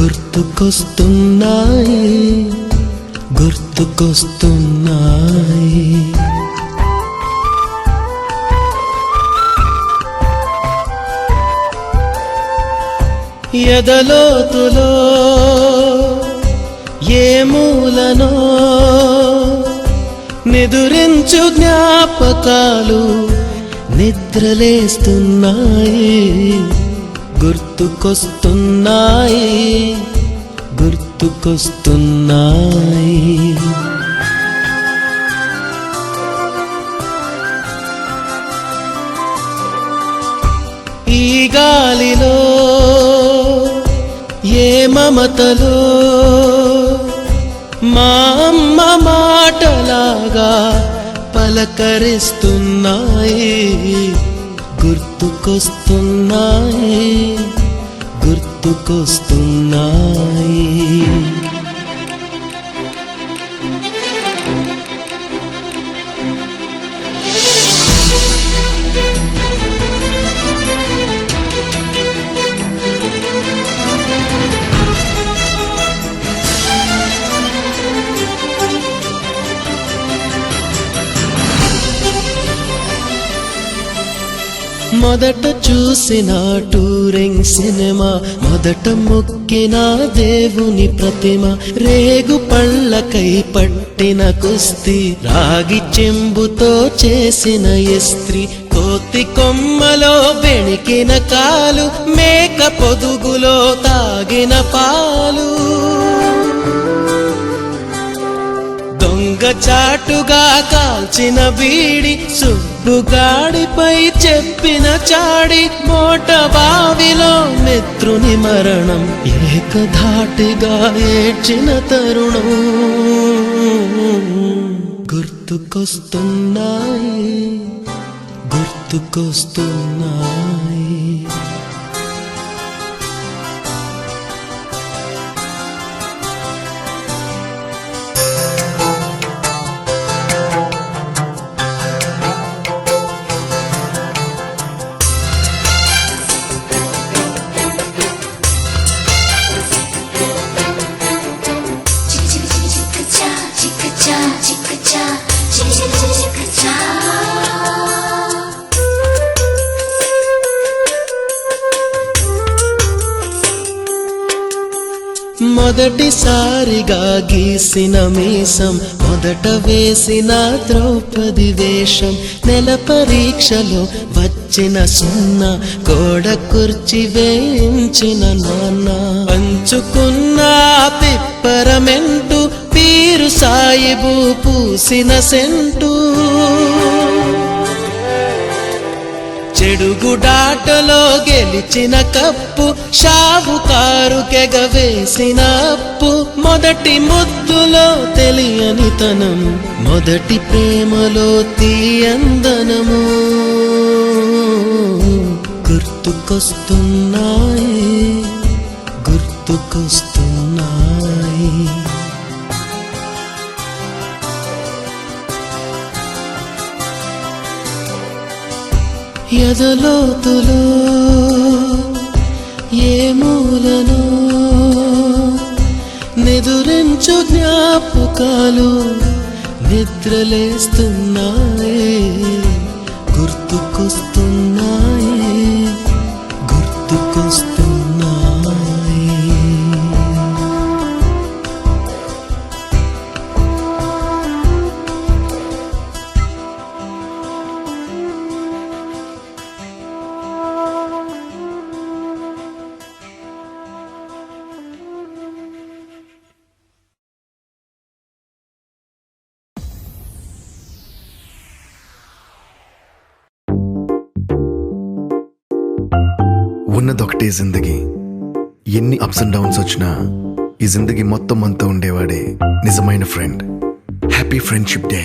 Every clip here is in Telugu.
గుర్తుకొస్తున్నాయి గుర్తుకొస్తున్నాయి. ఎదలోతులో ఏ మూలనో నిదురించు జ్ఞాపకాలు నిద్రలేస్తున్నాయి. గుర్తుకొస్తున్నాయి గుర్తుకొస్తున్నాయి. ఈ గాలిలో ఏ మమతలో మా అమ్మ మాటలాగా పలకరిస్తున్నాయి. గుర్తుకొస్తున్నాయి గుర్తుకొస్తున్నాయి. మొదట చూసిన టూరింగ్ సినిమా, మొదట మొక్కిన దేవుని ప్రతిమ, రేగు పళ్ళకై పట్టిన కుస్తీ, రాగి చెంబుతో చేసిన ఇస్త్రీ, కోతి కొమ్మలో బెణికిన కాలు, మేక పొదుగులో తాగిన పాలు, దొంగ చాటుగా కాల్చిన బీడి, సుబ్బుగాడిపై చెప్పిన చాడి, మోట బావిలో మిత్రుని మరణం, ఏకధాటిగా ఏడ్చిన తరుణం. గుర్తుకొస్తున్నాయి గుర్తుకొస్తున్నాయి. మొదటిసారిగా గీసిన మీసం, మొదట వేసిన ద్రౌపది వేషం, నెల పరీక్షలో వచ్చిన సున్నా, గోడ కుర్చీ వేయించిన నాన్న, పంచుకున్న పిప్పరమెంటు, పీరు సాయిబు పూసిన సెంటు, చెడుగుడాటలో గెలిచిన కప్పు, షావుకారు కెగవేసిన అప్పు, మొదటి ముద్దులో తెలియనితనం, మొదటి ప్రేమలో తీయందనము. గుర్తుకొస్తున్నాయి గుర్తుకొస్తున్నాయి. ఎదలోతులో ఏ మూలనో నిదురించు జ్ఞాపకాలు నిద్రలేస్తున్నాయి. గుర్తుకొస్తున్నాయి గుర్తుకొస్తున్నాయి. ఉన్నదొకటే జిందగీ, ఎన్ని అప్స్ అండ్ డౌన్స్ వచ్చినా ఈ జిందగీ మొత్తం అంతా ఉండేవాడే నిజమైన ఫ్రెండ్. Happy friendship day.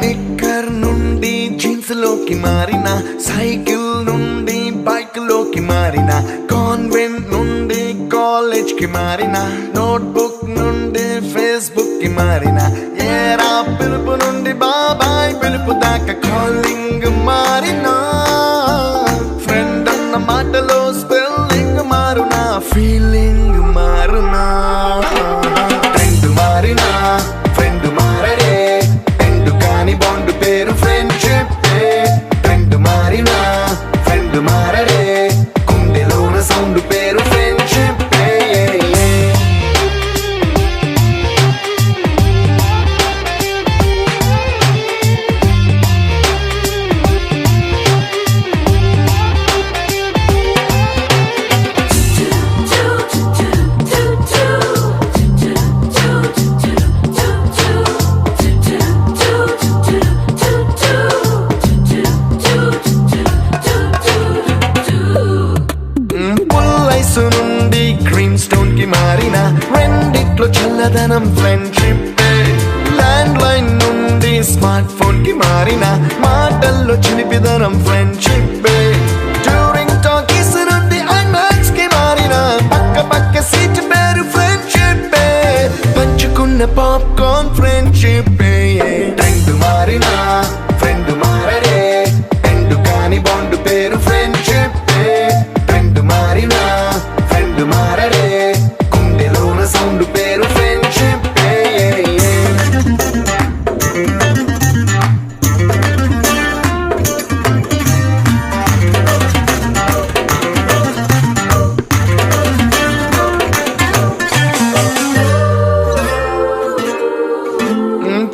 నిక్కర్ నుండి జీన్స్ లోకి మారిన, సైకిల్ నుండి బైక్ లోకి మారిన, కాన్వెంట్ నుండి కాలేజ్ కి మారిన, నోట్బుక్ నుండి ఫేస్బుక్ కి మారిన, ఏరా పిలుపు నుండి బాబాయ్ పిలుపు దాకా కాలింగ్ మారిన, ఫ్రెండ్ అన్న మాటలో స్పెల్లింగ్ మారునా, ఫీలింగ్ లోకి మారిన మాటల్లో చిలిపిదనం ఫ్రెండ్షిప్ డ్యూరింగ్ టాకీస్ నుండి ఐమాక్స్ కి మారిన పక్క పక్క సీట్ పేరు ఫ్రెండ్షిప్ పంచుకున్న పాప్కార్న్ ఫ్రెండ్షిప్ ట్రెండ్ మారిన ఫ్రెండ్ మారడే ఎండు కాని బాండ్ పేరు ఫ్రెండ్షిప్ ట్రెండ్ మారిన ఫ్రెండ్ మారడే గుండెలోన సౌండ్ పేరు ఫ్రెండ్షిప్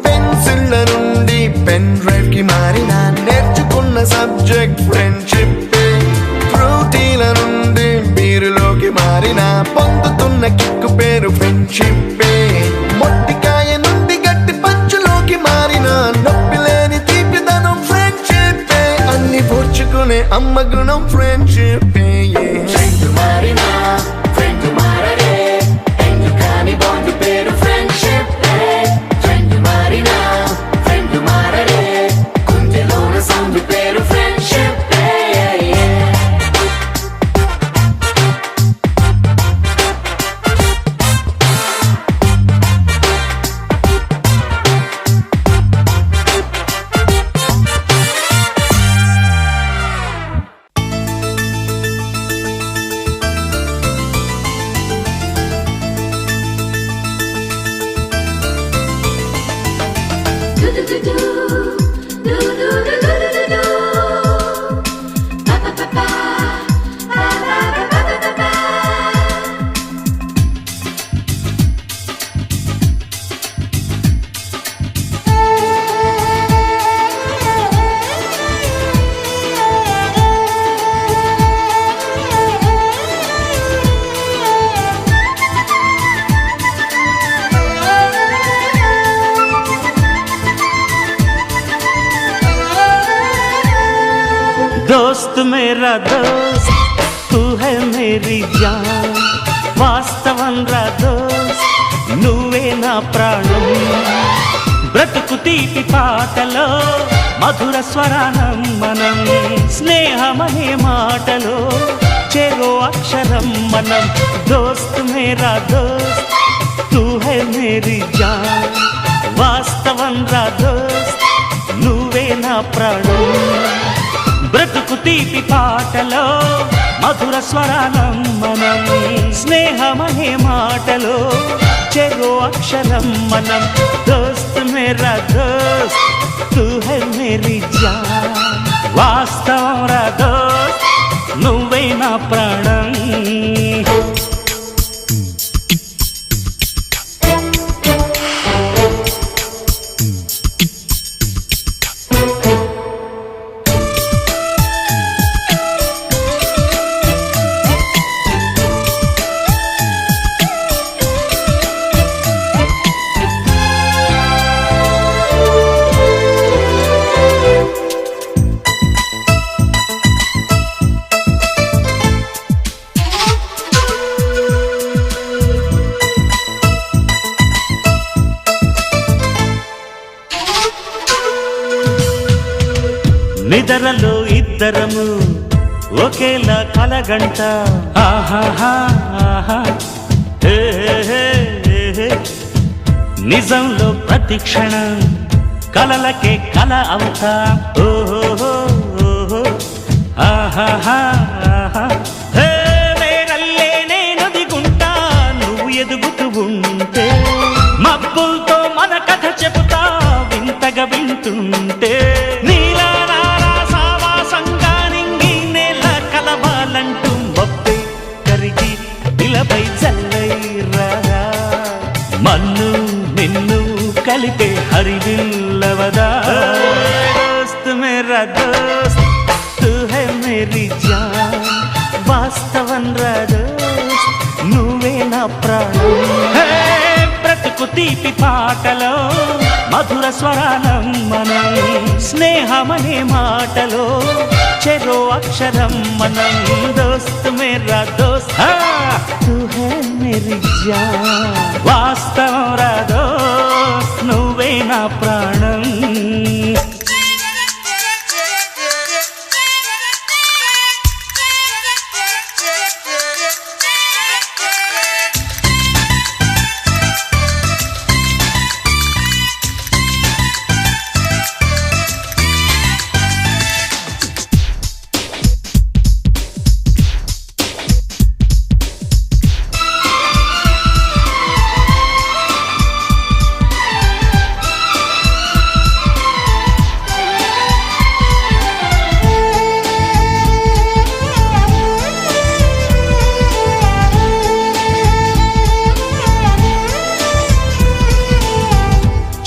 పెన్సిళ్ళ నుండి పెన్ డ్రైవ్ కి మారిన నేర్చుకున్న సబ్జెక్ట్ ఫ్రెండ్షిప్ ఫ్రూటీల నుండి బీరులోకి మారిన పొందుతున్న కిక్కు పేరు ఫ్రెండ్షిప్ మొట్టికాయ నుండి గట్టి పంచులోకి మారిన నొప్పి లేని తీపిదనం ఫ్రెండ్షిప్ అన్ని పోర్చుకునే అమ్మ గుణం ఫ్రెండ్షిప్ ఫ్రెండ్ మారిన ఫ్రెండ్ మారడే ఎందు కాని బాండ్ పేరు ఫ్రెండ్షిప్ ఫ్రెండ్ మారిన ఫ్రెండ్ మారడే గుండెలోన సౌండ్ పేరు ఫ్రెండ్షిప్ दोस्त मेरा दोस्त तू है मेरी जान వాస్తవం రా దోస్త్ నువ్వే నా ప్రాణం బ్రతుకు తీపి పాటలో మధుర స్వరానం మనం స్నేహమనే మాటలో చెరో అక్షరం మనం దోస్త్ మేరా దోస్త్ తూ హై మేరీ జాన్ వాస్తవం రా దోస్త్ నువ్వే నా ప్రాణం బ్రతుకు తీపి పాటలో మధుర స్వరానం మనం స్నేహమనే మాటలో చెరో అక్షరం మనం దోస్త్ మేరా దోస్త్ తూ హై మేరీ జాన్ వాస్తవం రా దోస్త్ నువ్వే నా ప్రాణం నిద్రలో ఇద్దరము ఒకేలా కలగంట ఆహాహా ఆహా హే హే హే నిజంలో ప్రతి క్షణం కలలకే కల అవుతా ఓహో ఆహాహా ఆహా హే నేనల్లే నేను దిగుంటా నువ్వు ఎదుగుతూ ఉంటే మబ్బులతో మన కథ చెబుతా వింతగా వింటుంటే నీలా సావాసంగా నింగి నేల కలవాలంటూ మబ్బే కరిగి ఇలపై చల్లైరా మన్ను నిన్ను కలిపే హరివిల్లవదా దోస్త్ మేరా దోస్త్ తూ హై మేరీ జాన్ వాస్తవం రా దోస్త్ నువ్వే నా ప్రాణం బ్రతుకు తీపి పాటలో మధుర స్వరానం మనం స్నేహమనే మాటలో చెరో అక్షరం మనం దోస్త్ మేరా దోస్త్ తూ హై మేరీ జాన్ వాస్తవం రా దోస్త్ నువ్వే నా ప్రాణం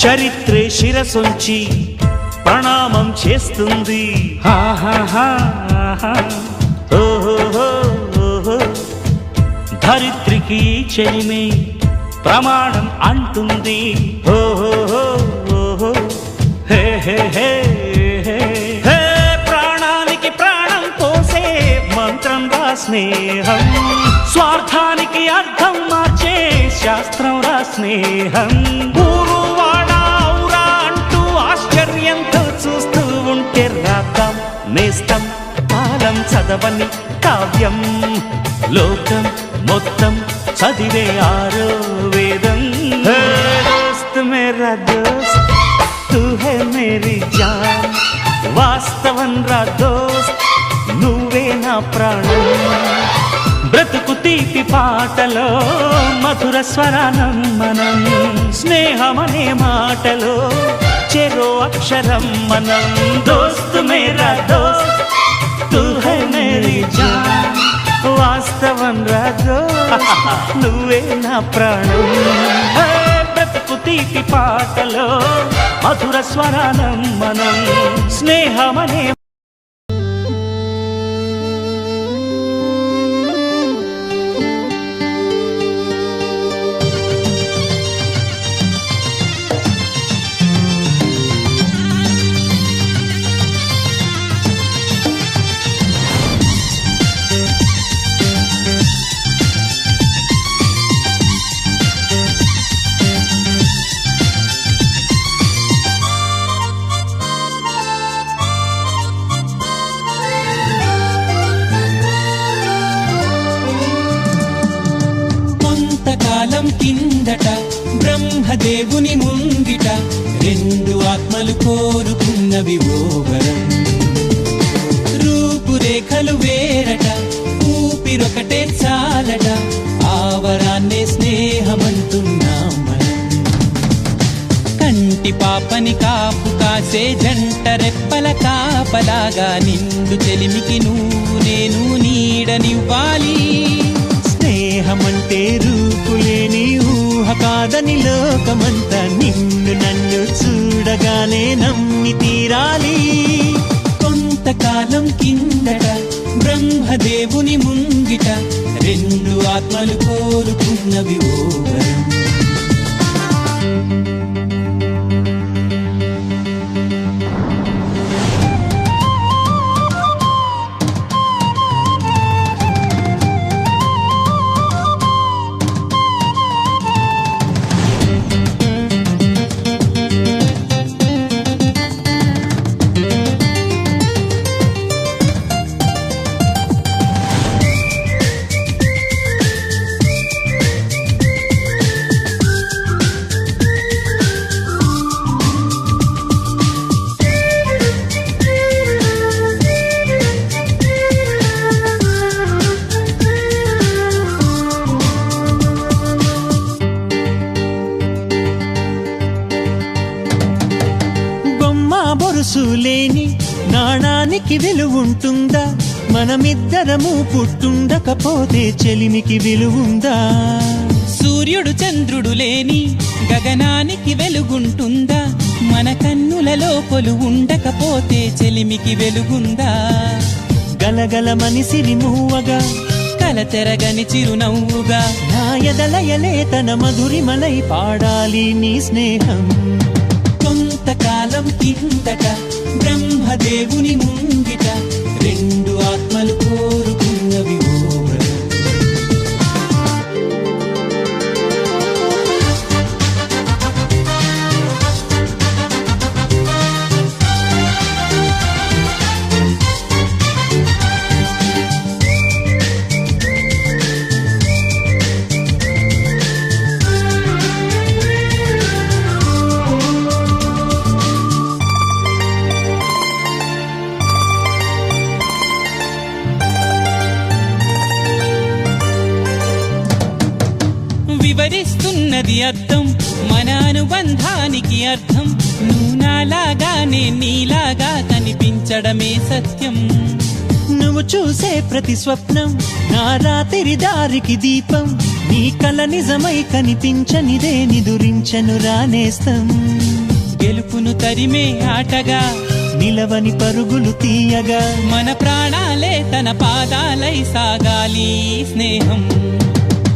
చరిత్రే శిరసొంచి ప్రణామం చేస్తుంది. ఓహో ధరిత్రికి చెలిమే ప్రమాణం అంటుంది. ఓహో హే హే హే హే ప్రాణానికి ప్రాణం పోసే మంత్రం రా స్నేహం, స్వార్థానికి అర్థం మార్చే శాస్త్రం రా స్నేహం. ఊరు వాడా ఔరా అంటూ ఆశ్చర్యంతో చూస్తూ ఉంటే రాద్దాం నేస్తం కాలం చదవని కావ్యం, లోకం మొత్తం చదివే ఆరో వేదం. దోస్త్ మేరా దోస్త్ తూ హై మేరీ జాన్, వాస్తవం రా దోస్త్ నువ్వే నా ప్రాణం. బ్రతుకు తీపి పాటలో మధుర స్వరానం మనం, స్నేహమనే మాటలో చెరో అక్షరం మనం. దోస్త్ మేరా దోస్త్ తూ హై మేరీ జాన్, వాస్తవం రా దోస్త్ నువ్వే నా ప్రాణం. బ్రతుకు తీపి పాటలో మధుర స్వరానం మనం, స్నేహమనే కాలం కిందట బ్రహ్మదేవుని ముంగిట రెండు ఆత్మలు కోరుకున్నవి ఓ వరం. రూపురేఖలు వేరట ఊపిరొకటే చాలట, ఆవరాన్నే స్నేహమంటున్నాం మనం. కంటి పాపని కాపు కాసే జంట రెప్పల కాపలాగా నిండు చెలిమికి నువ్వు నేను నీడనివ్వాలి. స్నేహమంటే రూపులేని ఊహ కాదని లోకమంతా నిన్ను నన్ను చూడగానే నమ్మి తీరాలి. కొంతకాలం కిందట బ్రహ్మదేవుని ముంగిట రెండు ఆత్మలు కోరుకున్నవి ఓ వరం. బొరుసులేని నాణానికి విలువుంటుందా? మనమిద్దరము పుట్టుండకపోతే చెలిమికి విలువుందా? సూర్యుడు చంద్రుడు లేని గగనానికి వెలుగుంటుందా? మన కన్నులలో కొలువుండకపోతే చెలిమికి వెలుగుందా? గలగలమని సిరిమూవగా కలతెరగని చిరునవ్వుగా నా ఎదలయలే తన మధురిమలై పాడాలి నీ స్నేహం. కొంతకాలం కిందట బ్రహ్మదేవుని ముంగిట రెండు ఆత్మలు కోరుకున్నవి ఓ వరం. వివరిస్తున్నది అర్థం మన అనుబంధానికి అర్థం. నువ్వు నాలాగానే నీలాగా కనిపించడమే సత్యం. నువ్వు చూసే ప్రతి స్వప్నం నా రాత్రి దారికి దీపం. నీ కల నిజమై కనిపించనిదే నిదురించను రానేస్తం. గెలుపును తరిమే ఆటగా నిలవని పరుగులు తీయగా మన ప్రాణాలే తన పాదాలై సాగాలి స్నేహం.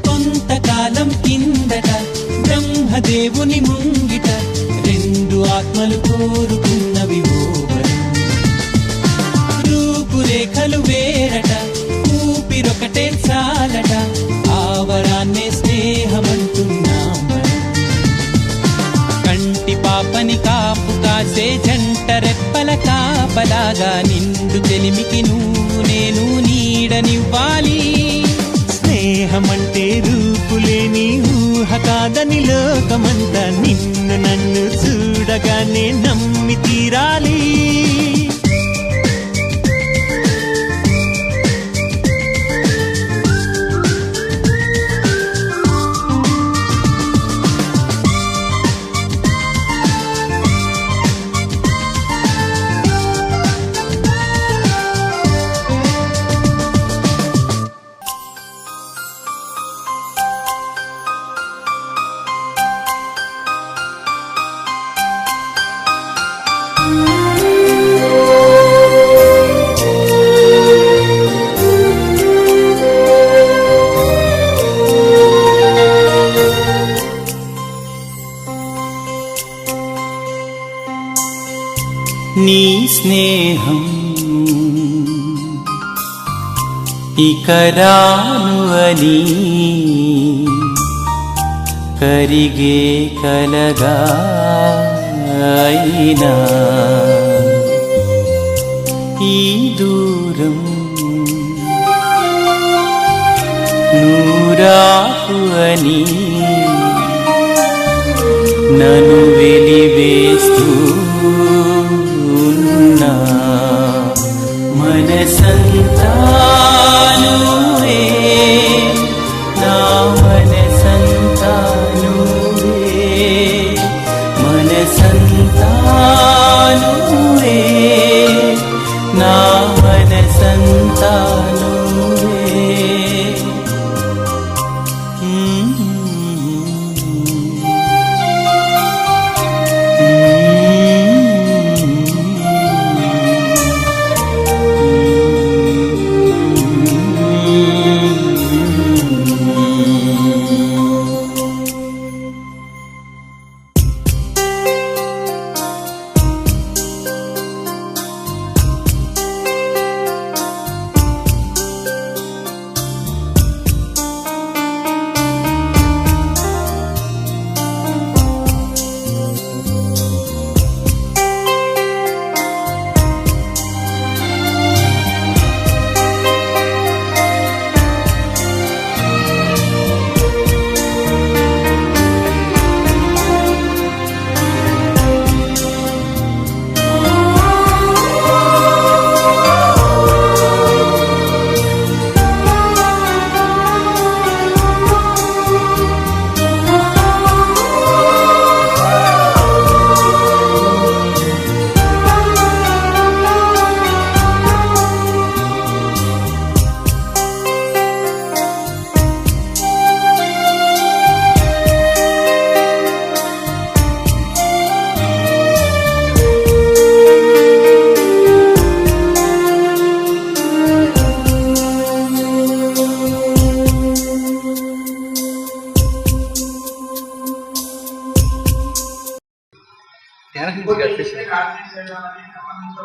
కొంతకాలం కిందట బ్రహ్మదేవుని ముంగిట రెండు ఆత్మలు కోరుకున్నవి ఓవరం. రూపురేఖలు వేరట ఊపిరొకటే చాలట ఆవరాన్నే స్నేహమంటున్నాం. కంటి పాపని కాపు కాసే జంట రెప్పల కాపలాగా నిండు చెలిమికి నువ్వు నేను నీడనివ్వాలి. స్నేహమంటే రూపులేని ఊహ కాదని లోకమంతా నిన్ను నన్ను చూడగానే నమ్మి తీరాలి. నీ స్నేహం ఇక రాను అని కరిగే కలగా అయినా ఈ దూరం నూరాకు అని నన్ను వెలివేస్తూ ఉన్నా. మనసంతా నువ్వే, నా మనసంతా నువ్వే, మనసంతా నువ్వే, నా మనసంతా నువ్వే.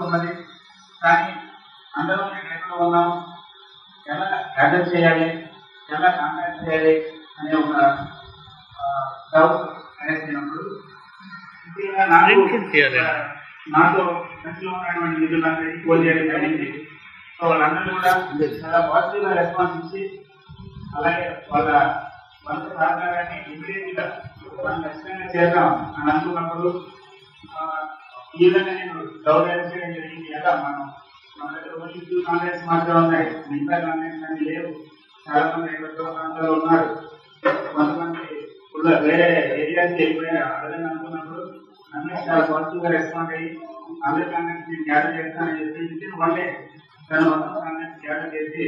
ఉన్నది కానీ అందరూ మేము ఎక్కడ ఉన్నాం, ఎలా అడ్రస్ చేయాలి, ఎలా కాంటాక్ట్ చేయాలి అనే ఒక డౌట్ అనేసినప్పుడు నాతో టచ్లో ఉన్నటువంటి నిధులందరికీ ఫోన్ చేయడం జరిగింది. సో వాళ్ళందరూ కూడా చాలా పాజిటివ్గా రెస్పాన్స్ ఇచ్చి అలాగే వాళ్ళ సహకారాన్ని ఇమీడియట్గా మనం ఖచ్చితంగా చేద్దాం అని అనుకున్నప్పుడు ఈ విధంగా నేను డౌట్ చేయడం జరిగింది. ఎలా మన దగ్గర ఓన్లీ 2 కాంటాక్ట్స్ మాత్రమే ఉన్నాయి, మిగతా కాంటాక్ట్స్ అన్ని లేవు. చాలా మంది ఎక్కడో ప్రాంతాల్లో ఉన్నారు, కొంతమంది వేరే ఏరియాస్కి వెళ్ళిపోయారు. ఆ విధంగా అనుకున్నప్పుడు అన్నీ చాలా పాజిటివ్గా రెస్పాండ్ అయ్యి అందరి కాంటాక్ట్స్ నేను గ్యాదర్ చేస్తానని చెప్పి విత్ ఇన్ 1 డే తను మొత్తం కాంటాక్ట్స్ గ్యాదర్ చేసి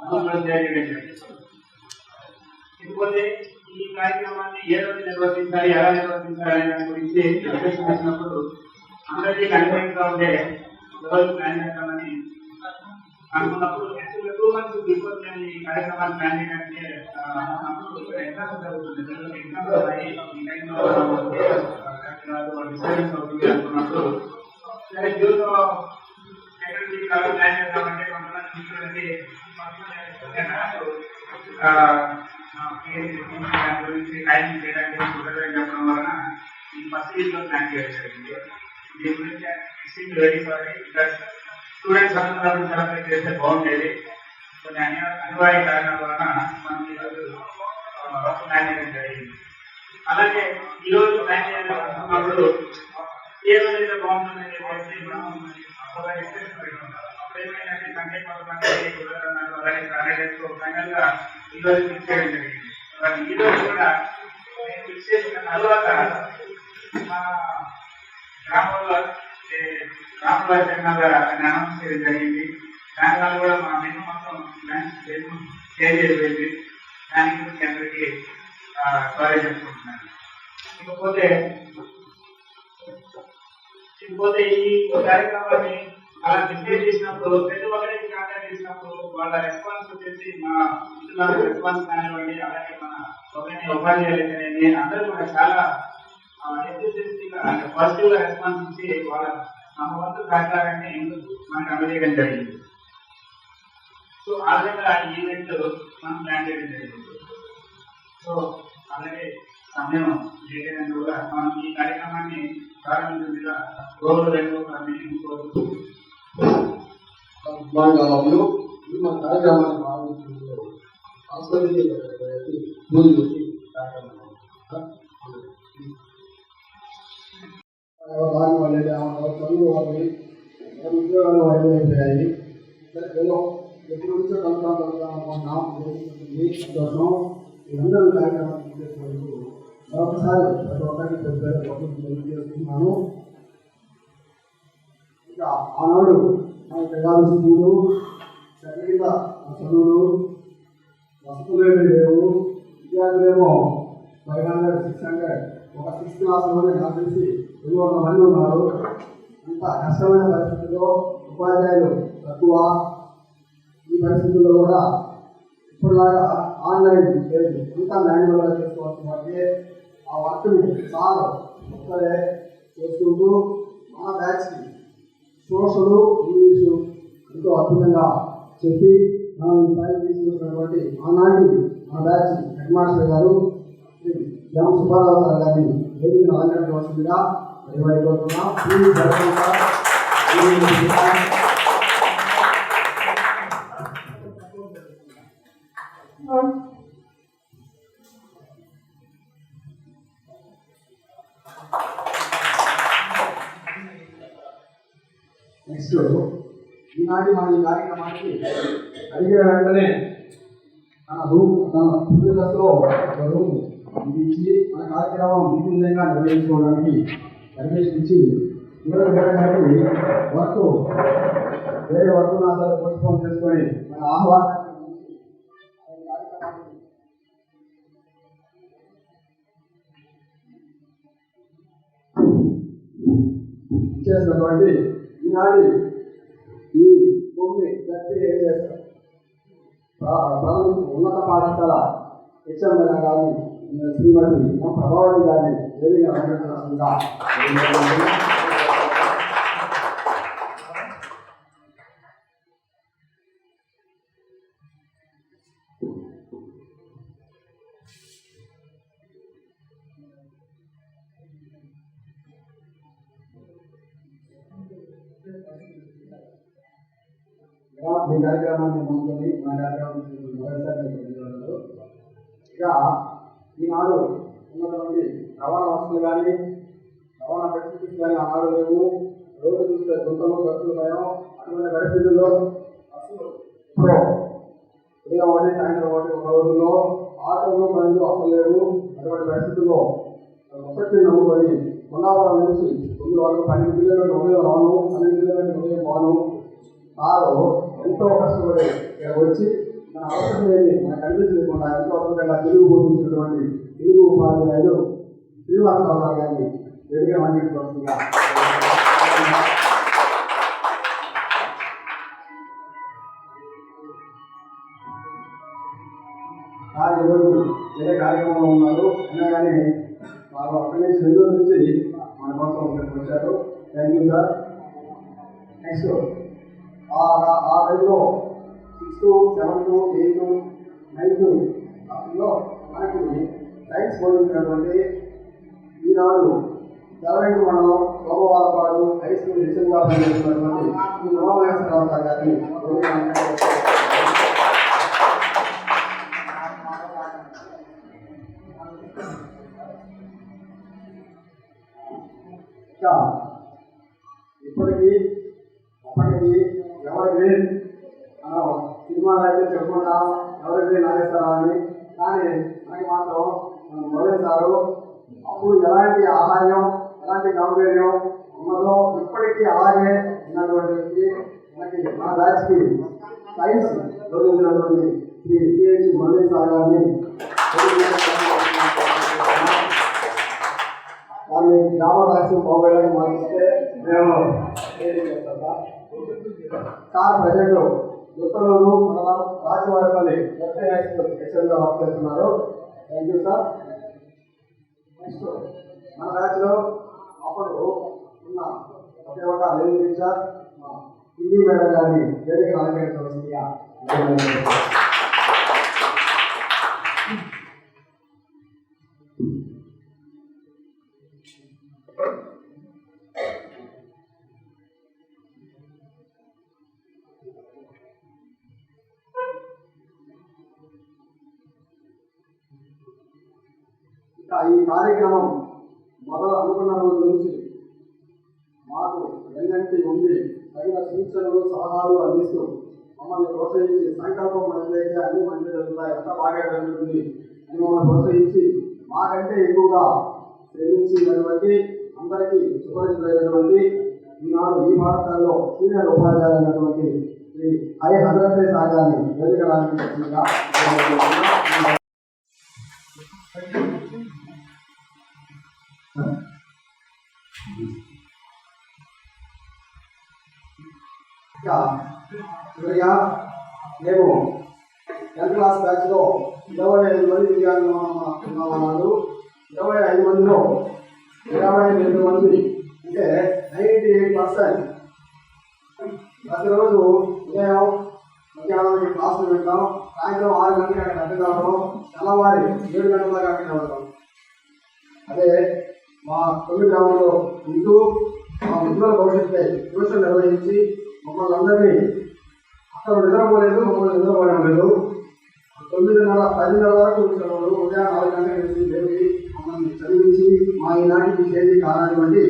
గ్రూప్లో షేర్ చేయడం జరిగింది. ఇకపోతే ఈ కార్యక్రమాన్ని ఏ రోజు నిర్వర్తించాలి, ఎలా నిర్వర్తించాలి అనే దాని గురించి డిస్కషన్ చేసినప్పుడు అందరికీ కన్వీనియంట్ గా ఉండే రోజు ప్లాన్ చేస్తామని అనుకున్నప్పుడు యాక్చువల్గా 2 months బిఫోర్ నేను ఈ కార్యక్రమాన్ని ప్లాన్ చేయడానికి ఎగ్జామ్స్ జరుగుతుంది, ఎగ్జామ్స్ ఉన్నాయి, ఈ టైంలో డిస్టర్బెన్స్ అవుతుంది అనుకున్నప్పుడు సరే జూన్లో సెకండ్ ప్లాన్ చేద్దామంటే కొంతమంది తీసుకుని గురించి టైం చేయడానికి కుదరదని చెప్పడం వలన ఈ ఫస్ట్ వీక్ లో ప్లాన్ చేయడం జరిగింది. దీని గురించి extremely very sorry, because students అందరూ సెలబ్రేట్ చేస్తే బాగుండేది. కొన్ని అనివార్య కారణాల వలన మనం ఈరోజు ప్లాన్ చేయడం జరిగింది. అలాగే ఈరోజు ప్లాన్ చేయాలనుకున్నప్పుడు ఏ రోజైతే బాగుంటుందని చెప్పేసి మనం ఒక డిస్కషన్ పెట్టుకుంటాం. ఏమైందంటే సంఖ్య కొంతమంది కుదరన్నారు, అలాగే క్యాండిడేట్స్ ఫైనల్ గా ఈరోజు ఫిక్స్ చేయడం జరిగింది. ఈ రోజు కూడా నేను ఫిక్స్ చేసిన తర్వాత మా గ్రామంలో అనౌన్స్ చేయడం జరిగింది. దానివల్ల కూడా మా మెను మొత్తం చేంజ్ అయిపోయింది. దానికి గురించి అందరికీ సారీ చెప్పుకుంటున్నాను. ఇకపోతే ఈ కార్యక్రమాన్ని అలా డిస్కస్ చేసినప్పుడు ప్రతి ఒక్కరికి కాంటాక్ట్ చేసినప్పుడు వాళ్ళ రెస్పాన్స్ వచ్చేసి మా పిల్లల రెస్పాన్స్ కానివ్వండి, అలాగే మన ఉపాధ్యాయులు అందరూ కూడా చాలా పాజిటివ్ గా రెస్పాన్స్ ఇచ్చి వాళ్ళ మన వంతు సహకారాన్ని మనకు అందజేయడం జరిగింది. సో ఆ విధంగా ఈ ఈవెంట్ మనం ప్లాన్ చేయడం జరిగింది. సో అలాగే సమయం లేదని కూడా మనం ఈ కార్యక్రమాన్ని ప్రారంభించిందిగా గౌరవ మా కార్యక్రమాన్ని ప్రారంభించడంలో సాంస్కృతిక చదువు వాళ్ళని ఉద్యోగాలు వైద్యులైపోయాయి. ఏదో ఎప్పటి నుంచో సంతోషం వీరందరూ కార్యక్రమాన్ని చేసినందుకు మరొకసారి ప్రతి ఒక్కరికి తెలియజేస్తున్నాను. ఇంకా ఆనాడు మనకి కావాల్సిన స్కూలు సరిగ్గా చదువులు వస్తువులేమీ లేవు. విద్యార్థులేమో 500, 600 ఒక 6th క్లాస్లోనే నాకు తెలిసి 200 మంది ఉన్నారు. అంత కష్టమైన పరిస్థితుల్లో ఉపాధ్యాయులు తక్కువ. ఈ పరిస్థితుల్లో కూడా ఇప్పటిలాగా ఆన్లైన్ లేదు, అంతా మాన్యువల్గా చేసుకోవాల్సిన వాటికి ఆ వర్క్ని సార్ ఒక్కరే చేసుకుంటూ మన బ్యాచ్కి సోషల్, ఇంగ్లీషు ఎంతో అద్భుతంగా చెప్పి మనం ఈ స్థాయి తీసుకున్నటువంటి ఆనాటి మన బ్యాచ్ హెడ్ మాస్టర్ గారు ఎం సుబ్బారావు సార్ గారిని వేదికను అలంకరించవలసిందిగా కోరుతున్నాం. నెక్స్ట్ ఈనాటి మన ఈ కార్యక్రమానికి అడిగిన వెంటనే తన దశలో రూమ్ ఇచ్చి మన కార్యక్రమం విధంగా నిర్వహించుకోవడానికి పర్మిషన్ ఇచ్చి వేరే వర్క్ నా సరే పోస్ట్పోన్ చేసుకొని మన ఆహ్వానాన్ని ఇచ్చేసినటువంటి ఈనాటి ఈ భూమి గట్టి ఏం చేస్తారు ఉన్నత పాఠశాల హెచ్ఎంఎల్ గారిని శ్రీమతి ప్రభావతి గారిని వేదిక అలంకరించాల్సిందిగా ఈ కార్యక్రమాన్ని ముందుకొని మన కార్యక్రమం ఇక ఈనాడు ఉన్నటువంటి రవాణా వసతులు కానీ రవాణా పరిస్థితులు కానీ ఆనాడు లేవు. రోడ్డు చూస్తే గుంటలు బస్సులు భయం. అటువంటి పరిస్థితుల్లో బస్సులు ఇప్పుడు ఉదయం 1 సాయంత్రం 1 ఒక రోజుల్లో ఆటోలు బండ్లు అసలు లేవు. అటువంటి పరిస్థితుల్లో ఒకటి నమ్ముకొని కొన్నాపురం నుంచి 9 వరకు 12 కిలోమీటర్లు ఉదయం రాను, 12 కిలోమీటర్లు ఉదయం పోను. వారు ఎంతో కష్టపడి వచ్చి మన అవసరం లేని మన కనిపించలేకుండా ఎంతో అద్భుతంగా తెలుగు బోధించినటువంటి తెలుగు ఉపాధ్యాయులు శ్రీనివాసరావు గారిని వేదిక అందించవలసిందిగా సార్ ఈరోజు వేరే కార్యక్రమంలో ఉన్నారు అయినా కానీ వారు అక్కడి నుంచి నెల్లూరు నుంచి మన కోసం ఇక్కడికి వచ్చారు. Thank you sir. నెక్స్ట్ ఆ టైంలో 6th, 7th, 8th, 9th లో మనకి సైన్స్ బోధించినటువంటి ఈనాడు జవరెంట్ మండలం సోమవారపాడు హై స్కూల్ నిజంగా పనిచేస్తున్నటువంటి ఈ నవమహేశ్వరరావు సార్ గారిని ఇంకా ఇప్పటికీ అప్పటికి ఎవరికి మనం సినిమాలు అయితే చెప్పుకుంటాం ఎవరికి నాగేశ్వరరావు కానీ మనకి మాత్రం మనం మొదలైసారు అప్పుడు ఎలాంటి ఆదాయం ఎలాంటి గౌరవం ఉన్నదో ఇప్పటికీ అలాగే ఉన్నటువంటి మనకి మన బ్యాచ్కి సైన్స్ చదివించినటువంటి శ్రీ సిహెచ్ మొదలై సార్ గారిని దాన్ని గ్రామ రాష్ట్రం పోగొట్టడానికి మాకిస్తే మేము సార్ ప్రజెంట్ ఉత్తర్వులు మండలం రాజవారిపల్లి సెక్షన్లో వర్క్ చేస్తున్నారు. Thank you sir. నెక్స్ట్ మన బ్యాచ్లో అప్పుడు ఉన్న ఒకే ఒక లేడీ టీచర్ హిందీ మేడం గారిని వేదిక అలంకరించవలసిందిగా ఈ కార్యక్రమం మొదలు అనుకున్న రోజు నుంచి మాకు వెన్నంటి ఉండి తగిన సూచనలు సలహాలు అందిస్తూ మమ్మల్ని ప్రోత్సహించి సంకల్పం మంచిదైతే అన్ని మంచి జరుగుతాయి అంతా బాగా జరుగుతుంది అని మమ్మల్ని ప్రోత్సహించి మాకంటే ఎక్కువగా శ్రమించినటువంటి అందరికీ సుపరిచితులైనటువంటి ఈనాడు ఈ పాఠశాలలో సీనియర్ ఉపాధ్యాయులు అయినటువంటి శ్రీ ఐ హజరత్ సార్ గారిని వేదిక రాజకీయంగా చివరిగా మేము 10th క్లాస్ బ్యాచ్లో 25 మంది విద్యార్థులు ఉన్నామన్నారు. 25 మందిలో 22 మంది అంటే 98% ప్రతిరోజు ఉదయం మధ్యాహ్నం క్లాసులు పెడతాం, సాయంత్రం 6 గంటలకు అక్కడ అటెండ్ అవ్వడం, తెల్లవారి 7 గంటల దాకా అటెండ్ అవ్వడం. అదే మా తొలి గ్రామంలో ఇంటూ మా ఉజ్వల భవిష్యత్తు ట్యూషన్ నిర్వహించి మమ్మల్ని అందరినీ అక్కడ నిద్రపోలేదు, మమ్మల్ని నిద్రపోలేదు. 9:30, 10:30 వరకు చదువులు ఉదయం 4 గంటలకు వెళ్ళి లేవి మమ్మల్ని చదివించి మా ఈనాటికి చేసి కారణటువంటి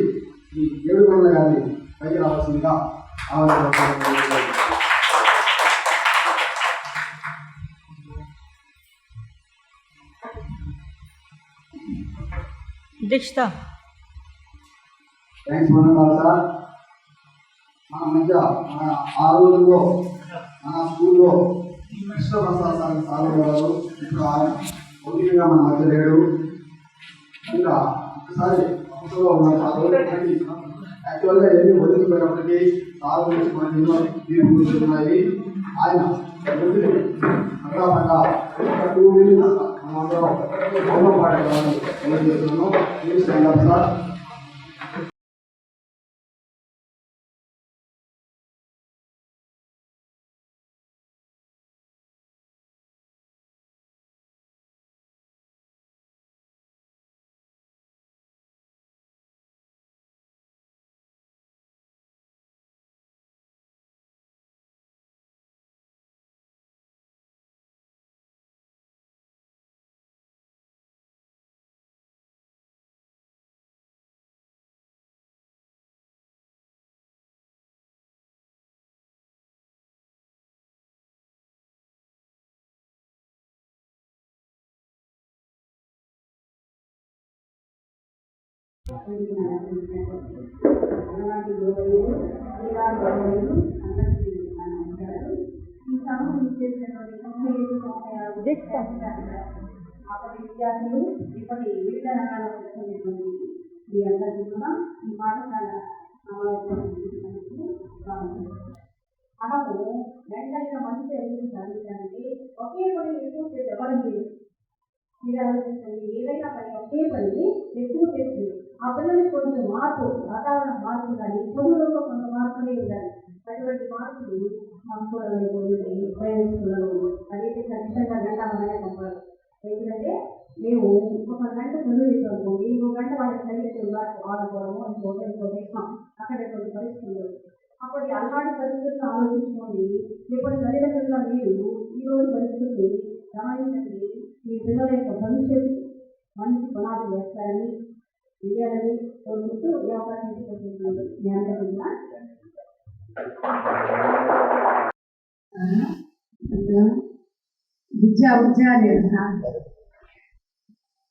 ఈ ఏడుకొండల గారిని పైకి రావాల్సిందిగా దీక్షిత థ్యాంక్స్ మనందాలు సార్. మన మధ్య ఆ రోజుల్లో మన స్కూల్లో కృష్ణప్రసాద్ సార్ సాగుగారు ఇప్పుడు ఆయన ఓటీగా మన మధ్య లేడు. ఇంకా ఒకసారి అప్పుడులో ఉన్న యాక్చువల్గా ఎన్ని వదిలిపోయినప్పటికీ సాగు గురించి మనకి ఎన్నో తీర్పు గుర్తున్నాయి. ఆయన అక్కడ 2 మినిట్స్ మనం అందరం మౌనం పాడేవాళ్ళని తెలియజేస్తున్నాను. Please stand up sir. ఈ సభ ఇచ్చేసినటువంటి నెక్స్ట్ అప్పటి విద్యార్థులు ఇప్పటి వివిధ రకాల ప్రశ్నలు మీ అందరికీ కూడా ఈ పాఠశాల మనము రెండైన మంచి ఎదురు సాధించడానికి ఒకే పని ఎక్కువ చేసి ఎవరు చేయరు. మీరు ఆలోచించండి, ఏదైనా పని ఒకే పని ఎక్కువ చేసి ఆ పిల్లలకి కొంచెం మార్పు, వాతావరణ మార్పు ఉండాలి, చదువులలో కొంత మార్పునే ఉండాలి. అటువంటి మార్పులు మా స్కూళ్ళలో ప్రైవేట్ స్కూళ్ళలో అదైతే ఖచ్చితంగా గంట మనమే పంపాలి. ఎందుకంటే మేము ఒక గంట చదువు చేసుకోండి, ఇంకో గంట వాళ్ళకి తల్లిదండ్రులు ఆడుకోవడము ఇంకోటి ఇస్తాం అక్కడటువంటి పరిస్థితులు. అప్పటి అలాంటి పరిస్థితులను ఆలోచించుకోండి. ఇప్పటి తల్లిదండ్రులుగా మీరు ఈరోజు పరిస్థితుల్ని గమనించండి. మీ పిల్లల యొక్క భవిష్యత్తు మంచి పునాది వేస్తారని వేయాలని కోరుకుంటూ ఈ అవకాశం ఇచ్చేటువంటి మీ అందరికీ కూడా విద్య లేదు సార్.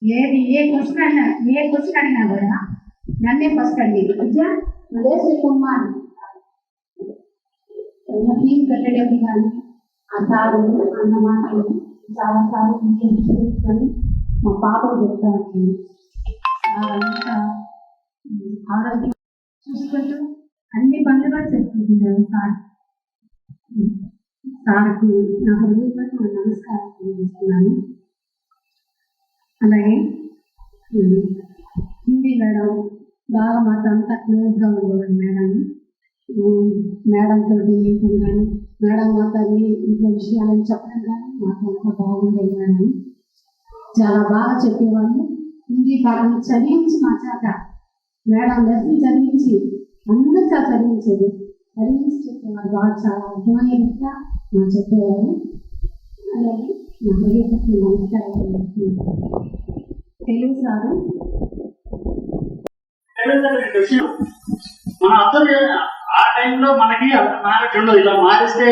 ఏది ఏ క్వశ్చన్ అడిగినా కూడా నన్నే ఫస్ట్ అడిగేది విద్య కుమార్ ఫీజు కట్టడం కానీ ఆ సారు అన్న మాటలు చాలా సార్లు తీసుకొని మా పాపకు చెప్తాను. ఆరోగ్యం చూసుకుంటూ అన్ని పనులు కూడా చెప్తున్నాను సార్. సార్కు నా హృదయపూర్వక నమస్కారం తెలియజేస్తున్నాను. అలాగే హిందీ మేడం బాగా మాతో అంతా క్లోజ్గా ఉండేవాడు మేడం తోటి కానీ మేడం మాతో ఇంట్లో విషయాలను చెప్పడం కానీ మాకు ఎంతో బాగుండేది. మేడం చాలా బాగా చెప్పేవాళ్ళు. హిందీ పాఠం చదివించి మా చేత మేడం లెసన్ చదివించి అందరికీ చదివించేది. చదివించి చెప్పేవారు బాగా చాలా అర్థమయ్యేదిగా మా చెప్పేవారు. అలాగే నా హృదయపూర్వక నమస్కారం తెలుగు సారు. మనం అర్థం ఆ టైంలో మనకి నాలెడ్జ్ ఉండదు, ఇలా మారిస్తే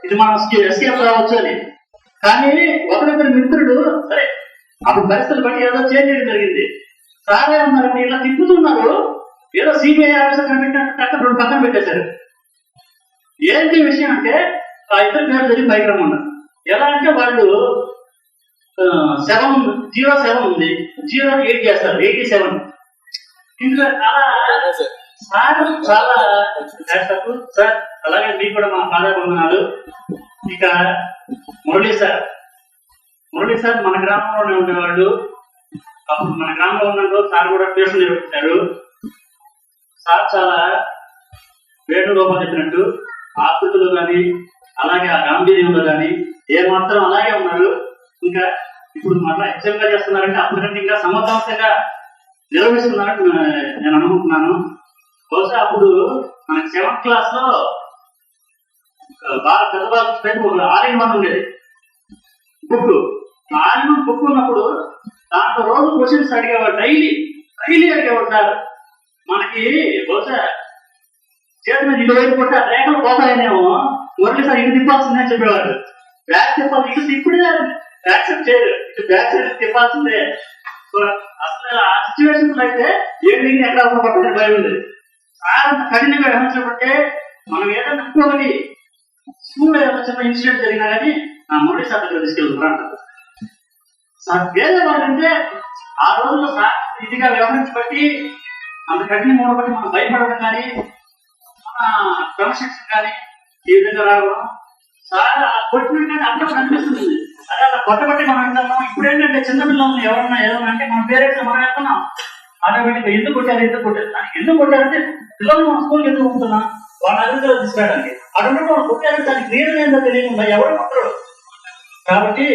ఇది మనం ఎస్కేప్ రావచ్చు అని. కానీ ఒకరిద్దరు మిత్రుడు సరే అప్పుడు పరిస్థితులు బట్టి ఏదో చేంజ్ చేయడం జరిగింది. సారే ఉన్నారండి ఇలా తిప్పుతున్నారు, ఏదో సిబిఐ ఆఫీసర్ కనిపెట్టినట్టు రెండు పక్కన పెట్టేశారు. ఏంటి విషయం అంటే ఆ ఇద్దరు పేరు జరిగి పైకి రమ్మన్నారు. ఎలా అంటే వాళ్ళు 07 ఉంది, 08 చేస్తారు, 87. ఇంకా అలా సార్ చాలా సార్. అలాగే మీకు కూడా మా ఫాదర్ వందనాలు. ఇక మురళీ సార్ మన గ్రామంలోనే ఉండేవాళ్ళు. అప్పుడు మన గ్రామంలో ఉన్నప్పుడు సార్ కూడా ట్యూషన్ నిర్వహించారు. సార్ చాలా వేణుగోపాల్ చెప్పినట్టు ఆకృతులు కానీ అలాగే ఆ గాంభీర్యంలో కానీ ఏమాత్రం అలాగే ఉన్నారు. ఇంకా ఇప్పుడు మళ్ళీ హెచ్చరికగా చేస్తున్నారంటే అప్పటికంటే ఇంకా సమర్థవంతంగా నిర్వహిస్తున్నారని నేను అనుకుంటున్నాను. బహుశా అప్పుడు మనకి 7th క్లాస్ లో బాగా పెద్ద బాగా ఆల్-ఇన్-వన్ ఉండేది బుక్. ఆల్-ఇన్-వన్ బుక్ ఉన్నప్పుడు దాంట్లో రోజు క్వశ్చన్స్ అడిగేవాడు, డైలీ అడిగేవాడు సార్. మనకి బహుశా చేతి మీద 20 కొట్టి ఆ రేఖలు పోతాయనేమో మురళి సార్ ఇటు తిప్పాల్సిందని చెప్పేవాడు. బ్యాక్ తిప్పాలి, ఇటు తిప్పుడే యాక్సెప్ట్ చేయరు, ఇటు బ్యాక్ సైడ్ తిప్పాల్సిందే. అసలు ఆ సిచ్యువేషన్స్ అయితే ఏంటి ఎక్కడ పక్కన భయం ఉంది. సార్ కఠినంగా వ్యవహరించబట్టే మనం ఏదైనా ఇంకొకటి స్కూల్ ఏదైనా చిన్న ఇన్సిడెంట్ జరిగినా కానీ మురళి సార్ దగ్గర తీసుకెళ్తున్నారు సార్. వేరే వాళ్ళంటే ఆ రోజుల్లో సార్ ఇదిగా వ్యవహరించబట్టి అంత కఠినంగా ఉండబట్టి మనం భయపడడం కానీ మన క్రమశిక్షణ కానీ ఈ విధంగా రావడం సార్ కొట్టినట్టు అప్పుడు అనిపిస్తుంది. అదే అలా కొట్టబట్టి మనం వెళ్తాము. ఇప్పుడు ఏంటంటే చిన్నపిల్లల్ని ఎవరన్నా ఏదన్నా అంటే మన పేరెంట్స్ మనం వెళ్తున్నాం ఆటోమేటిక్గా ఎందుకు కొట్టారు ఎందుకు కొట్టారంటే పిల్లల్ని మన స్కూల్కి ఎందుకు పంపుతున్నాం వాళ్ళ అభివృద్ధిలో తీసుకురావడానికి. అటువంటి వాళ్ళు కొట్టారంటే దానికి రీజన్ ఏంటో తెలియకుండా ఎవరు కొట్టరు. కాబట్టి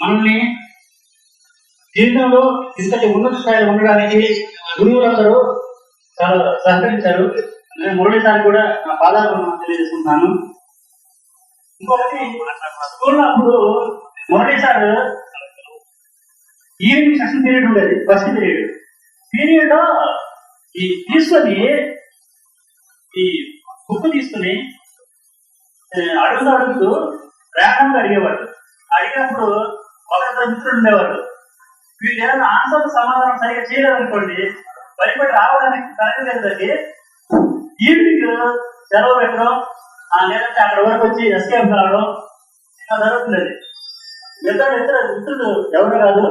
మనల్ని జీవితంలో ఇంతటి ఉన్నత స్థాయిలో ఉండడానికి గురువులందరూ చాలా సహకరించారు. నేను మురళి సార్ కూడా నా పాదాలు తెలియజేసుకుంటున్నాను. ఇంకొకటి స్కూల్లో అప్పుడు Murali sir evening session period ఉండేది. ఫస్ట్ పీరియడ్ లో ఈ తీసుకొని ఈ బుక్ తీసుకుని అడుగుతూ ర్యాండమ్గా అడిగేవాడు. అడిగినప్పుడు ఒకరిద్దరు మిత్రులు ఉండేవాడు. వీళ్ళు ఏదైనా ఆన్సర్ సమాధానం సరిగ్గా చేయలేదనుకోండి భయపడి రావడానికి కరెక్ట్ ఈవినింగ్ సెలవు పెట్టడం లేదంటే అక్కడ వరకు వచ్చి ఎస్కేప్ కావడం ఇలా జరుగుతుంది. ఇద్దరు మిత్రులు ఎవరు కాదు,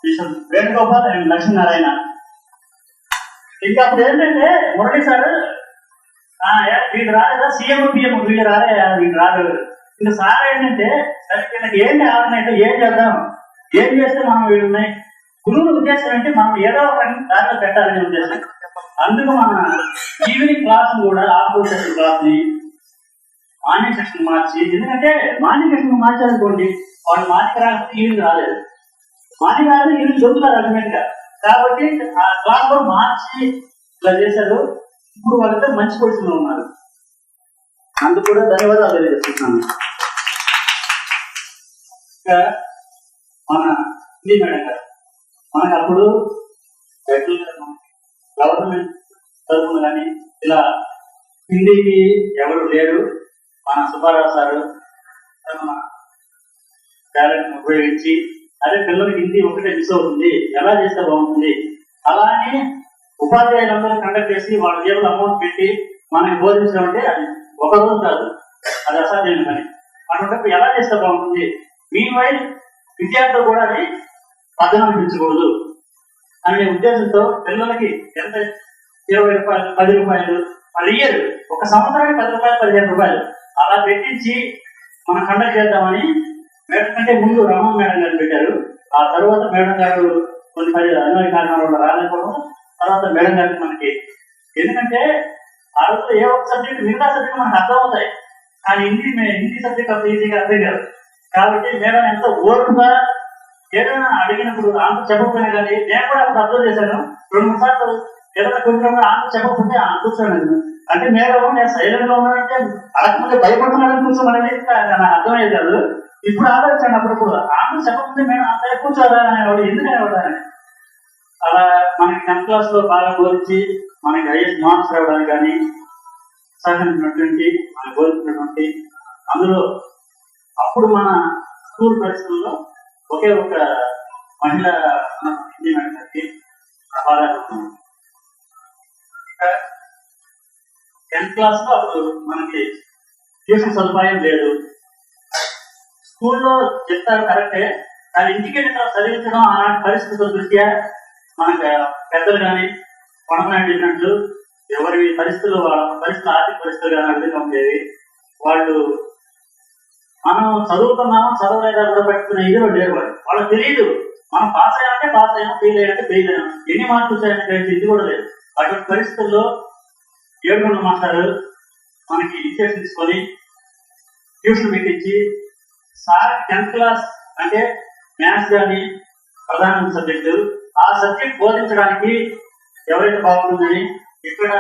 మిస్టర్ వేణుగోపాల్ అండ్ లక్ష్మీనారాయణ. ఇంకా అప్పుడు ఏంటంటే మురళి సార్ వీళ్ళు రాలేదా, సీఎం పిఎం వీళ్ళు వీళ్ళు రాలేదు. ఇంకా సార్ ఏంటంటే వీళ్ళకి ఏంటి ఆలోచన, ఏం చేద్దాం, ఏం చేస్తే మనం వీళ్ళని గురువుల ఉద్దేశం అంటే మనం ఏదో ఒక దారిలో పెట్టాలనే ఉద్దేశం. అందుకు మన ఈవినింగ్ క్లాస్ కూడా ఆఫ్టర్ సెషన్ క్లాస్ ని మార్నింగ్ సెషన్ మార్చి, ఎందుకంటే మార్నింగ్ సెషన్ మార్చాలనుకోండి వాళ్ళు మార్నింగ్ రాకపోతే ఈవినింగ్ రాలేదు, మార్నింగ్ రాకపోతే ఈవినింగ్ దొరుకుతారు అల్టిమేట్ గా. కాబట్టి ఆ క్లాస్ కూడా మార్చి ఇలా చేశారు. ఇప్పుడు వాళ్ళతో మంచి పొజిషన్ లో ఉన్నారు. అందుకు కూడా ధన్యవాదాలు తెలియజేస్తున్నాను. ఇంకా మన హిందీ మేడం గారు, మనకు అప్పుడు గవర్నమెంట్ తరఫున కానీ ఇలా హిందీకి ఎవరు లేరు. మన సుబ్బారావు సారు మన టాలెంట్ ఉపయోగించి అదే పిల్లలకి హిందీ ఒకటే మిస్ అవుతుంది, ఎలా చేస్తే బాగుంటుంది, అలానే ఉపాధ్యాయులందరూ కండక్ట్ చేసి వాళ్ళ జేబులో అమౌంట్ పెట్టి మనకి బోధించడం అంటే అది ఒక రోజు కాదు, అది అసాధ్యమైన పని. అటువంటిప్పుడు ఎలా చేస్తే బాగుంటుంది, మీన్వైల్ విద్యార్థులు కూడా అది పద్ధతి పెంచకూడదు అనే ఉద్దేశంతో పిల్లలకి ఎంత 20 రూపాయలు 10 రూపాయలు పర్ ఇయర్, ఒక సంవత్సరానికి 10 రూపాయలు 15 రూపాయలు అలా పెట్టించి మనం కండక్ట్ చేద్దామని మేడం కంటే ముందు రమణ మేడం గారు పెట్టారు. ఆ తర్వాత మేడం గారు కొన్ని 10 అనివార్య కారణాల వల్ల రాలేకపోవడం, తర్వాత మేడం గారికి మనకి ఎందుకంటే ఆ రోజు ఏ ఒక్క సబ్జెక్ట్ మిగతా సబ్జెక్ట్ మనకు అర్థం అవుతాయి, కానీ హిందీ సబ్జెక్ట్ అంత ఈజీగా అర్థం కాదు. కాబట్టి మేడం ఎంతో ఓర్పుగా ఏదైనా అడిగినప్పుడు ఆన్సర్ చెప్పకపోయినా కానీ నేను కూడా అప్పుడు అబ్జర్వ్ చేశాను. 2-3 సార్లు ఏదైనా కొంచెం ఆన్సర్ చెప్పకపోతే కూర్చోను. అంటే మేడం నేను సైలెంట్ గా ఉన్నానంటే అడగకపోతే భయపడుతున్నాడని కూర్చోమనేది నాకు అర్థమయ్యేది కాదు. ఇప్పుడు ఆలోచించాను అప్పుడప్పుడు ఆన్సర్ చెప్పకపోతే మేడం అంత కూర్చోరా అనేవాడు, ఎందుకు అనేవాడు అని. అలా మనకి 10th క్లాస్ లో బాగా బోధించి మనకి హైయెస్ట్ మార్క్స్ రావడానికి కానీ సహకరించినటువంటి మనకు బోధించినటువంటి, అందులో అప్పుడు మన స్కూల్ పరిస్థితుల్లో ఒకే ఒక మహిళ హిందీ మేడం గారికి బాగా 10th క్లాస్ లో అప్పుడు మనకి ట్యూషన్ సదుపాయం లేదు. స్కూల్లో చెప్తారు కరెక్టే, కానీ ఇంటికి చదివించడం అలాంటి పరిస్థితుల దృష్ట్యా మనకు పెద్దలు కానీ కొనసాగి చెప్పినట్లు ఎవరి పరిస్థితులు వాళ్ళ పరిస్థితులు ఆర్థిక పరిస్థితులు కానీ విధంగా ఉండేవి. వాళ్ళు మనం చదువుతున్నామో చదవలేదా కూడా పెట్టుకునే ఇదిలో లేరు. వాళ్ళకి తెలియదు మనం పాస్ అయ్యామంటే పాస్ అయ్యాము, ఫెయిల్ అయ్యామంటే ఫెయిల్ అయ్యాము, ఎన్ని మార్కులు వచ్చాయంటే ఇది కూడా లేదు. అటువంటి పరిస్థితుల్లో 7 మాస్టారు మనకి ఇన్స్ట్రక్షన్ తీసుకొని ట్యూషన్ పెట్టించి సార్ 10th క్లాస్ అంటే మ్యాథ్స్ కానీ ప్రధాన సబ్జెక్టు, ఆ సబ్జెక్ట్ బోధించడానికి ఎవరైతే బాగుంటుందని ఇక్కడ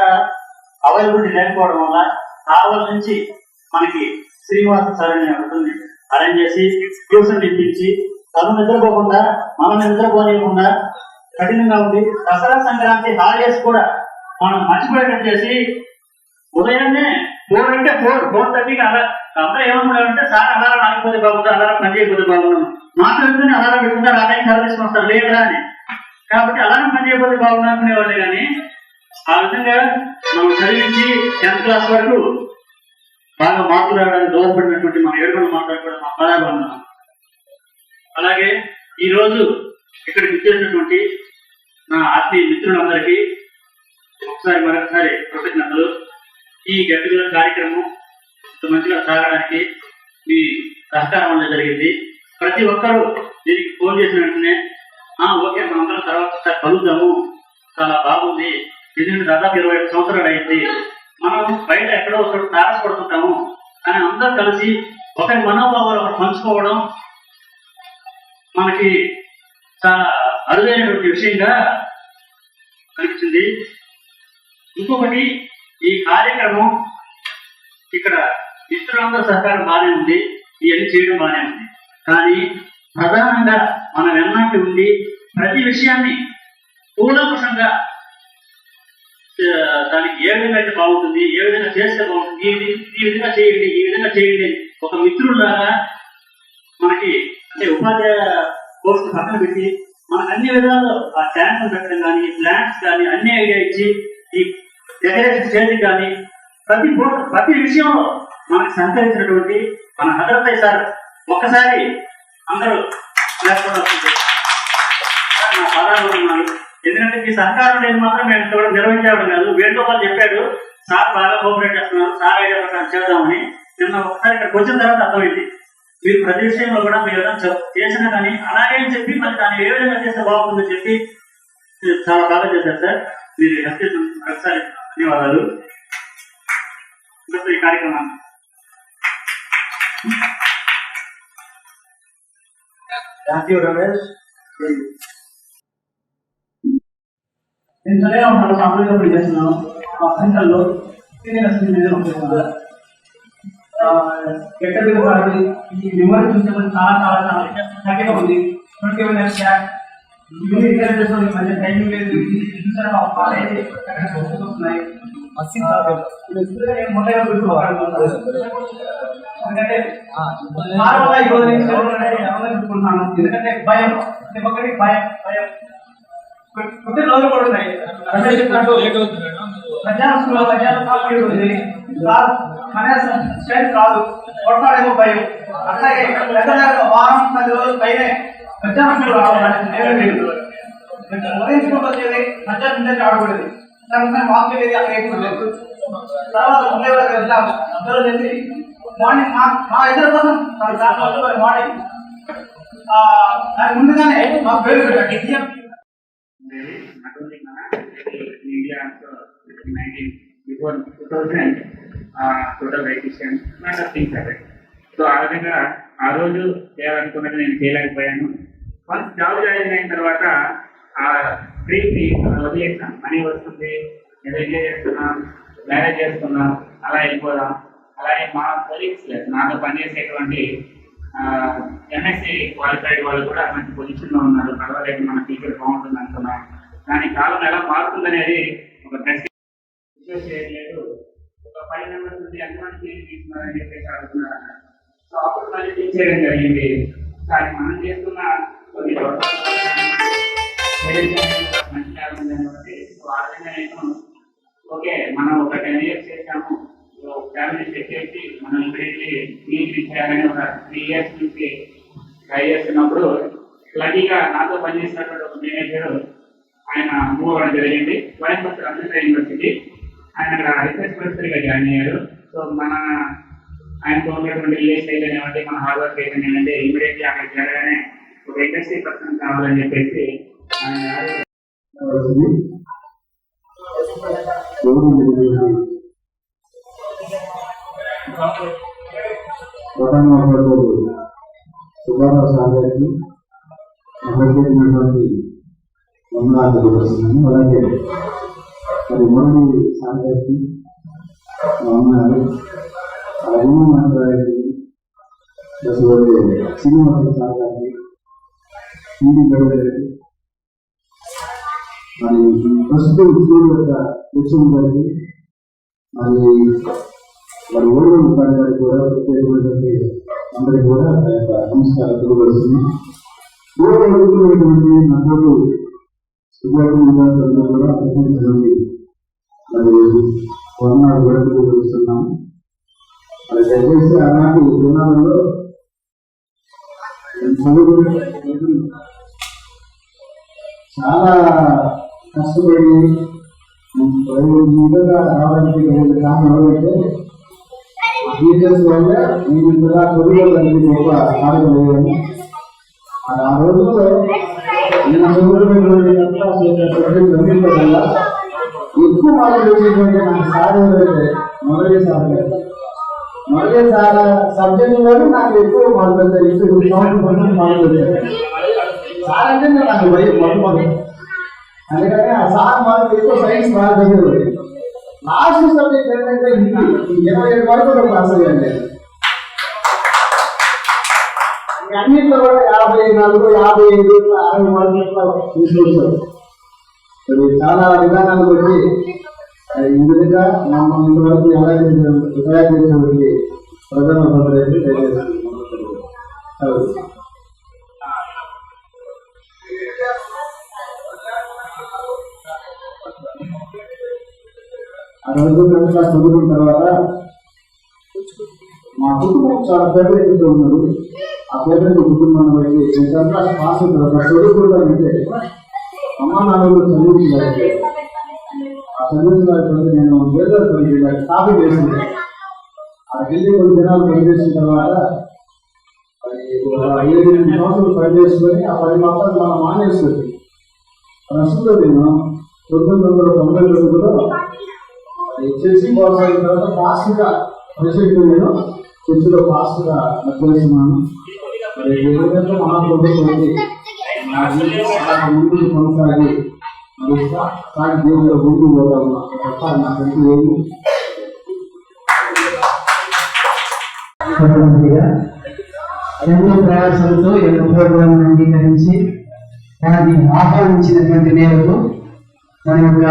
అవైలబిలిటీ లేకపోవడం వల్ల కావల్ నుంచి మనకి శ్రీనివాస సార్ అనే ఉంటుంది అరేంజ్ చేసి ట్యూషన్ ఇప్పించి తను నిద్రపోకుండా మనం నిద్రపోనివ్వకుండా కఠినంగా ఉంది. దసరా సంక్రాంతి హాలిడేస్ కూడా మనం మర్చిపోయేటట్టు చేసి ఉదయాన్నే 4 అంటే 4:30కి అలా అందరూ ఏమనుకున్నారంటే సార్ అలారం ఆగిపోతే బాగుంది, అలారం పని చేయకపోతే బాగున్నాం, మాట్లాడుతూనే అలారం పెట్టుకుంటారు, ఆ టైం కలర్ తీసుకుని వస్తారు లేదా అని. కాబట్టి అలారం పని చేయకపోతే బాగుంది అనుకునేవాళ్ళే కానీ ఆ విధంగా మనం చదివించి 10th క్లాస్ వరకు బాగా మార్కులు రావడానికి దోహదపడినటువంటి మన 7 మాట్లాడుకోవడం మా బాధాపడుతున్నాం. అలాగే ఈరోజు ఇక్కడికి వచ్చేసినటువంటి నా ఆత్మీయ మిత్రులందరికీ మరొకసారి కృతజ్ఞతలు. ఈ గెట్ టుగెదర్ కార్యక్రమం మంచిగా సాగడానికి మీ సహకారం అనేది జరిగింది. ప్రతి ఒక్కరూ దీనికి ఫోన్ చేసిన వెంటనే ఓకే మనందరం తర్వాత కలుద్దాము, చాలా బాగుంది, ఎందుకంటే దాదాపు 25 సంవత్సరాలు అయింది, మనం బయట ఎక్కడో ఒకటి తారసపడుతుంటాము కానీ అందరూ కలిసి ఒకరి మనోభావాలు ఒకటి పంచుకోవడం మనకి చాలా అరుదైనటువంటి విషయంగా అనిపించింది. ఇంకొకటి ఈ కార్యక్రమం ఇక్కడ మిత్రులందరూ సహకారం బాగానే ఉంది, ఇవన్నీ చేయడం బాగానే ఉంది, కానీ ప్రధానంగా మనం ఎన్నటి ఉండి ప్రతి విషయాన్ని కూలంకుషంగా దానికి ఏ విధంగా అయితే బాగుంటుంది, ఏ విధంగా చేస్తే బాగుంటుంది, ఈ విధంగా చేయండి, ఈ విధంగా చేయండి ఒక మిత్రుల్లాగా మనకి అంటే ఉపాధ్యాయ కోర్సు పక్కన పెట్టి మనకు అన్ని విధాలు ఆ ట్యాంక్స్ పెట్టడం కానీ ప్లాంట్స్ కానీ అన్ని ఐడియా ఇచ్చి ఈ డెకరేషన్ స్టేజ్ కానీ ప్రతి విషయంలో మనకు సహకరించినటువంటి మన హజరత్ సార్ ఒక్కసారి అందరూ లేకపోవడం వస్తుంది. నా పదాలు ఉన్నారు. ఎందుకంటే ఈ సహకారం లేదు మాత్రం మేము ఇక్కడ నిర్వహించడం కాదు. వేణుగోపాల్ చెప్పాడు సార్ బాగా కోఆపరేట్ చేస్తున్నారు, సార్ ఐడియా ప్రకారం చేద్దామని. నిన్న ఒకసారి ఇక్కడికి వచ్చిన తర్వాత అర్థమైంది. మీరు ప్రతి విషయంలో కూడా మీరు ఏదైనా చేసినా కానీ అలాగే అని చెప్పి మరి దాన్ని ఏ విధంగా చేస్తే బాగుంటుందని చెప్పి చాలా బాగా చేశారు సార్. మీరు హెల్ప్ చేసినందుకు ఒకసారి ధన్యవాదాలు. ఈ కార్యక్రమాన్ని థ్యాంక్ యూ రమేష్. నేను సరిగా ఉంటాను, సాంప్రదాయ చేస్తున్నాను మా సెంటర్లో సీనియర్ ఉంటుంది. ఎక్కడ కాదు ఈ మెమరీ చూస్తే చాలా చాలా చాలా హ్యాపీగా ఉంది. 20 minutes బ్యాక్ మధ్య టైమింగ్ లేదు. చూసారా వస్తున్నాయి మొదలుగా ఎందుకంటే చూసుకుంటున్నాను. ఎందుకంటే భయం ఒకటి భయం భయం కొద్ది రోజులు కూడా ఉన్నాయి. రమేష్ చెప్పినట్టు మధ్యాహ్నం ఉంది స్ట్రెంత్ రాదు, కొడతాడేమో భయం. అట్లాగే పెద్ద వారం 10 రోజులు పైనే మధ్యాహ్నం రావాలి. ఉదయించుకుంటూ వచ్చేది మధ్యాహ్నం నుంచి ఆడకూడదు. దాని వాక్ వెళ్ళేది అక్కడ ఎక్కువ తర్వాత ముందే వరకు వెళ్తాము. అబ్జర్వ్ చేసి మార్నింగ్ మా ఇద్దరు కోసం మార్నింగ్ దాని ముందుగానే మా పేరు పెట్టండి. Before 2000 total dietitian, not a thing like that. So ఆ విధంగా ఆ రోజు చేయాలనుకున్నది నేను చేయలేకపోయాను. వన్స్ జాబ్ జాయిన్ అయిన తర్వాత ఆ డ్రీమ్ని వదిలేసాను. మనీ వస్తుంది, నేను ఎంజాయ్ చేస్తున్నాం, మ్యారేజ్ చేస్తున్నాం, అలా వెళ్ళిపోదాం. అలాగే మా కొలీగ్స్ నాతో పనిచేసేటువంటి ఎంఎస్సీ క్వాలిఫైడ్ వాళ్ళు కూడా మంచి పొజిషన్లో ఉన్నారు. పర్వాలేదు, మన ఫ్యూచర్ బాగుంటుంది అనుకున్నాం. కానీ కాలం ఎలా మారుతుందనేది ఒక ప్రశ్న చేయలేదు. ఒక 5 members నుండి ఎంతమంది క్లీన్ తీసుకున్నారని చెప్పేసి అడుగుతున్నారు. సో అప్పుడు మళ్ళీ టీచ్ చేయడం జరిగింది. కానీ మనం చేస్తున్న కొన్ని మంచి కాలం కాబట్టి సో ఆ విధంగా నేను ఓకే మనం ఒక 10 years చేసాము, ఫ్యామిలీ సెట్ చేసి మనం ఇమీడియట్లీ క్లీన్ చేయాలని ఒక 3 years నుంచి ట్రై చేస్తున్నప్పుడు లక్కీగా నాతో పనిచేసినటువంటి ఒక మేనేజర్ ఆయన మూవ్ అవ్వడం జరిగింది. కోయంబత్తూర్ అమృత యూనివర్సిటీ ఆయన అక్కడ రీసెర్చ్ ప్రొఫెసర్గా జాయిన్ అయ్యారు. సో ఆయనతో ఉన్నటువంటి రిలేషన్ అయితేనేమంటే మన హార్డ్ వర్క్ అయితేనేమంటే ఇమీడియట్లీ అక్కడ చేరగానే ఒక ఇండస్ట్రీ పర్సన్ కావాలని చెప్పేసి ఆయన సుబ్బారావు సార్ గారికి అందరికీ వందనాలు వస్తున్నాను. అలాగే మరి మురళి సార్ గారికి వందనాలు. అలాగే మాట్లాడి శ్రీనివాస సార్ గారికి, టీవీ గారికి, మరి ప్రస్తుతం స్కూల్ యొక్క లక్ష్యం గారికి, మరి వారి ఓడిన సార్ గారికి కూడా ప్రత్యేకమైనటువంటి అందరికీ కూడా నమస్కారం తెలియజేస్తుంది. నన్ను విద్యార్థులు కూడా ప్రశ్నించండి మరి వందనాలు కూడా తెలియజేస్తున్నాము. మరి దయచేసి అలాంటి దినాలలో చాలా కష్టపడి విధంగా రావడానికి కారణం ఎవరంటే టీచర్స్ వల్ల ఈ విధంగా చదువుకోవడానికి గొప్ప మార్గం లేదని ఆ రోజుల్లో నేను చదువుకునేటువంటి వల్ల ఎక్కువ మార్కులు వచ్చేటువంటి నాకు సార్ ఎవరైతే మొదటి సార్ సబ్జెక్టులోనే నాకు ఎక్కువ మార్కులు వచ్చాయి. 70% మార్కులు వచ్చాయి. సార్ అంటే నాకు భయం మొట్టమొదటి. అందుకని ఆ సార్ మార్కులు ఎక్కువ సైన్స్ బాగా చదివేది. లాస్ట్ సబ్జెక్ట్ ఏంటంటే 27 మార్కులు పాస్ అయ్యాను. అన్నింటిలో కూడా 54, 55, 60 మార్కులు తీసుకొచ్చారు. చాలా విధానాలు వచ్చి ఈ విధంగా మమ్మల్ని ఇంతవరకు ఎలా తయారు చేసేటువంటి ప్రధాన ఆ రోజు చదువుకున్న తర్వాత మా కుటుంబం చాలా పేరు ఉన్నారు. ఆ పేరెంట్ కుటుంబాన్ని బట్టి నేను 10th క్లాస్ పాస్ అవుతాను చదువుకుంటానంటే అమ్మా నాన్నలు చదివించాలి. ఆ చదివించడానికి నేను ఏదో టాపిక్ వేసుకుంటాను. ఆ ఢిల్లీ కొన్ని దినాలు పనిచేసిన తర్వాత 7-8 సంవత్సరాలు పనిచేసుకొని ఆ 10 మాత్రం మనం మానేస్తుంది. ప్రస్తుతం నేను 1999లో హెచ్ఎస్సి పాస్ అయిన తర్వాత ఫాస్ట్గా ప్రెసిడెంట్ నేను చర్చిలో ఫాస్ట్గా చేస్తున్నాను. ఏదైతే మహాప్రభుత్వం ముందుకు కొనసాగి జీవితంలో ముందుకు పోతాను తప్ప నాకంటూ ఏమి ఎన్నో ప్రయాసాలతో ఎన్నో ప్రోగ్రాంలను అంగీకరించి దాన్ని ఆహ్వానించినటువంటి మేరకు మన యొక్క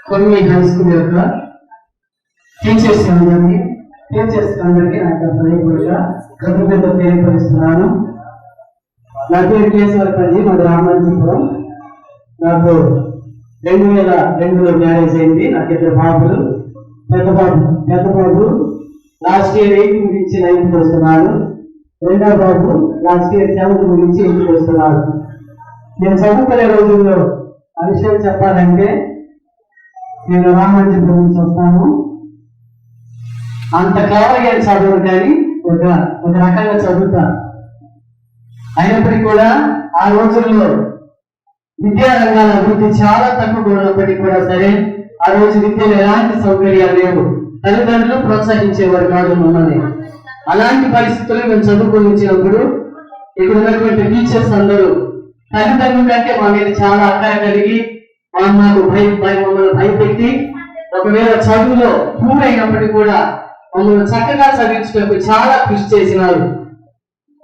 కొన్ని హై స్కూల్ యొక్క టీచర్స్ అందరికీ నా యొక్క హృదయపూర్వక కృతజ్ఞత తెలియపరుస్తున్నాను. నా పేరు కేశవరపల్లి, మాది రామరాజపురం. నాకు 2002లో మ్యారేజ్ అయింది. నాకు 2 బాబులు. పెద్ద బాబు లాస్ట్ ఇయర్ 8 ముగించి 9th వస్తున్నాడు. రెండో బాబు లాస్ట్ ఇయర్ 7th ముగించి 8th వస్తున్నాడు. నేను చదువుకునే రోజుల్లో ఆ విషయం చెప్పాలంటే నేను రామరాజపురం నుంచి వస్తాను. అంత క్లవర్గా చదువు కానీ ఒక రకంగా చదువుతా. అయినప్పటికీ కూడా ఆ రోజుల్లో విద్యారంగాల అభివృద్ధి చాలా తక్కువ ఉన్నప్పటికీ కూడా సరే ఆ రోజు విద్యలో ఎలాంటి సౌకర్యాలు లేవు. తల్లిదండ్రులు ప్రోత్సహించేవారు కాదు మమ్మల్ని. అలాంటి పరిస్థితుల్లో మేము చదువుకొనిచ్చినప్పుడు ఇక్కడ ఉన్నటువంటి టీచర్స్ అందరూ తల్లిదండ్రుల కంటే మా మీద చాలా అక్కర కలిగి మమ్మల్ని భయపెట్టి ఒకవేళ చదువులో పూర్తయినప్పటికీ కూడా మమ్మల్ని చక్కగా చదివించడానికి చాలా కృషి చేసినారు.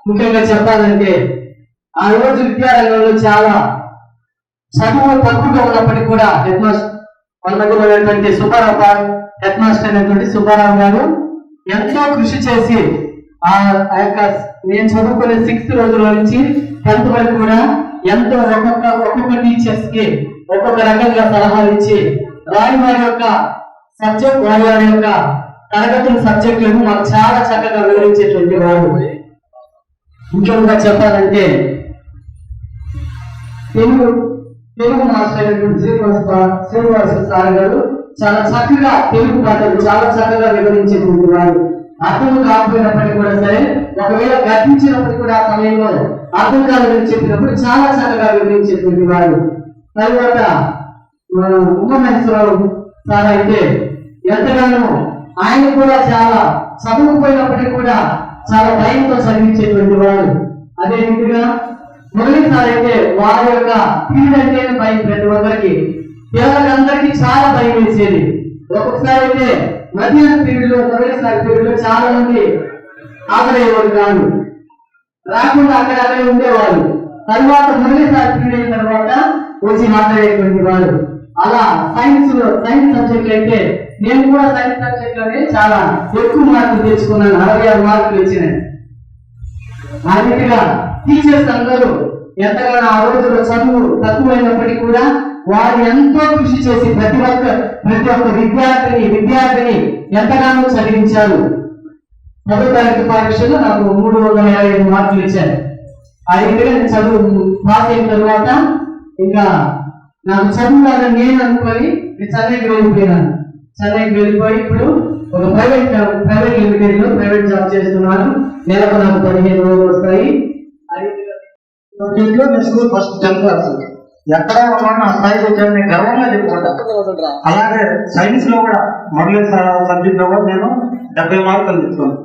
ముఖ్యంగా చెప్పాలంటే ఆ రోజు విద్యారంగంలో చాలా చదువు తక్కువగా ఉన్నప్పటికీ కూడా హెడ్ మాస్టర్ మన దగ్గర ఉన్నటువంటి హెడ్ మాస్టర్ అయినటువంటి సుబ్బారావు గారు ఎంతో కృషి చేసి ఆ యొక్క నేను చదువుకునే 6th రోజుల నుంచి 10th వరకు కూడా ఎంతో ఒక్కొక్క టీచర్స్ కి ఒక్కొక్క రకంగా సలహాలు ఇచ్చి వారి యొక్క సబ్జెక్ట్ వారి యొక్క తరగతుల సబ్జెక్టులను మాకు చాలా చక్కగా వివరించేటువంటి వారు. ముఖ్యంగా చెప్పాలంటే తెలుగు మాస్టర్ అయినటువంటి శ్రీనివాస సార్ గారు చాలా చక్కగా తెలుగు పాటలు చాలా చక్కగా వివరించేటువంటి వారు. అర్థం కాకపోయినప్పటికీ కూడా సరే ఒకవేళ గర్తించినప్పటికీ కూడా ఆ సమయంలో అర్థం కాదని చెప్పినప్పుడు చాలా చక్కగా వివరించేటువంటి వారు. తర్వాత ఉమామహేశ్వరరావు సార్ అయితే ఎంతగానో ఆయన కూడా చాలా చదువుకుపోయినప్పటికీ కూడా చాలా భయంతో చదివించేటువంటి వారు. అదే విధంగా మురళి సార్ అయితే వారి యొక్క పీరియడ్ అంటే భయం, ప్రతి ఒక్కరికి పిల్లలందరికీ చాలా భయం వేసేది. ఒక్కొక్కసారి అయితే మధ్యాహ్నం పీరియడ్ లో మురళి సార్ పీరియడ్ లో చాలా మంది హాజరయ్యేవారు కాదు, రాకుండా అక్కడే ఉండేవారు. తర్వాత మురళి సార్ పీరియడ్ అయిన తర్వాత వచ్చి మాట్లాడేటువంటి వారు. అలా సైన్స్ సబ్జెక్ట్ అయితే నేను కూడా సైన్స్ సబ్జెక్ట్ లోనే చాలా ఎక్కువ మార్కులు తెచ్చుకున్నాను. 66 మార్కులు వచ్చినాయి. ఆ రీతిగా టీచర్స్ అందరూ ఎంతగానో ఆ రోజుల్లో చదువు తక్కువైనప్పటికీ కూడా వారు ఎంతో కృషి చేసి ప్రతి ఒక్క విద్యార్థిని ఎంతగానో చదివించారు. 10వ తరగతి పరీక్షలో నాకు 355 మార్కులు ఇచ్చారు. ఆ రీతిగా నేను చదువు పాస్ అయిన తర్వాత ఇంకా నాకు చదువుతానని నేను అనుకొని చెన్నైకి వెళ్ళిపోయినాను. చెన్నైకి వెళ్ళిపోయి ఇప్పుడు ఒక ప్రైవేట్ లిమిటెడ్ లో ప్రైవేట్ జాబ్ చేస్తున్నాను. నెలకు నాకు 15,000 వస్తాయి. స్కూల్ ఫస్ట్ 10th క్లాస్ ఎక్కడ ఉన్నా ఆ స్థాయికి వచ్చాను నేను గర్వంగా చెప్పుకుంటా. అలాగే సైన్స్ లో కూడా మొదటి సబ్జెక్ట్ లో కూడా నేను 70 మార్కులు తెచ్చుకున్నాను.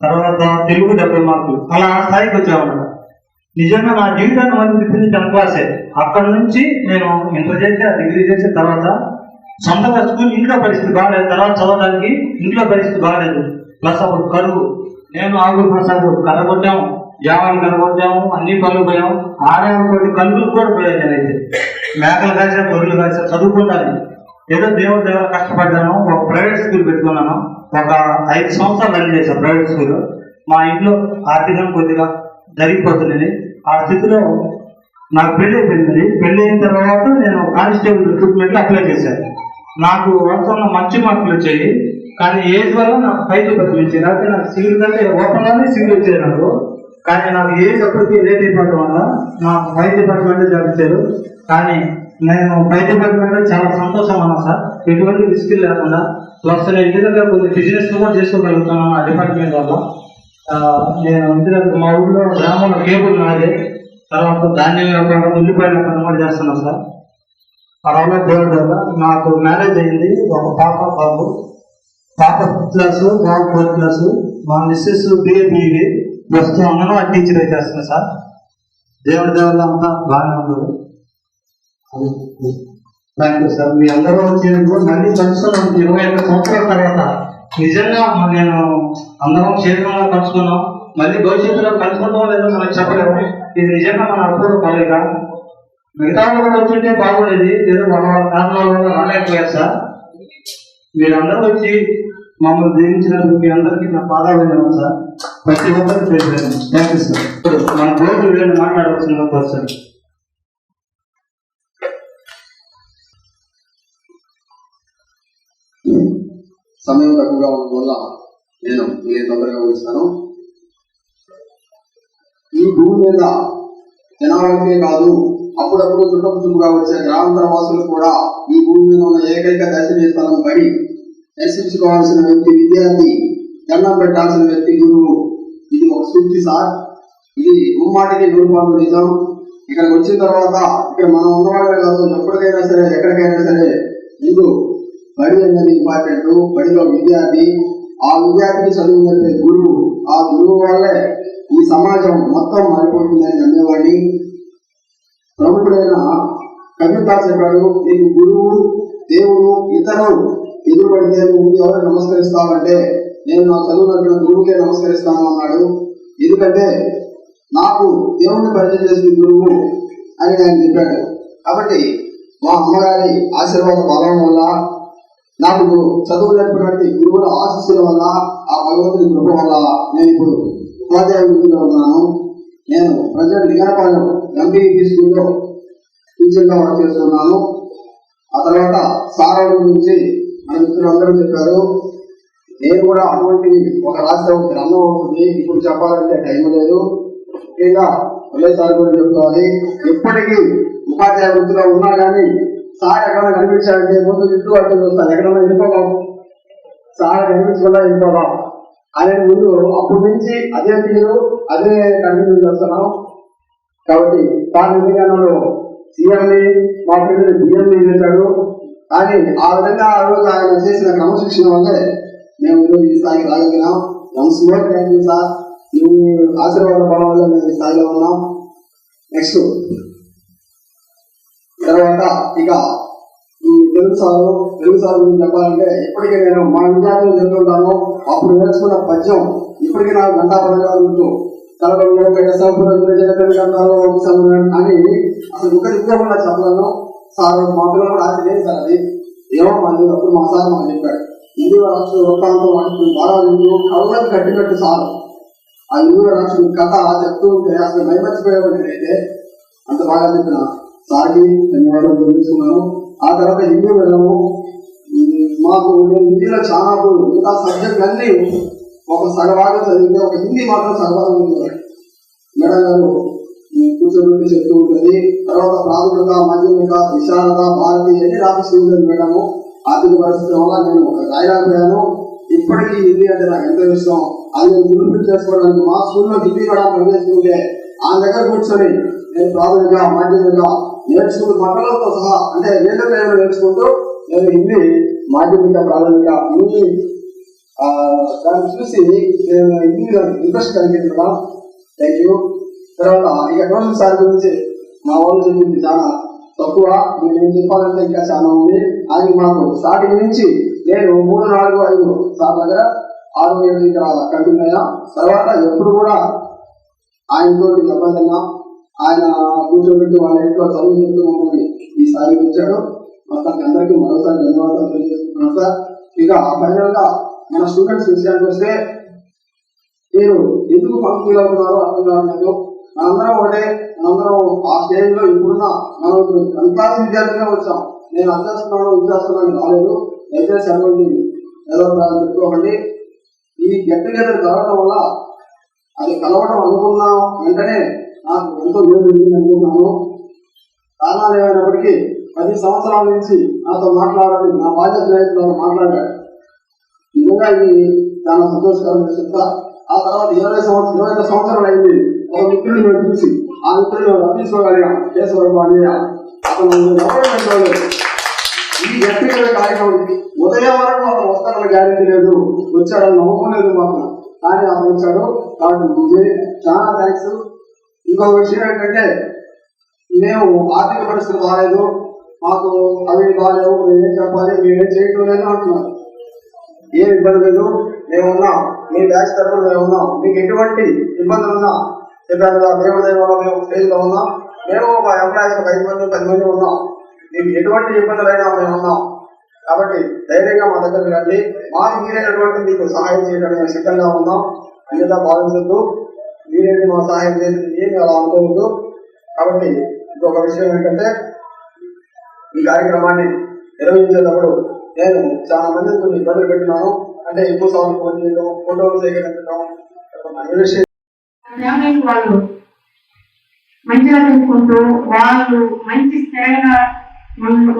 తర్వాత తెలుగు 70 మార్కులు, అలా ఆ స్థాయికి వచ్చామన్నమాట. నిజంగా నా జీవితాన్ని మొదలు 10th క్లాసే. అక్కడ నుంచి నేను ఇంటర్ చేసి డిగ్రీ చేసిన తర్వాత సొంతంగా స్కూల్ ఇంట్లో పరిస్థితి బాగాలేదు. తర్వాత చదవడానికి ఇంట్లో పరిస్థితి బాగాలేదు. ప్లస్ అప్పుడు కరువు, నేను ఆగురు ప్రసాద్ కర్ర కొట్టాము, జావాన్ని కర్ర కొట్టాము, అన్ని పనులు పోయాము. ఆడేటువంటి కలుపులు కూడా పోయాను. నేనైతే మేకలు కాసా, గొర్రెలు కాసా, చదువుకుంటాను. ఏదో దేవుడి దగ్గర కష్టపడ్డాను. ఒక ప్రైవేట్ స్కూల్ పెట్టుకున్నాను. ఒక 5 సంవత్సరాలు రన్ చేశాను ప్రైవేట్ స్కూల్. మా ఇంట్లో ఆర్థికంగా కొద్దిగా జరిగిపోతున్నది. ఆ స్థితిలో నాకు పెళ్లి అయిపోయింది. పెళ్లి అయిన తర్వాత నేను కానిస్టేబుల్ రిక్రూట్మెంట్ అప్లై చేశాను. నాకు వాస్తవంగా మంచి మార్కులు వచ్చాయి. కానీ ఏజ్ వల్ల నాకు 5 వచ్చింది. అయితే నాకు సివిల్ కంటే ఓపెన్గానే సివిల్ వచ్చేది నాకు. కానీ నాకు ఏజ్ అప్పటికి లేట్ అయిపోవడం వల్ల నాకు 5 డిపార్ట్మెంట్ జరిగించారు. కానీ నేను 5 డిపార్ట్మెంట్ చాలా సంతోషం అన్నా సార్. ఎటువంటి రిస్క్ లేకుండా ప్లస్ నేను ఇంటి దగ్గర కొన్ని బిజినెస్ కూడా చేసుకోగలుగుతాను ఆ డిపార్ట్మెంట్ వల్ల. నేను ఇంటి దగ్గర మా ఊళ్ళో గ్రామంలో కేబుల్ నాది, తర్వాత ధాన్యం వ్యాపారం, ఉల్లిపాయల వ్యాపారం కూడా చేస్తున్నాను సార్. అలా దేవుడి వల్ల నాకు మ్యారేజ్ అయింది. ఒక పాప బాబు. పాప 5th క్లాసు, బాబు 4th క్లాసు. మా మిస్సెస్ BA ప్రస్తుతం అంగన్వాడీ టీచర్ అయితే చేస్తున్నా సార్. దేవుడి దేవుళ్ళ అంతా బాగానే ఉన్నారు. Thank you sir. మీ అందరూ వచ్చినప్పుడు మళ్ళీ కలుసుకున్నాం 25 సంవత్సరాల తర్వాత. నిజంగా నేను అందరం క్షేత్రంగా కలుసుకున్నాం. మళ్ళీ భవిష్యత్తులో కలుసుకుంటాం లేదో మనకు చెప్పలేము. ఇది నిజంగా మన అప్పుడు కలయిక. మిగతా వాళ్ళు కూడా వచ్చింటే బాగుండేది. ఏదో వాళ్ళ కారణాల వల్ల రాలేకపోయారు సార్. మీరందరూ వచ్చి మమ్మల్ని దీవించినందుకు మీ అందరికీ నా పాదాలు సార్. ప్రతి ఒక్కరికి థ్యాంక్ యూ సార్. ఇప్పుడు మన బోర్డు వీళ్ళని మాట్లాడవలసిందిగా కోరుతాను. సమయం తక్కువగా ఉండడం వల్ల నేను తొందరగా వస్తాను. ఈ భూమి మీద జనాలకే కాదు, అప్పుడప్పుడు చుట్టుముట్టుగా వచ్చే గ్రామాంతర వాసులు కూడా ఈ భూమి మీద ఉన్న ఏకైక దర్శనీయ స్థలం బడి. దర్శించుకోవాల్సిన వ్యక్తి విద్యార్థి, దండం పెట్టాల్సిన వ్యక్తి గురువు. ఇది ఒక సూక్తి సార్. ఇది ముమ్మాటికి 100% నిజం. ఇక్కడికి వచ్చిన తర్వాత ఇక్కడ మనం ఉన్నవాళ్ళే కాదు, ఎప్పటికైనా సరే ఎక్కడికైనా సరే ముందు బడి అనేది ఇంపార్టెంట్. బడిలో విద్యార్థి, ఆ విద్యార్థికి చదువు నేర్పే గురువు, ఆ గురువు వల్లే ఈ సమాజం మొత్తం మారిపోతుందని నమ్మేవాడిని. ప్రముఖుడైన కబీర్ చెప్పాడు, నీకు గురువు, దేవుడు, ఇతరులు ఎదురుపడితే నువ్వు ఎవరు నమస్కరిస్తావంటే నేను నా చదువు నేర్పిన గురువుకే నమస్కరిస్తాను అన్నాడు. ఎందుకంటే నాకు దేవుడిని పరిచయం చేసిన గురువు అని ఆయన చెప్పాడు. కాబట్టి మా అమ్మగారి ఆశీర్వాద బలం వల్ల, నాకు చదువు నేర్పినటువంటి గురువుల ఆశీస్సుల వల్ల, ఆ భగవంతుని కృప వల్ల నేను ఇప్పుడు ఉపాధ్యాయ వృత్తిలో ఉన్నాను. నేను ప్రజెంట్ నిగనపాలెం MBVP స్కూల్లో టీచర్గా వర్క్ చేస్తున్నాను. ఆ తర్వాత సారాల గురించి మన మిత్రులందరూ చెప్పారు. నేను కూడా అటువంటి ఒక రాష్ట్ర గ్రంథం అవుతుంది. ఇప్పుడు చెప్పాలంటే టైం లేదు. ముఖ్యంగా సార్ కూడా చెప్పుకోవాలి. ఎప్పటికీ ఉపాధ్యాయ వృత్తిలో ఉన్నా కానీ సార్ ఎక్కడైనా కనిపించాలంటే ముందు చుట్టూ అడ్డు వస్తారు. ఎక్కడైనా వెళ్ళిపోదాం, సార్ కనిపించకుండా వెళ్ళిపోదాం అనేది ముందు అప్పటి నుంచి అదే తీరు, అదే కంటిన్యూ చేస్తున్నాం. కాబట్టి సార్ నిజంగా సీఎంని, మా ఫ్రెండ్ బిఎంని చేశాడు. కానీ ఆ విధంగా ఆ రోజు ఆయన చేసిన క్రమశిక్షణ వల్లే మేము ఈరోజు ఈ స్థాయికి రాగలిగినాం. Once more thank you sir. ఈ ఆశీర్వాద బలం వల్ల మేము ఈ స్థాయిలో ఉన్నాం. నెక్స్ట్ తర్వాత ఇక ఈ తెలుగు సార్ గురించి చెప్పాలంటే ఇప్పటికీ నేను మా విద్యార్థులు చెప్తుంటాను. అప్పుడు నేర్చుకున్న పద్యం ఇప్పటికీ నాకు గంటాపరంగా ఉంటూ కలపంలో అని అసలు ఇంకా ఇవ్వకుండా చెప్పలేను. సార్ మా పిల్లలు కూడా ఆశ లేదు సార్. అది ఏమో మళ్ళీ అప్పుడు మా సార్ మాకు చెప్పాడు, ఇందులో రాష్ట్ర వృత్తాంతం వాటిని బాగా కళ్ళకు కట్టినట్టు సార్ ఆ ఇందులో రాష్ట్ర కథ చెప్తూ ఉంటే అసలు మైమర్చిపోయేవాడిని. అయితే అంత బాగా చెప్పిన సార్కి ధన్యవాదాలు తెలుసుకున్నాను. ఆ తర్వాత హిందీ వెళ్ళాము. మాకు నేను హిందీలో చాలా మిగతా సబ్జెక్టులన్నీ ఒక సగభాగం చదివితే ఒక హిందీ మాత్రం సగభాగం ఉంది. మేడం గారు కూర్చోబెట్టి చెప్తూ ఉంటుంది. తర్వాత ప్రాథమిక, మాధ్యమిక, విశాలత, భారతి అన్ని రాపిస్తూ ఉంటుంది మేడము. ఆర్థిక పరిస్థితుల వల్ల నేను ఒక రాయలేకపోయాను. ఇప్పటికీ హిందీ అంటే నాకు ఎంతో ఇష్టం. అది నేను గుర్తు చేసుకోవడానికి మా స్కూల్లో హిందీ కూడా పనిచేస్తుంటే ఆ దగ్గర కూర్చొని నేను ప్రాథమిక, మాధ్యమిక నేర్చుకుంటూ మక్కలతో సహా అంటే ఏదో టైంలో నేర్చుకుంటూ నేను హిందీ మాధ్యమిక, ప్రాథమిక హిందీ దాన్ని చూసి నేను హిందీలో ఇంట్రెస్ట్ కలిగించడం. Thank you. తర్వాత ఇక రోజు సార్ గురించి మా వాళ్ళు చెప్పింది చాలా తక్కువ. నేను చెప్పాలంటే ఇంకా చాలా ఉంది. అది మాకు స్టార్టింగ్ నుంచి నేను 3, 4, 5 సార్ దగ్గర 6, 7 ఇక్కడ కంటిన్యూ అయ్యా. తర్వాత ఎప్పుడు కూడా ఆయనతో చెప్పదన్నా ఆయన కూర్చోబెట్టి వాళ్ళ ఇంట్లో చదువు చెప్తూ మమ్మల్ని ఈ స్థాయికి వచ్చాడు. మొత్తానికి అందరికీ మరోసారి ధన్యవాదాలు తెలియజేస్తున్నాను సార్. ఇక ఫైనల్ గా మన స్టూడెంట్స్ విషయానికి వస్తే మీరు ఎందుకు ఫీల్ అవుతున్నారో అర్థం కావట్లేదు. మనందరం ఒకటే, మనందరం ఆ స్టేజ్ లో ఇప్పుడున్న మనం క్లాస్ విద్యార్థిగా వచ్చాం. నేను అధ్యాస్తున్నాను విద్యాస్తున్నాను రాలేదు. దయచేసి అటువంటి నిలబడాలని పెట్టుకోకండి. ఈ గెట్ టుగెదర్ జరగడం వల్ల అది కలవడం అనుకున్న వెంటనే నాకు ఎంతో మేలు అనుకున్నాను. కారణాలు ఏమైనప్పటికీ 10 సంవత్సరాల నుంచి నాతో మాట్లాడాలి, నా బాధ్యత స్నేహితులతో మాట్లాడాడు. నిజంగా ఇది చాలా సంతోషకరమైన చెప్తా. ఆ తర్వాత 21 సంవత్సరాలు అయింది. ఒక మిత్రుడిని మేము చూసి ఆ మిత్రుడు రప్పించుకోగలిగాం, కేశవరావు అన్నయ్య. అతను ఎవరు ఈ వ్యక్తిగత కార్యక్రమం ఉదయం వరకు అతను వస్తాడన్న గ్యారెంటీ లేదు, వచ్చాడని నమ్మకం లేదు మాకు. కానీ అతను వచ్చాడు కాబట్టి చాలా థ్యాంక్స్. ఇంకొక విషయం ఏంటంటే, మేము ఆర్థిక పరిస్థితులు బాగాలేదు, మాకు అవి బాగాలేవు, మేమేం చెప్పాలి, మేమేం చేయటం లేదు అంటున్నారు. ఏం ఇబ్బంది లేదు, మేమున్నాం. మీ బ్యాచ్ తరఫున మేము ఉన్నాం. మీకు ఎటువంటి ఇబ్బందులు ఉన్నా చెప్పారు కదా, దేవదేవాలో మేము స్టేజ్లో ఉన్నాం. మేము ఒక ఎంప్లాయీస్ 5 మంది 10 మంది ఉన్నాం. మీకు ఎటువంటి ఇబ్బందులైనా మేము ఉన్నాం. కాబట్టి ధైర్యంగా మా దగ్గరికి రండి. మాకు మీరైనటువంటి మీకు సహాయం చేయడానికి మేము సిద్ధంగా ఉన్నాం. అన్నిదా భావించద్దు, మీరేమి మా సహాయం చేసింది ఏమి అలా అనుకోవద్దు. కాబట్టి ఇంకొక విషయం ఏంటంటే, ఈ కార్యక్రమాన్ని నిర్వహించేటప్పుడు నేను చాలా మంది కొన్ని ఇబ్బందులు పెట్టినాను. అంటే ఎక్కువ సార్లు ఫోన్ చేయడం, ఫోటోలు సేకరించడం, వాళ్ళు మంచిగా చూసుకుంటూ వాళ్ళు మంచి స్థిరంగా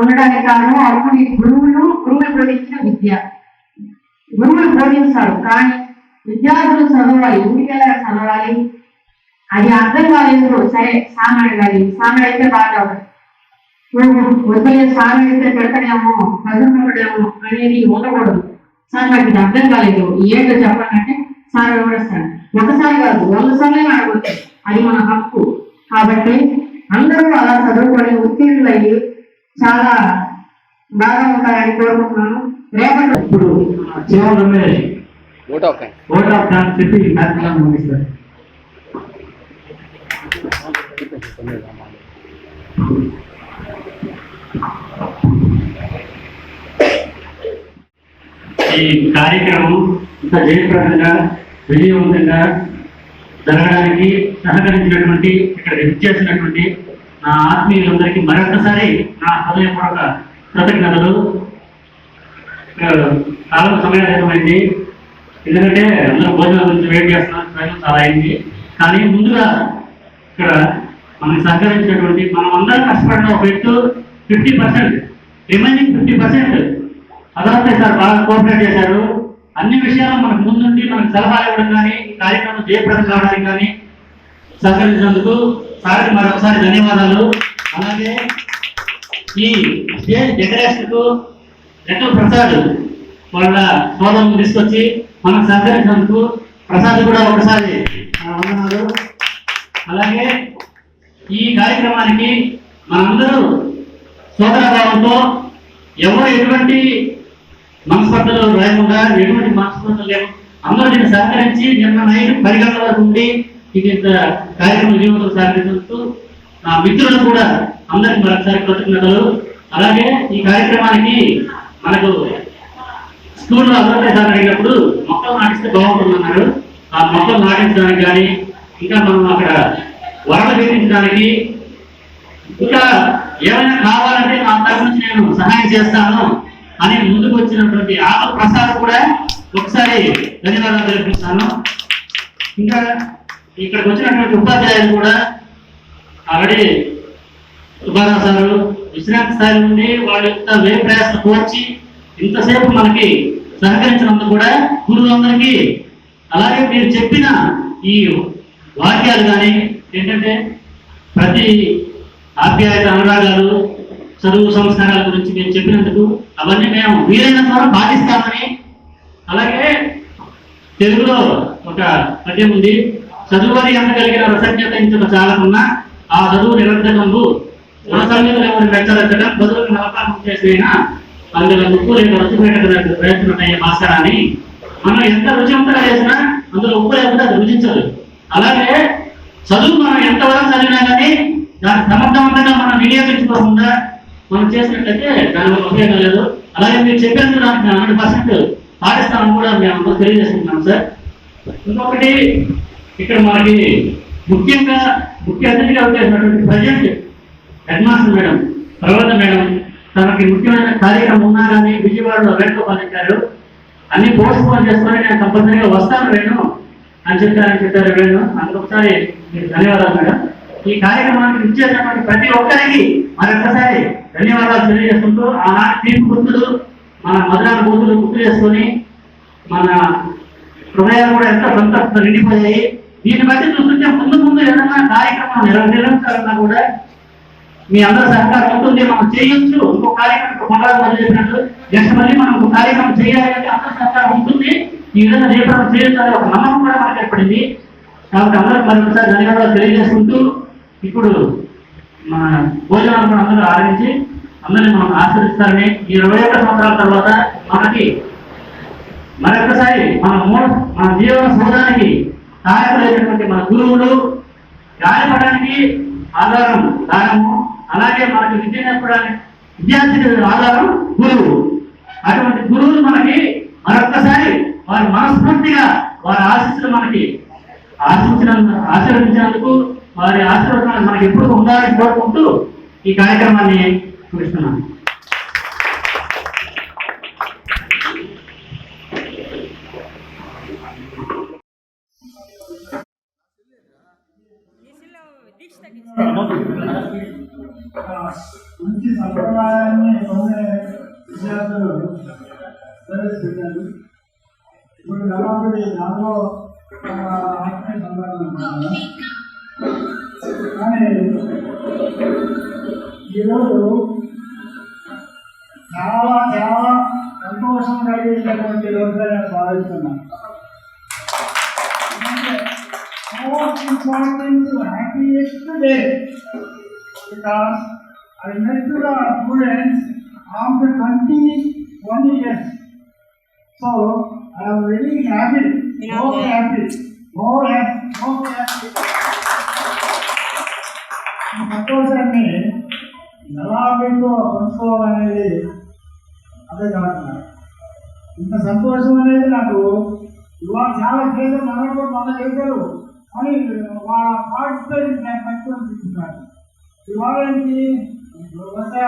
ఉండడానికి కారణం అప్పుడు ఈ గురువులు బోధించిన విద్య. గురువులు బోధించారు, కానీ విద్యార్థులు చదవాలి, ఇంటికెళ్ళ చదవాలి. అది అర్థం కాలేదు, సరే సామె అయితే బాగా వదిలే సామె అయితే పెడతాడేమో, చదువుకుంటాడేమో అనేది ఉండకూడదు. సార్ నాకు ఇది అర్థం కాలేదు, ఏంటో చెప్పాలంటే సార్ వివరిస్తాను. ఒకసారి కాదు 100 సార్లు అడగవచ్చు, అది మన హక్కు. కాబట్టి అందరూ అలా చదువుకొని ఉత్తీర్ణులు అయ్యి చాలా బాగా ఉంటారని కోరుకుంటున్నాను. రేపటి ఇప్పుడు చివరిలోనే ఓట్ ఆఫ్ థ్యాంక్స్ చెప్పి కార్యక్రమం ముగిస్తారు. ఈ కార్యక్రమం ఇంత జయప్రదంగా విజయవంతంగా జరగడానికి సహకరించినటువంటి, ఇక్కడ విచ్చేసినటువంటి నా ఆత్మీయులందరికీ మరొకసారి నా హృదయపూర్వక కృతజ్ఞతలు. చాలా సమయమైంది, ఎందుకంటే అందరూ భోజనాల గురించి వెయిట్ చేస్తున్నారు, సమయం చాలా అయింది. కానీ ముందుగా ఇక్కడ మనకి సహకరించినటువంటి మనం అందరం కష్టపడిన ఒక వ్యక్తి 50%, రిమైనింగ్ 50% అదనంగా సార్ బాగా కోఆపరేట్ చేశారు. అన్ని విషయాలు మనకు ముందుండి మనకు సలహాలు ఇవ్వడం కానీ, కార్యక్రమం జయప్రదం కావడానికి కానీ సహకరించినందుకు సార్కి మరొకసారి ధన్యవాదాలు. అలాగే ఈ స్టేజ్ డెకరేషన్కు రెక్కల ప్రసాద్ వాళ్ళ సోదరులను తీసుకొచ్చి మనకు సహకరించినందుకు ప్రసాద్ కూడా ఒకసారి వందనాలు. అలాగే ఈ కార్యక్రమానికి మనందరూ సోదరభావంతో ఎవరు ఎటువంటి మనస్పర్ధలు లేకుండా, ఎటువంటి మనస్పర్ధలు లేవు, అందరూ దీన్ని సహకరించి నిన్న నైట్ 10 గంటల వరకు ఉండి ఇది కార్యక్రమం విజయవంతం సహకరించు నా మిత్రులకు కూడా అందరికి మరొకసారి కృతజ్ఞతలు. అలాగే ఈ కార్యక్రమానికి మనకు స్కూల్లో అందరికీ సహకరించినప్పుడు మొక్కలు నాటిస్తే బాగుంటుందన్నారు. ఆ మొక్కలు నాటించడానికి కానీ, ఇంకా మనం అక్కడ వరద వేయించడానికి, ఇంకా ఏమైనా కావాలంటే నా తరఫు నుంచి నేను సహాయం చేస్తాను అని ముందుకు వచ్చినటువంటి ఆత్మ ప్రసాద్ కూడా ఒకసారి ధన్యవాదాలు తెలిపిస్తాను. ఇంకా ఇక్కడికి వచ్చినటువంటి ఉపాధ్యాయులు కూడా ఆల్రెడీ సుబ్బారావు సారు విశ్రాంతి స్థాయి నుండి వాళ్ళు ఇంత వ్యయ ప్రయాసం కోర్చి ఇంతసేపు మనకి సహకరించినందుకు కూడా గురువులందరికీ, అలాగే మీరు చెప్పిన ఈ వాక్యాలు కానీ ఏంటంటే ప్రతి ఆప్యాయత అనురాగాలు చదువు సంస్కారాల గురించి మీరు చెప్పినందుకు అవన్నీ మేము వీలైనంత వరకు పాటిస్తామని. అలాగే తెలుగులో ఒక పద్యం ఉంది, చదువుని ఎంత కలిగిన రసజ్ఞత ఇంత చాలకున్నా ఆ చదువు నిరంతరము రసజ్ఞతలు ఎవరు వెచ్చరచ్చడం బదులకు నవకాలం చేసినా అందులో ఉప్పు లేక రుచి పెట్టడానికి ప్రయత్నం అయ్యే భాస్కరాన్ని మనం ఎంత రుచివంతంగా చేసినా అందులో ఉప్పు లేకపోతే అది రుచించదు. అలాగే చదువు మనం ఎంతవరకు చదివినా కానీ దాన్ని సమర్థవంతంగా మనం వినియోగించుకోకుండా మనం చేసినట్లయితే దానివల్ల ఉపయోగం లేదు. అలాగే మీరు చెప్పేందుకు నాకు 100% పాటిస్తామని కూడా మేము అందరూ తెలియజేస్తున్నాం సార్. ఇంకొకటి ఇక్కడ మనకి ముఖ్యంగా ముఖ్య అతిథిగా వచ్చేసినటువంటి present head master madam Pravala madam, తనకి ముఖ్యమైన కార్యక్రమం ఉన్నా కానీ విజయవాడలో వేడుకోపాలించారు. అన్ని పోస్ట్ పోన్ చేసుకొని నేను కంపల్సరీగా వస్తాను వేణు అని చెప్పారు వేణు. అందుకొకసారి మీకు ధన్యవాదాలు మేడం. ఈ కార్యక్రమానికి ఇచ్చేసినటువంటి ప్రతి ఒక్కరికి మరొకసారి ధన్యవాదాలు తెలియజేసుకుంటూ ఆనాటి తీర్పు గుర్తులు మన మధురాల బూతులు గుర్తు చేసుకొని మన హృదయాలు కూడా ఎంతో సంతృప్తితో నిండిపోయాయి. దీన్ని బట్టి చూస్తుంటే ముందు ముందు ఏదైనా కార్యక్రమం నిర్వహించాలన్నా కూడా మీ అందరూ సహకారం ఉంటుంది. మనం చేయొచ్చు. ఇంకో కార్యక్రమం మండలం మొదలు చేసినట్టు నెక్స్ట్ మళ్ళీ మనం ఒక కార్యక్రమం చేయాలి అంటే అందరూ సహకారం ఉంటుంది. ఈ విధంగా రేపటి చేయొచ్చు ఒక నమ్మకం కూడా మనకు ఏర్పడింది. కాబట్టి అందరూ మరొకసారి ధన్యవాదాలు తెలియజేసుకుంటూ ఇప్పుడు మన భోజనాలు కూడా అందరూ ఆరంభించి అందరినీ మనం ఆశీర్వదిస్తారని ఈ 21 సంవత్సరాల తర్వాత మనకి మరొకసారి మన జీవన సోదానికి సహాయపడేటటువంటి మన గురువులు గాయపడడానికి ఆధారం దానము, అలాగే మనకి విద్య నేర్పడానికి విద్యార్థికి ఆధారం గురువు. అటువంటి గురువులు మనకి మరొక్కసారి వారి మనస్ఫూర్తిగా వారి ఆశీస్సులు మనకి ఆశీర్వదించినందుకు వారి ఆశీర్వదనాలు మనకి ఎప్పుడు ఉండాలని కోరుకుంటూ ఈ కార్యక్రమాన్ని చూపిస్తున్నాను. మంచి సంప్రదాయాన్ని పొందే విద్యార్థులు ప్రవేశపెట్టారు. ఇప్పుడు నలభై నాలుగో ఆత్మీయ సందర్భం కానీ ఈరోజు చాలా చాలా సంతోషం కలిగించేటువంటి రోజుగా నేను భావిస్తున్నాను. Most important, happiest day, because I met the students after 21 years. So I am very happy, more happy. సంతోషాన్ని ఎలా మీకు పంచుకోవాలనేది అదే కాదు. ఇంత సంతోషం అనేది నాకు ఇవాళ చాలా చేశారు, మనం కూడా మొన్న చేశారు అని వాళ్ళ పార్టిసిపేట్ నేను మంచిగా చూపిస్తున్నాను. ఇవాళ ఏంటి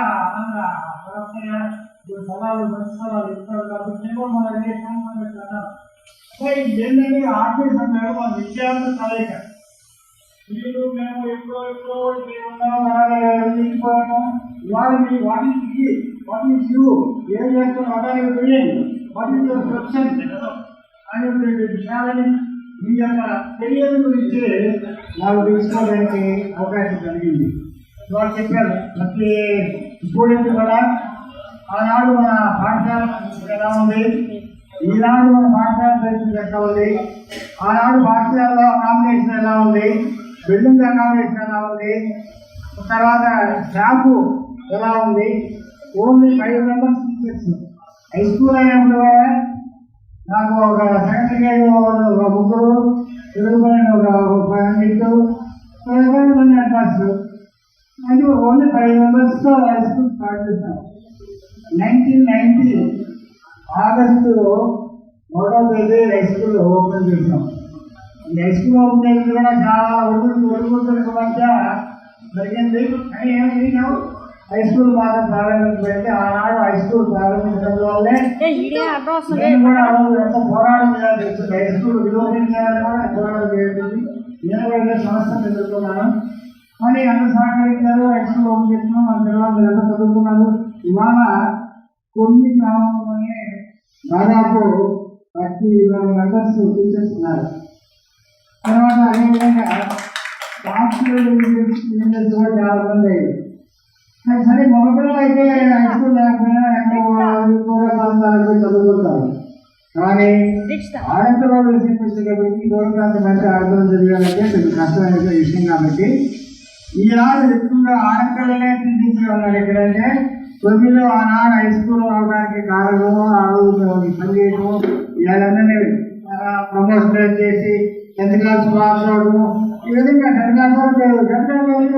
ఆనంద సలహాలు మంచి సలహాలు ఇస్తారు కాబట్టి నేను కూడా మన పెట్టాను. ఏంటంటే ఆర్టీఎస్ అన్నారు మన విద్యార్థుల కలయిక. మీరు మేము ఎప్పుడో ఇవాళ మీ వాట్ ఈస్ యూ ఏం చేస్తున్నారు, what are you doing, what is your profession అనేటువంటి విషయాలని మీ యొక్క కెరియర్ గురించి వాళ్ళు తెలుసుకోవడానికి అవకాశం కలిగింది. వాళ్ళు చెప్పారు ప్రతి స్టూడెంట్ కూడా ఆనాడు మన పాఠశాల ఎలా ఉంది, ఈనాడు మన పాఠశాల పరిస్థితి ఎట్లా ఉంది, ఆనాడు పాఠశాలలో అకామిడేషన్ ఎలా ఉంది, బిల్డింగ్ అకామిడేషన్ ఎలా ఉంది, తర్వాత స్టాఫ్ ఎలా ఉంది. Only 5 members teachers. High school అయినప్పుడు నాకు ఒక సెకండరీ గ్రేడ్ ఒక ముగ్గురు, తెలుగు ఒక 8 క్లాస్ అంటే only 5 members high school start చేశాను. 1990 ఆగస్టు 1వ తేదీ హై స్కూల్ ఓపెన్ చేసాం. హై స్కూల్ ఓపెన్ చేసి కూడా చాలా ఒడుగుతులకు మధ్య జరిగింది. కానీ ఏమి హై స్కూల్ మాత్రం ప్రారంభించబడింది. ఆనాడు హై స్కూల్ ప్రారంభించడం వల్లే నేను కూడా ఎంత పోరాటం చేయాలి తెలుస్తుంది. హై స్కూల్ రిఓపెన్ చేయాలని కూడా పోరాటం చేయాలి. నేను కూడా సమస్యను ఎదుర్కొన్నాను. మరి ఎంత సహకరించారు, హై స్కూల్ ఓపెన్ చేస్తున్నాం. మన పిల్లలు ఎంత చదువుకున్నారు. ఇవాళ కొన్ని గ్రామంలోనే దాదాపు 31 members టీచర్స్ ఉన్నారు. తర్వాత అదేవిధంగా కూడా చాలా మంది. సరే మగపిల్లలు అయితే హై స్కూల్ లేకపోయినా ఎక్కడ ప్రాంతాలకు చదువుకుంటారు. కానీ ఆడపిల్లలు వచ్చేటప్పటికి దూర ప్రాంతం అంటే ఆడపిల్లలు చదివాలంటే కొంచెం కష్టమైన విషయం. కాబట్టి ఈనాడు ఎక్కువగా ఆడపిల్లలే తీసుకున్నారు. ఎక్కడంటే తొమ్మిదిలో ఆనాడు హై స్కూల్ అవడానికి కారణము పనిచేయటము, ఇవాళందరినీ ప్రమోషన్ చేసి 10th క్లాస్ పాస్ అవడము, ఈ విధంగా 10th క్లాస్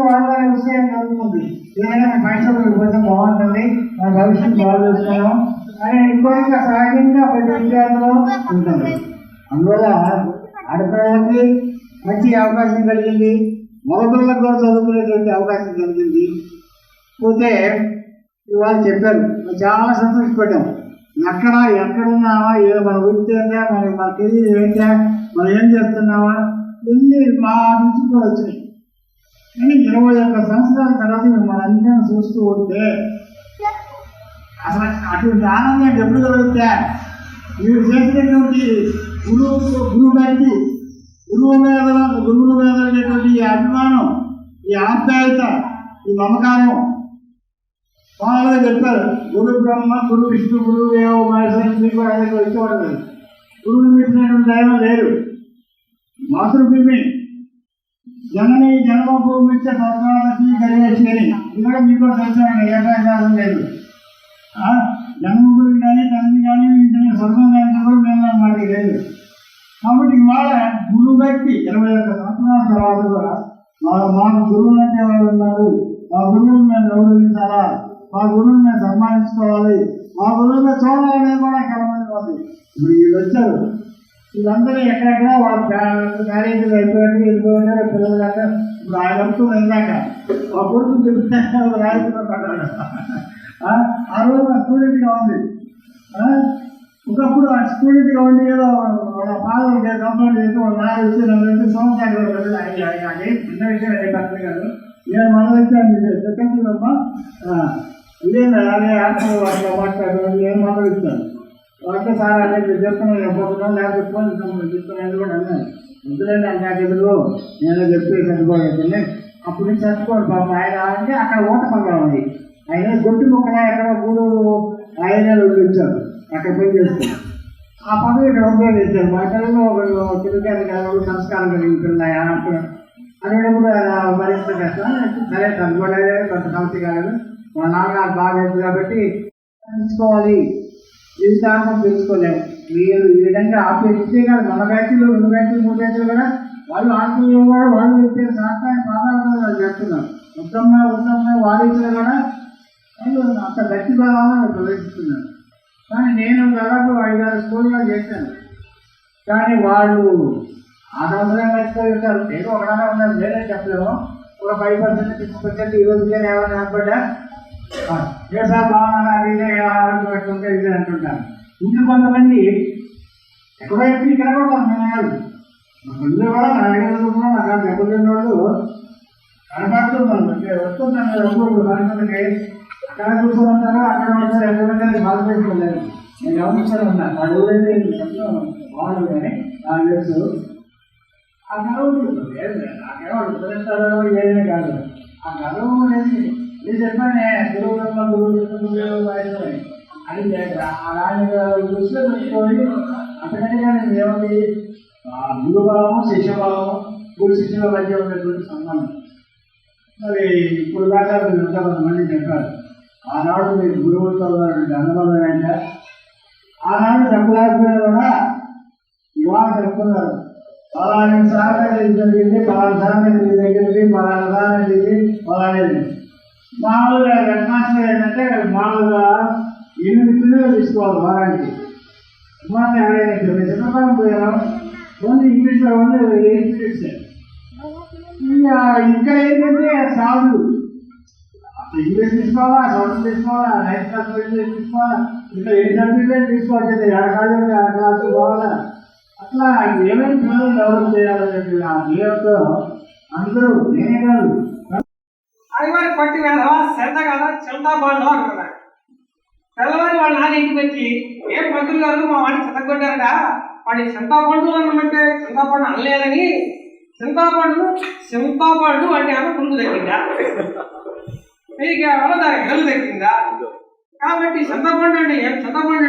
వాళ్ళ విషయం జరుగుతుంది. ఏదైనా పైసలు కొంచెం బాగుంటుంది, మన భవిష్యత్తు బాగా చూస్తున్నాం అని ఇంకొక సహజంగా ప్రతి విద్యార్థులు ఉంటుంది. అందువల్ల ఆడపిల్లలకి మంచి అవకాశం కలిగింది, మగపిల్లలకు కూడా చదువుకునేటువంటి అవకాశం కలిగింది. పోతే ఇవాళ చెప్పారు, చాలా సంతోషపడ్డాం. ఎక్కడున్నావా, ఏదో మన వృత్తి ఏంటా, మన కెరీర్ ఏంటా, మనం ఏం చేస్తున్నావా, ఇన్ని మా నుంచి కూడా వచ్చినాయి. కానీ 21 సంవత్సరాల తర్వాత మనందరం చూస్తూ ఉంటే అసలు అటువంటి ఆనందం ఎప్పుడు కలుగుతా? మీరు చేసినటువంటి గురువుల మీద ఉండేటువంటి ఈ అభిమానం, ఈ ఆప్యాయత, ఈ మమకారం. మామూలుగా చెప్పారు, గురు బ్రహ్మ, గురు విష్ణు, గురు దేవో మహేశ్వరుని కూడా అనేది వచ్చేవాడు. గురువుని మించినటువంటి దైవం లేరు. మాతృభూమి జనని జన్మభూమి పద్మాలక్ష్మి గణేష్ అని ఇది కూడా మీకు కూడా తెలుసాను, ఏకాగ్రం లేదు. జన్మభూమి కానీ తండ్రి కానీ స్వర్గం కానీ కూడా మేము మాకు లేదు. కాబట్టి ఇవాళ గురువు వ్యక్తి 21 సంవత్సరాల తర్వాత కూడా మాకు గురువులు అంటే వాళ్ళు ఉన్నారు, మా గురువులు మేము గౌరవించాలా, మా గురువుని మేము సన్మానించుకోవాలి, మా గురువుని చూడాలనేది కూడా కలమంది ఉంది. ఇప్పుడు వీళ్ళు వచ్చారు, వీళ్ళందరూ ఎక్కడెక్కడ వాళ్ళ మ్యారేజ్లు వెళ్ళిపోయినారు పిల్లలు దాకా. ఇప్పుడు ఆయన వస్తుంది ఇందాక మా కొడుకు చెప్తే రాయకున్నాడు. ఆ రోజు నా స్టూడెంట్గా ఉంది. ఒకప్పుడు ఆ స్టూడెంట్గా ఉండి ఏదో వాళ్ళ ఫాదర్ కంప్లైంట్ చేసి వాళ్ళ నాన్న వచ్చి నన్ను సంవత్సరాలు చిన్న విషయం అర్థం కాదు. నేను మొదలెచ్చాను సెకండ్లమ్మా ఇదేనా అదే ఆత్మ అట్లా మాట్లాడాను, నేను మొదలెచ్చాను. అంటే సార్ అనేది చెప్తున్నాను చెప్పబోతున్నాను, లేకపోతే చెప్తున్నాను కూడా అన్నాను. ఎందుకంటే నాకు ఎదురు నేనే చెప్పి చచ్చిపోతుంది. అప్పుడు నుంచి చచ్చిపోడు పాప ఆయన అంటే అక్కడ ఓట పండుగ ఉంది. ఆయన గొడ్డు మొక్కల ఎక్కడ 3 ఆయనలు వచ్చారు, అక్కడ పని చేస్తాను. ఆ పదవి ఇక్కడ ఉండేది ఇచ్చారు. మా పిల్లలు తిరుగుతారు కదా, సంస్కారం కలిగిస్తున్నాయి అనేటప్పుడు మరింత కష్టం. సరే తగ్గుబడే కొంత సమస్య కాదు, మా నాన్నగారు బాగా లేదు కాబట్టి తెలుసుకోవాలి. జీవితాంతం తెలుసుకోలేము. మీరు ఈ విధంగా ఆపేస్తే కాదు, మన బ్యాచ్లు 2 బ్యాచ్లు 3 బ్యాచ్లు కూడా వాళ్ళు ఆత్మీయులు కూడా వాళ్ళు వచ్చే శాస్త్రాన్ని పాదాలు వాళ్ళు చేస్తున్నారు. ఉత్తమ వారీసులు కూడా వాళ్ళు అంత గట్టి భావాలను ప్రదర్శిస్తున్నారు. కానీ నేను దాదాపు 5-6 స్కూల్లో చేశాను. కానీ వాళ్ళు ఆనందంగా వేస్తారు. నేను ఒకలాగా ఉన్నారు, వేరే చెప్పలేము. ఒక 5% 6% ఈ రోజు నేను ఏమైనా కనపడ్డా సార్ బాగున్నా ఇదే ఇదే అంటుంటాను. ఇంకా కొంతమంది ఎక్కడో ఎప్పుడు ఇక్కడ కూడా కొంతమంది ముందు కూడా నా కూడా నాకు దెబ్బతిన్న వాళ్ళు కనపడుతున్నాను. వస్తున్నాను కనుక అక్కడ కూర్చోమంటారు, అక్కడ ఉంటారు, ఎక్కడ బాధపడుకోలేదు. నేను గమనించాను ఉన్నా ఆ ఊరైతే బాగుంటుంది కానీ నాకు తెలుసు. ఆ గర్వం లేదు, నాకేమో ఉపరిస్తారో ఏదైనా కాదు. ఆ గర్వం అనేది నేను చెప్పానే గురువు అని ఆయన దృష్టిలో పెట్టుకొని అంతకంటే నేను ఏమంది గురుభావం శిష్యభావం, గురు శిష్యుల మధ్య ఉన్నటువంటి సంబంధం. మరి ఇప్పుడు దాకా మీరు కొంతమంది చెప్పారు, ఆనాడు మీరు గురువులతో అనుభవం ఏంటంటే ఆనాడు చెప్పలేకపోయినా కూడా ఇవాళ చెప్తున్నారు. పలానా సార్లు ఇది జరిగింది, పలానా సార్లు ఇది జరిగింది, పలానా సార్లు ఇది పలానేది. మామూలుగా హెడ్ మాస్టర్ ఏంటంటే మామూలుగా 8 పిల్లలు తీసుకోవాలి వారానికి. మనం ఎవరైనా చిన్నపాలెం పోయాం, ఓన్లీ ఇంగ్లీష్లో ఓన్లీ 8 పీరియడ్స్. ఇంకా ఇక్కడ ఏంటంటే సాధులు ఇంగ్లీష్ తీసుకోవాలా, సంస్కృతం తీసుకోవాలా, 9th క్లాస్ తీసుకోవాలా, ఇంకా 8 సబ్జెక్టులు తీసుకోవచ్చు. 2 క్లాసులు పోవాలా. అట్లా ఏమేమి పిల్లలు డెవలప్ చేయాలని చెప్పి ఆ జీవితంతో అందరూ నేనే కాదు అదివారి పట్టి వేధవా శ్రద్ధ కదా చిల్తా బాండవ అంటున్నారు. తెల్లవారి వాళ్ళ నాన్న ఇంటికి వచ్చి ఏం పంతులు గారు మా వాడిని చెత్తగొట్టారట, వాడి చింతాపండు అన్నమంటే చింతాపండు అనలేదని చింతాపండు అంటే ఆమె పురుగు తగ్గిందా, మీకు వల్ల దానికి గల్లు తగ్గిందా. కాబట్టి చింతపండు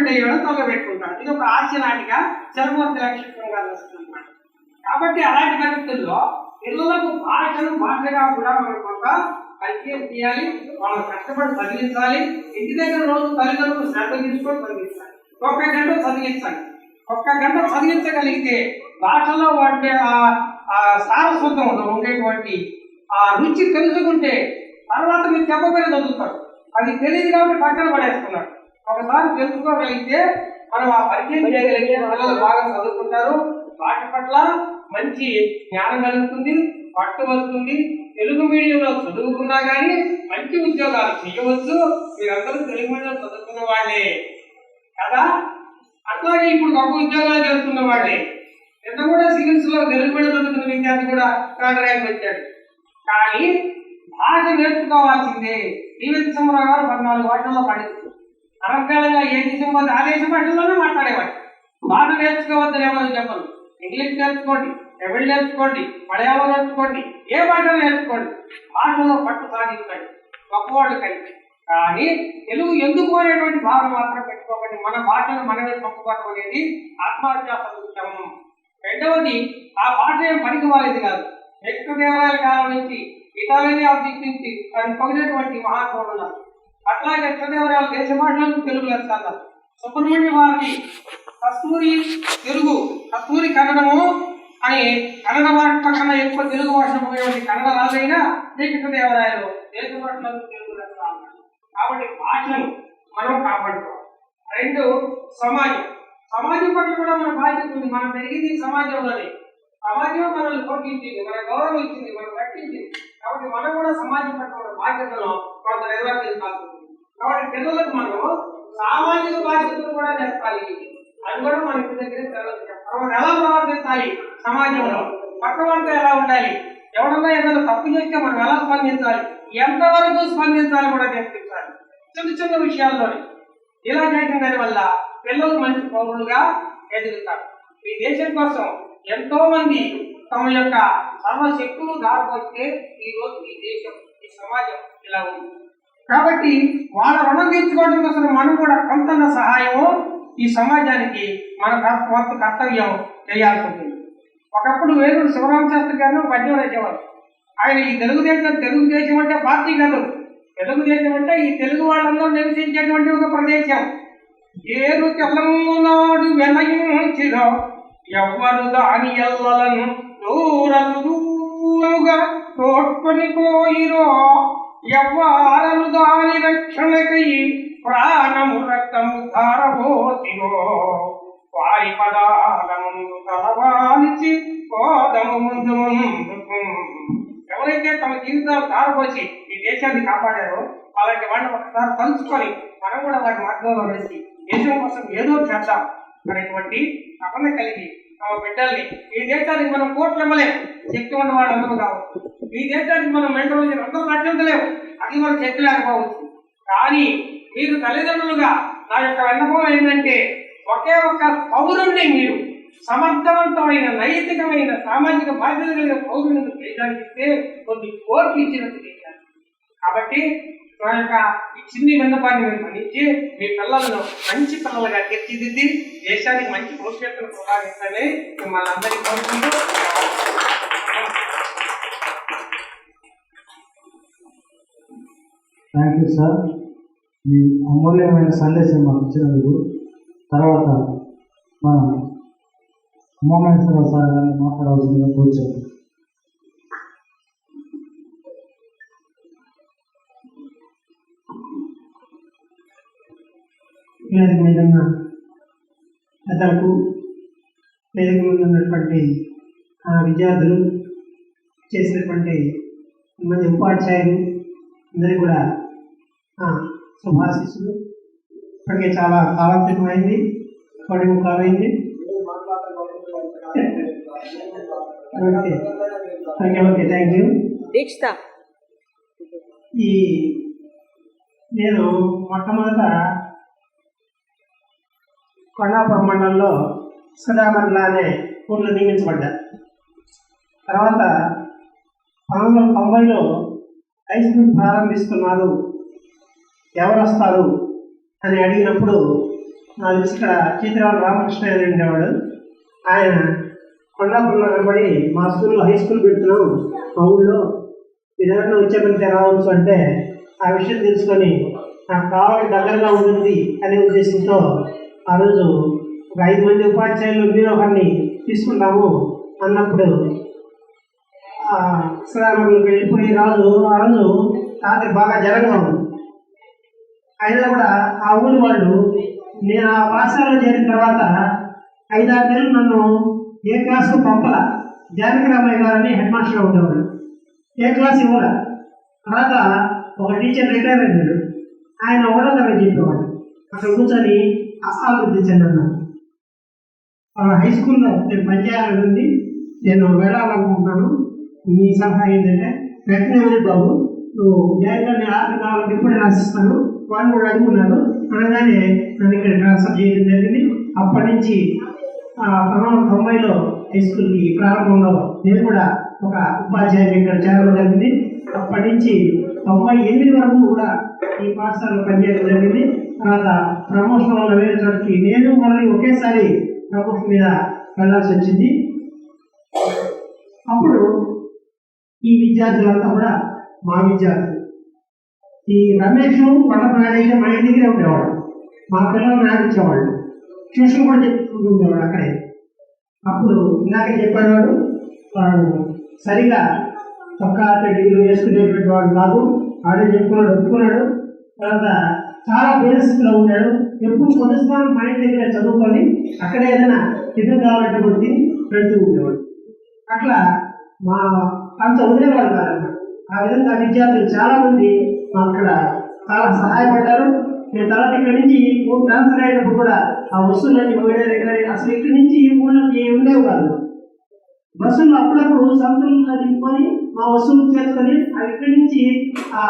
అంటే ఏడో తొలగ పెట్టుకుంటాడు. ఇది ఒక హాస్య నాటిక చలమూర్తి లక్ష్మీగా వస్తుందన్నమాట. కాబట్టి అలాంటి పరిస్థితుల్లో పిల్లలకు భాషగా కూడా మనం కొంత పరిచయం చేయాలి, వాళ్ళని కష్టపడి చదివించాలి. ఇంటి దగ్గర రోజు తల్లిదండ్రులు శ్రద్ధ తీసుకొని చదివించాలి. 1 గంట చదివించాలి. 1 గంట చదివించగలిగితే భాషలో వాటి ఆ సారస్వతం ఉండేటువంటి ఆ రుచి తెలుసుకుంటే తర్వాత మీరు చెప్పబోయే చదువుతారు. అది తెలియదు కాబట్టి పక్కన పడేస్తున్నారు. ఒకసారి తెలుసుకోగలిగితే మనం ఆ పరిచయం చేయగలిగితే పిల్లలు బాగా చదువుకుంటారు. వాటి పట్ల మంచి జ్ఞానం కలుగుతుంది, పట్టు వస్తుంది. తెలుగు మీడియంలో చదువుకున్నా కానీ మంచి ఉద్యోగాలు చేయవచ్చు. మీరందరూ తెలుగు మీడియంలో చదువుకున్న వాళ్ళే. కదా. అట్లాగే ఇప్పుడు గొప్ప ఉద్యోగాలు చేస్తున్న వాళ్ళే ఎంత కూడా సివిల్స్ లో తెలుగు మీడియం చదువుతున్న విద్యార్థి కూడా థర్డ్ ర్యాంక్ వచ్చాడు. కానీ భాష నేర్చుకోవాల్సిందే. టీవీ సమరావు గారు 14 భాషల్లో పండితుడు. అనర్గళంగా ఏ దేశం పోతే ఆ దేశం భాషల్లోనే మాట్లాడేవాడు. భాష నేర్చుకోవద్దని ఎవరు చెప్పరు. ఇంగ్లీష్ నేర్చుకోండి, తమిళ్ నేర్చుకోండి, మలయాళం నేర్చుకోండి, ఏ భాష నేర్చుకోండి, భాషలో పట్టు సాధించండి, గొప్పవాళ్ళు కలిసి. కానీ తెలుగు ఎందుకు అనేటువంటి భావన మాత్రం పెట్టుకోకండి. మన భాషను మనమే పంపుకోవడం అనేది ఆత్మహత్యా సదృశ్యం. రెండవది, ఆ భాష ఏం పనికి వాలేదు కాదు. నెక్స్ట్ దేవాలయాల కాలం నుంచి ఇటాలియన్ ఆబ్జెక్ట్ నుంచి అది పొగినటువంటి మహాత్ములు ఉన్నారు. అట్లాగే కృష్ణదేవరాయలు దేశ భాషలకు తెలుగు లేస్తారు. సుబ్రహ్మణ్య భారతి కస్తూరి తెలుగు, కస్తూరి కన్నడము అని కన్నడ భాష కన్నా ఎక్కువ తెలుగు భాష పోయేటువంటి కన్నడ రాజైనా శ్రీకృష్ణదేవరాయలు దేశ భాషలకు తెలుగు లేస్తారు. కాబట్టి భాషను మనం కాపాడుకోవాలి. రెండు, సమాజం పట్ల కూడా మన బాధ్యత ఉంది. మనం పెరిగింది సమాజంలోనే. సమాజం మనల్ని పోషించింది, మన గౌరవం ఇచ్చింది, మనం రక్షించింది. కాబట్టి మనం కూడా సమాజం పట్ల మన బాధ్యతను కొంత నిర్వర్తించాల్సి ఉంటుంది. కాబట్టి పిల్లలకు మనం సామాజిక బాధ్యతలు కూడా నేర్పాలి. అది కూడా మన ఇంటి దగ్గర మనం ఎలా ప్రవర్తించాలి, సమాజంలో పక్క వాళ్ళతో ఎలా ఉండాలి, ఎవడన్నా ఏదైనా తప్పు చేస్తే మనం ఎలా స్పందించాలి, ఎంతవరకు స్పందించాలి కూడా నేర్పించాలి. చిన్న విషయాల్లోనే ఇలా చేయడం దాని వల్ల పిల్లలు మంచి పౌరులుగా ఎదుగుతారు. ఈ దేశం కోసం ఎంతో మంది తమ యొక్క సర్వశక్తులు దారిపోతే ఈ రోజు ఈ దేశం, ఈ సమాజం ఇలా ఉంది. కాబట్టి వాళ్ళ రుణం తీర్చుకోవడం కోసం మనం కూడా కొంత సహాయము ఈ సమాజానికి మన కొంత కర్తవ్యం చేయాల్సి ఉంటుంది. ఒకప్పుడు వేరు శివరామశాస్త్రి గారు పద్యం రాసేవారు. ఆయన ఈ తెలుగుదేశం అంటే పార్టీ కాదు, తెలుగుదేశం అంటే ఈ తెలుగు వాళ్ళందరూ నివసించేటువంటి ఒక ప్రదేశం. ఏరు తెలంగాణాడు వెలయించిరో ఎవ్వరు దాని ఎల్లలను దూరముగా తోడ్కొని పోయిరో, ఎవ్వారలు దాని రక్షణకై ప్రాణము రక్తము ధారబోసిరో, వారి పదాల ముందు తలవాల్చి కోదము ముందు ముందుకు. ఎవరైతే తమ జీవితాలు ధారపోసి ఈ దేశాన్ని కాపాడారో అలాంటి వాళ్ళని ఒకసారి తలుచుకొని మనం కూడా వాటి మార్గంలో వేసి దేశం కోసం ఏదో చేద్దాం అనేటువంటి తపన కలిగి తమ బిడ్డల్ని, ఈ దేశానికి మనం కోట్లు ఇవ్వలేము, శక్తి ఉన్న వాళ్ళు అందరూ కావచ్చు. ఈ దేశానికి మనం మెంటల్ అందరూ రక్షించలేము, అది మన శక్తి లేకపోవచ్చు. కానీ మీరు తల్లిదండ్రులుగా నా యొక్క విన్నపం ఏంటంటే, ఒకే ఒక్క పౌరుణ్ణి మీరు సమర్థవంతమైన, నైతికమైన, సామాజిక బాధ్యత కలిగిన పౌరుని దేశానికి ఇస్తే కొన్ని కోట్లు ఇచ్చినట్టు చేశారు. కాబట్టి మా యొక్క ఈ చిన్ని విన్నపాన్ని మీరు మన్నించి మీ పిల్లలను మంచి పిల్లలుగా తీర్చిదిద్ది దేశానికి మంచి భవిష్యత్తును ప్రసాదించాలని మిమ్మల్ని అందరికీ కోరుకుంటూ. థ్యాంక్ యూ సార్, మీ అమూల్యమైన సందేశం మాకు ఇచ్చినందుకు. తర్వాత మన ఉమామహేశ్వరరావు సార్ గారిని మాట్లాడవలసిందిగా కూర్చోండి. వేదిక మీద ఉన్న పెద్దలకు, వేదిక మీద ఉన్నటువంటి విద్యార్థులు, చేసినటువంటి మంది ఉపాధ్యాయులు అందరికీ కూడా శుభాశీస్సులు. ఇప్పటికే చాలా కాలాతీతమైంది, 10 ముక్కాలైంది. Okay, thank you. నేను మొట్టమొదట కొండాపురం మండలంలో సుధామర్ల అనే ఊళ్ళో నియమించబడ్డా. తర్వాత 1990లో హై స్కూల్ ప్రారంభిస్తున్నారు, ఎవరు వస్తారు అని అడిగినప్పుడు నాకు తెలిసి ఇక్కడ చీతిరావు రామకృష్ణ అని ఉండేవాడు. ఆయన కొండాపురంలో కనబడి మా స్కూల్లో హై స్కూల్ పెడుతున్నాం మా ఊళ్ళో, ఏదైనా వచ్చేపడితే రావచ్చు అంటే ఆ విషయం తెలుసుకొని నాకు కావాలి దగ్గరగా ఉంటుంది అనే ఉద్దేశంతో ఆ రోజు ఒక 5 మంది ఉపాధ్యాయులు మీరు ఒకరిని తీసుకుంటాము అన్నప్పుడు శ్రీరాముడికి వెళ్ళిపోయి ఆ రోజు రాత్రి బాగా జరంగా ఉంది. అయినా కూడా ఆ ఊరి వాళ్ళు నేను ఆ పాఠశాలలో చేరిన తర్వాత 5-6 నెలలు నన్ను ఏ క్లాసు పంపల. జానకిరామయ్య గారని హెడ్ మాస్టర్గా ఉండేవాడు, ఏ క్లాస్ ఇవ్వరా. తర్వాత ఒక టీచర్ రిటైర్ అయ్యాడు, ఆయన 1వ తరగతి చెప్పేవాడు. అక్కడ కూర్చొని అభివృద్ధి చెందన్నారు. హై స్కూల్లో నేను పనిచేయాలని ఉంది, నేను వెళ్ళాలనుకుంటున్నాను. మీ సలహా ఏంటంటే వెంటనే బాబు నువ్వు జాయిన్ ఆర్డర్ కావాలంటే ఇప్పుడే రాసిస్తాను. వాళ్ళు కూడా అడుగున్నారు. అనగానే నన్ను ఇక్కడ ట్రాన్స్ఫర్ చేయడం జరిగింది. అప్పటి నుంచి 1990లో హై స్కూల్కి ప్రారంభంలో నేను కూడా ఒక ఉపాధ్యాయుని ఇక్కడ చేరడం జరిగింది. అప్పటి నుంచి 98 వరకు కూడా ఈ పాఠశాలలో పనిచేయడం జరిగింది. తర్వాత ప్రమోషన్ వల్ల వేరే చోటికి నేను మళ్ళీ ఒకేసారి ప్రమోషన్ మీద వెళ్ళాల్సి వచ్చింది. అప్పుడు ఈ విద్యార్థులంతా కూడా మా విద్యార్థులు. ఈ రమేష్ కొండపనాడైతే మా ఇంటి దగ్గరే ఉండేవాడు. మా పిల్లల్ని ఆడించేవాళ్ళు, ట్యూషన్ కూడా చెప్పుకుంటూ ఉండేవాడు అక్కడే. అప్పుడు ఇలాగే చెప్పేవాడు, వాడు సరిగా ఒక్క డిగ్రీ వేసుకునేటువంటి వాడు కాదు. ఆడే చెప్పుకున్నాడు, ఒప్పుకున్నాడు. తర్వాత చాలా పరిస్థితిలో ఉన్నాడు. ఎప్పుడు కొద్దిసార్లు మా ఇంటి దగ్గర చదువుకొని అక్కడ ఏదైనా టిఫిన్ కావాలంటే కూడా తిని పెడుతూ ఉండేవాడు. అట్లా మా అంత వదిలేవాడు కాదన్నమాట. ఆ విధంగా విద్యార్థులు చాలా మంది అక్కడ చాలా సహాయపడ్డారు. నేను తర్వాత ఇక్కడి నుంచి ట్రాన్స్ఫర్ అయినప్పుడు కూడా ఆ వస్తువులన్నీ అసలు ఇక్కడి నుంచి ఈ ఊళ్ళకి ఉండేవి కాదు. బస్సులు అప్పుడప్పుడు సంతుల్లో దింపుకొని మా వస్తువులు చేసుకొని అవి ఇక్కడి నుంచి ఆ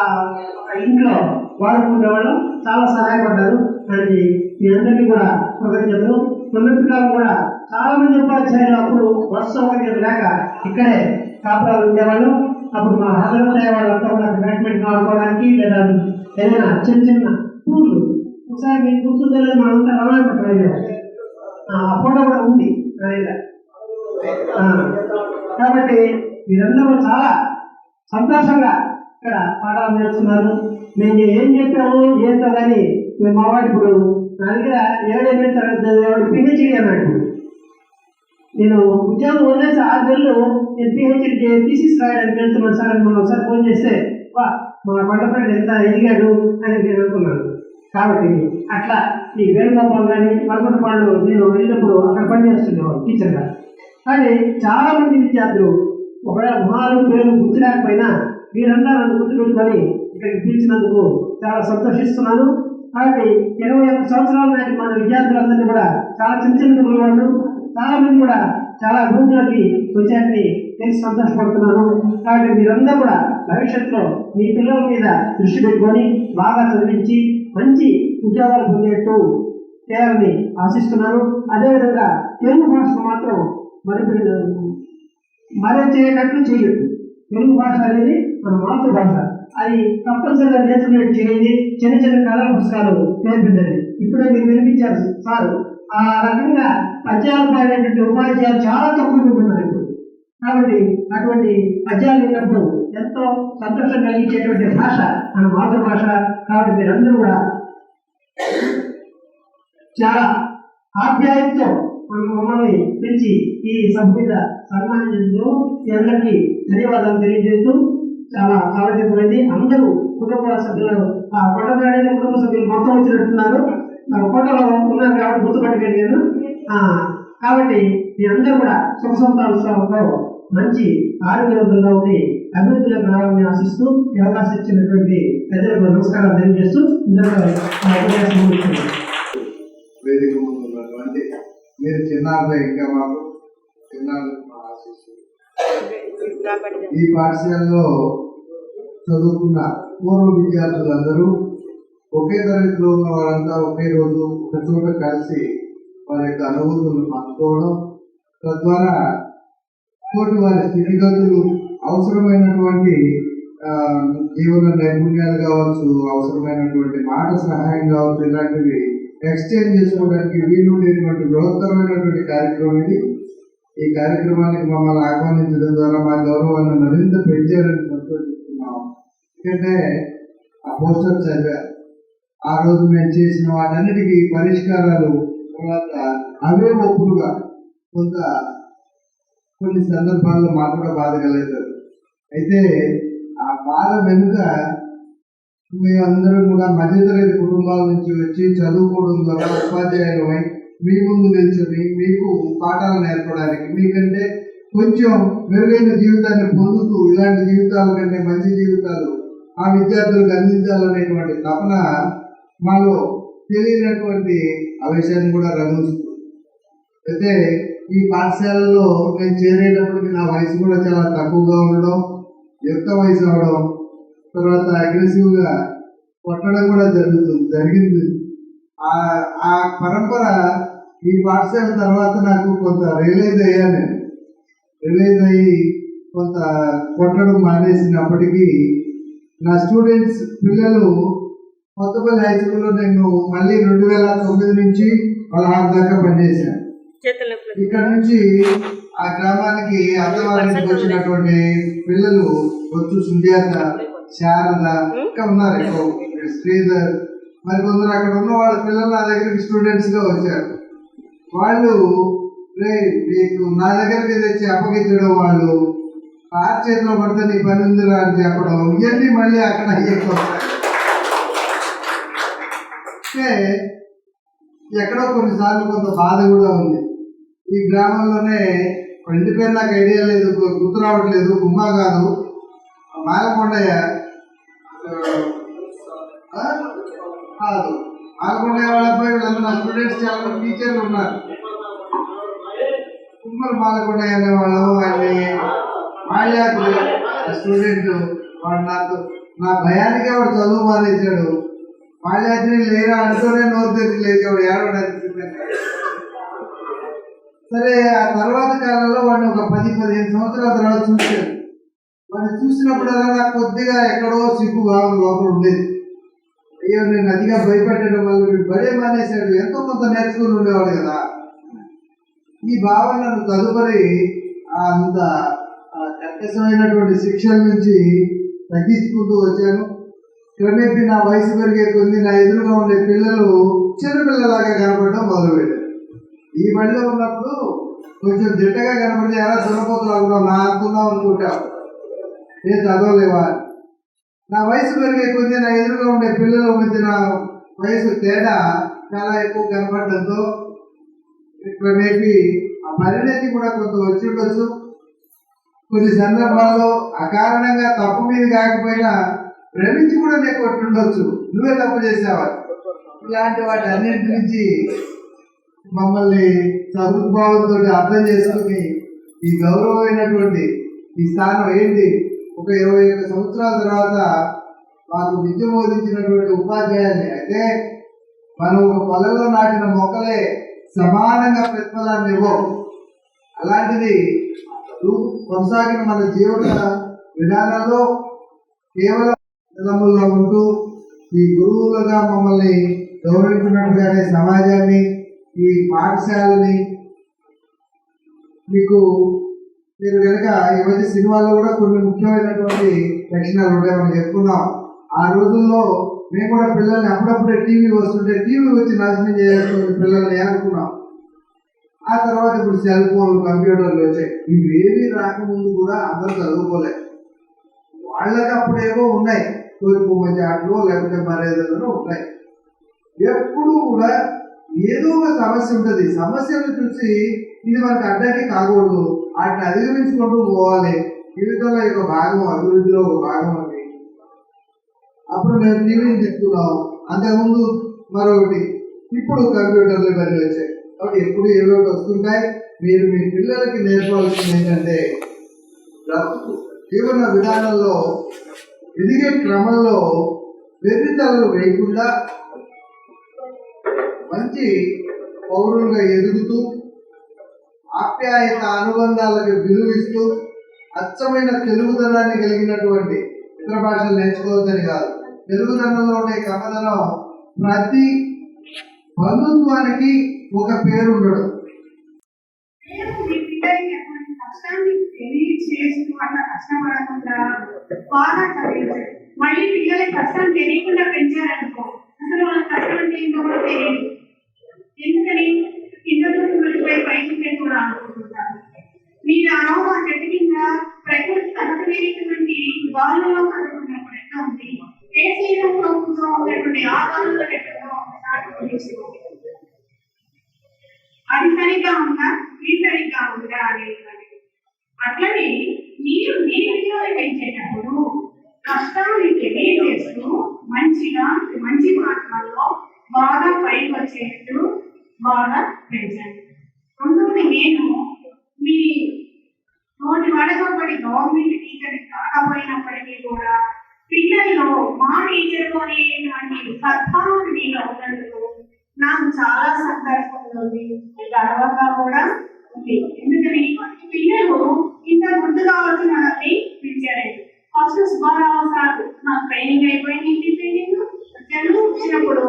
ఇంట్లో వాడుకునేవాళ్ళం. చాలా సహాయపడ్డారు. దానికి మీ అందరికీ కూడా కృతజ్ఞతలు. మొన్నటికాలం కూడా చాలా మంది ఉపాధ్యాయులు అప్పుడు బస్సు సౌకర్యం లేక ఇక్కడే కాపురాలు ఉండేవాళ్ళు. అప్పుడు మా హాజరయ్యే వాళ్ళంతా కూడా బ్యాడ్మింటన్ ఆడుకోవడానికి లేదా ఏదైనా చిన్న చిన్న టూర్లు ఒకసారి మీకు గుర్తుందో లేదు, మా అంతా రవాణా పడలేదు. ఆ ఫోటో కూడా ఉంది. కాబట్టి మీరందరూ చాలా సంతోషంగా ఇక్కడ పాఠాలు నేర్చుకున్నారు. మేము ఏం చెప్పాము ఏంటో కానీ మేము మావాడు ఇప్పుడు నా దగ్గర 7-8 తరగతి పిహెచ్డి అన్నాడు. నేను ఉద్యోగం వదిలేసి 6 నెలలు నేను పిహెచ్డి థీసిస్ రాయడానికి వెళ్తున్నాను సార్ అని మనం ఒకసారి ఫోన్ చేస్తే వా మా కొండపల్లి ఎంత ఎదిగాడు అని నేను అనుకున్నాను. కాబట్టి అట్లా ఈ వేణుగోపాల్ కానీ మరొకటి వాళ్ళు నేను వెళ్ళినప్పుడు అక్కడ పనిచేస్తుండేవాళ్ళు టీచర్గా. కానీ చాలా మంది విద్యార్థులు ఒకవేళ మొహాలు పేరు గుర్తు లేకపోయినా మీరంతా నన్ను గుర్తుపెట్టుకొని ఇక్కడికి పిలిచినందుకు చాలా సంతోషిస్తున్నాను. కాబట్టి 21 సంవత్సరాల నాటి మన విద్యార్థులందరినీ కూడా చాలా చిన్న చిన్న వాళ్ళు చాలా మంది కూడా చాలా అభివృద్ధిలోకి వచ్చారని నేను సంతోషపడుతున్నాను. కాబట్టి మీరందరూ కూడా భవిష్యత్తులో మీ పిల్లల మీద దృష్టి పెట్టుకొని బాగా చదివించి మంచి ఉద్యోగాలు పొందేట్టు చేయాలని ఆశిస్తున్నాను. అదేవిధంగా తెలుగు భాషను మాత్రం మరచేటట్లు చేయొద్దు. తెలుగు భాష అనేది మన మాతృభాష. అది తప్పనిసరిగా నేర్చుకునేట్టు చేయండి. చిన్న చిన్న కథల పుస్తకాలు నేర్పించండి. ఇప్పుడే మీరు వినిపించారు సార్. ఆ రకంగా పద్యాలు పాడేటువంటి ఉపాధ్యాయులు చాలా తక్కువ ఉన్నారు ఇప్పుడు. కాబట్టి అటువంటి పద్యాలు విన్నప్పుడు ఎంతో సంతోషం కలిగించేటువంటి భాష మన మాతృభాష. కాబట్టి మీరందరూ కూడా చాలా ఆప్యాయతతో మమ్మల్ని పిలిచి ఈ సభ మీద సన్మానించడంలో మీ అందరికీ ధన్యవాదాలు తెలియజేస్తూ చాలా ఆరోగ్యమైంది. అందరూ కుటుంబ సభ్యులు ఆ కొండపల్లి కుటుంబ సభ్యులు మొత్తం వచ్చినట్టున్నారు. ఫోటోలో ఉన్నారు కాబట్టి గుర్తుపట్టగలిగాను. కాబట్టి మీ అందరూ కూడా సుఖ సంతానంతో మంచి ఆరోగ్యంగా ఉండి అభివృద్ధిలోకి రావాలని ఆశిస్తూ ఈ అవకాశం ఇచ్చినటువంటి పెద్దలకు నమస్కారాలు తెలియజేస్తూ వేదిక ముందున్నటువంటి మీరు చిన్నారులు ఇంకా మాకు చిన్నారులు ఆశిస్తూ ఈ పాఠశాలలో చదువుకున్న పూర్వ విద్యార్థులందరూ ఒకే తరగతిలో ఉన్న వారంతా ఒకే రోజు ఒక చోట కలిసి వారి యొక్క అనుభూతులను పంచుకోవడం, తద్వారా తోటి వారి స్థితిగతులు, అవసరమైనటువంటి జీవన నైపుణ్యాలు కావచ్చు, అవసరమైనటువంటి మాట సహాయం కావచ్చు, ఇలాంటివి ఎక్స్చేంజ్ చేసుకోవడానికి వీలుండేటువంటి బృహత్తరమైనటువంటి కార్యక్రమం ఇది. ఈ కార్యక్రమానికి మమ్మల్ని ఆహ్వానించడం ద్వారా మా గౌరవాన్ని మరింత పెంచారని సంతోషిస్తున్నాం. ఎందుకంటే ఆ పోస్టర్ చదివారు, ఆ రోజు మేము చేసిన వాటన్నిటికీ పరిష్కారాలు తర్వాత అవే ఒప్పుడుగా కొన్ని సందర్భాల్లో మాకు కూడా బాధ కలుగుతారు. అయితే ఆ బాధ వెనుక మేమందరం కూడా మధ్యతరగతి కుటుంబాల నుంచి వచ్చి చదువుకోవడం ద్వారా ఉపాధ్యాయులమై మీ ముందు నిల్చొని మీకు పాఠాలు నేర్పడానికి, మీకంటే కొంచెం మెరుగైన జీవితాన్ని పొందుతూ ఇలాంటి జీవితాల కంటే మంచి జీవితాలు ఆ విద్యార్థులకు అందించాలనేటువంటి తపన మాలో తెలియనటువంటి ఆ విషయాన్ని కూడా రంగుస్తుంది. అయితే ఈ పాఠశాలలో నేను చేరేటప్పటికి నా వయసు కూడా చాలా తక్కువగా ఉండడం, యుక్త వయసు అవడం, తర్వాత అగ్రెసివ్గా కొట్టడం కూడా జరిగింది. ఆ పరంపర ఈ పాఠశాల తర్వాత నాకు కొంత రియలైజ్ అయ్యాను. రియలైజ్ అయ్యి కొంత కొట్టడం మానేసినప్పటికీ నా స్టూడెంట్స్ పిల్లలు కొత్తపల్లి హై స్కూల్లో నేను మళ్ళీ 2009 నుంచి 16 దాకా పనిచేశాను. ఇక్కడ నుంచి ఆ గ్రామానికి అత్తవారికి వచ్చినటువంటి పిల్లలు వచ్చు సుజాత, శారద, ఇంకా ఉన్నారు శ్రీధర్, మరి కొందరు అక్కడ ఉన్న వాళ్ళ పిల్లలు నా దగ్గరికి స్టూడెంట్స్ గా వచ్చారు. వాళ్ళు మీకు నా దగ్గరికి తెచ్చి అప్పగించడం, వాళ్ళు కార్ చేతిలో పడితే నీ పని ఉందిరా అని చెప్పడం, ఇవన్నీ మళ్ళీ అక్కడ అయ్యేకొస్తాయి. ఎక్కడో కొన్నిసార్లు కొంత బాధ కూడా ఉంది. ఈ గ్రామంలోనే ఇంటి పేరు నాకు ఐడియా లేదు, గుర్తు రావట్లేదు, గుమ్మా కాదు, మాలకొండయ్య కాదు, మాలకొండయ్య వాళ్ళ అబ్బాయి, వీళ్ళందరూ నా స్టూడెంట్స్ చాలా మంది టీచర్లు ఉన్నారు. కుమ్మరు మాలకొండయ్య అనేవాళ్ళు, వాళ్ళని మాల్యాకు స్టూడెంట్, వాడు నాకు నా భయానికి వాడు చదువు మానేశాడు. మాల్యాద్రి లేరా అంటూనే నోరు తెచ్చి లేచాడు ఏడవడానికి. సరే, ఆ తర్వాత కాలంలో వాడిని ఒక 10-15 సంవత్సరాల తర్వాత చూశాను. వాడిని చూసినప్పుడల్లా నాకు కొద్దిగా ఎక్కడో సిగ్గు భావన లోపల ఉండేది. అయ్యో, నేను అతిగా భయపెట్టడం వల్ల వీడు బడే మానేశాడు, ఎంతో కొంత నేర్చుకుని ఉండేవాడు కదా. ఈ భావన నన్ను తదుపరి అంత కర్కశమైనటువంటి శిక్షల నుంచి తగ్గించుకుంటూ వచ్చాను. క్రమేపీ నా వయసు పెరిగే కొద్ది నా ఎదురుగా ఉండే పిల్లలు చిన్నపిల్లలాగా కనపడడం మొదలుపెట్టారు. ఈ బడిలో ఉన్నప్పుడు కొంచెం దిట్టగా కనపడితే ఎలా దున్నపోతులు కూడా నా అనుకున్నాం అనుకుంటాం, నేను చదవలేవా. నా వయసు పెరిగే కొద్ది నా ఎదురుగా ఉండే పిల్లల మధ్య నా వయసు తేడా చాలా ఎక్కువ కనపడడంతో క్రమేపీ ఆ పరిణతి కూడా కొంత వచ్చి ఉండొచ్చు. కొన్ని సందర్భాల్లో అకారణంగా తప్పు మీద కాకపోయినా ప్రేమించి కూడా నేను కొట్టుండొచ్చు, నువ్వే తప్పు చేసావా. ఇలాంటి వాటి అన్నింటి నుంచి మమ్మల్ని సదుద్భావంతో అర్థం చేసుకుని ఈ గౌరవమైనటువంటి ఈ స్థానం ఏంటి, ఒక 21 సంవత్సరాల తర్వాత మాకు విద్య బోధించినటువంటి ఉపాధ్యాయుల్ని, అయితే మనం ఒక పొలంలో నాటిన మొక్కలే సమానంగా ప్రతిఫలాన్ని ఇవ్వవు. అలాంటిది కొనసాగిన మన జీవన విధానంలో కేవలం నిలముల్లో ఉంటూ ఈ గురువులుగా మమ్మల్ని గౌరవించినట్టుగానే సమాజాన్ని, ఈ పాఠశాలని మీరు కనుక ఈ మధ్య సినిమాల్లో కూడా కొన్ని ముఖ్యమైనటువంటి లక్షణాలు ఉంటాయి, మనం చెప్పుకున్నాం. ఆ రోజుల్లో మేము కూడా పిల్లల్ని అప్పుడప్పుడే టీవీ వస్తుంటే టీవీ వచ్చి నాశనం చేయాల్సిన పిల్లల్ని అనుకున్నాం. ఆ తర్వాత ఇప్పుడు సెల్ ఫోన్లు, కంప్యూటర్లు వచ్చాయి. ఇవేమీ రాకముందు కూడా అందరూ చదువుకోలేదు. వాళ్ళకి అప్పుడేమో ఉన్నాయి, తోలుపు మధ్య ఆటలు లేకపోతే మరేదో ఉన్నాయి. ఎప్పుడు కూడా ఏదో ఒక సమస్య ఉంటుంది. సమస్యను చూసి ఇది మనకు అడ్డానికి కాకూడదు, వాటిని అధిగమించుకుంటూ పోవాలి. జీవితంలో ఒక భాగం, అభివృద్ధిలో ఒక భాగం అని అప్పుడు మేము టీవీని చెప్తున్నాం. అంతకుముందు మరొకటి, ఇప్పుడు కంప్యూటర్లు ఇవన్నీ వచ్చాయి. కాబట్టి ఎప్పుడు ఏవో వస్తుంటాయి. మీరు మీ పిల్లలకి నేర్పాల్సింది ఏంటంటే, జీవన విధానంలో ఎదిగే క్రమంలో వెర్రితలలు వేయకుండా మంచి పౌరులుగా ఎదుగుతూ ఆప్యాయత అనుబంధాలకు విలువిస్తూ అచ్చమైన తెలుగుదనాన్ని కలిగినటువంటి ఇతర భాషలు నేర్చుకోవద్దని కాదు, తెలుగుదనంలో ఉండే కమదనం ప్రతి బంధుత్వానికి ఒక పేరు ఉండడం. కష్టపడకుండా బాగా చదివించారు. మళ్ళీ పిల్లలకి కష్టం తెలియకుండా పెంచారనుకో, అసలు వాళ్ళ కష్టం అంటే ఏంటో కూడా తెలియదు. ఎందుకని కిందతో మళ్ళీ పైకి కూడా అనుకుంటుంటారు. మీరు ఆ చెట్టు కింద ప్రకృతి కనపడేటువంటి గాలులో కనుక్కున్నప్పుడు ఎట్లా ఉంది, ఏ శరీరంలో ఉన్నటువంటి ఆ గాలులో ఎట్లా అది సరిగ్గా ఉందా, ఇది సరిగ్గా ఉందా అనేటువంటి. అట్లనే మీరు మీ పిల్లలు పెంచేటప్పుడు కష్టాన్ని తెలియజేస్తూ మంచిగా మంచి మార్గాల్లో బాగా పైకి వచ్చేట్టు బాగా పెంచండి. రెండోది, నేను మీ నోటి వడగబడి గవర్నమెంట్ టీచర్ కాకపోయినప్పటికీ కూడా పిల్లల్లో మా టీచర్ అనేటువంటి సత్తాన్ని మీలో ఉన్నందుకు నాకు చాలా సంతోషంగా ఉంది, గర్వంగా కూడా ఉంది. ఎందుకని పిల్లలు ఇంత గుర్తు కావాల్సిన వాళ్ళని పిలిచారు. ఫస్ట్ సుబ్బారావు సార్ నాకు ట్రైనింగ్ అయిపోయింది, హిందీ ట్రైనింగ్ వచ్చాను. వచ్చినప్పుడు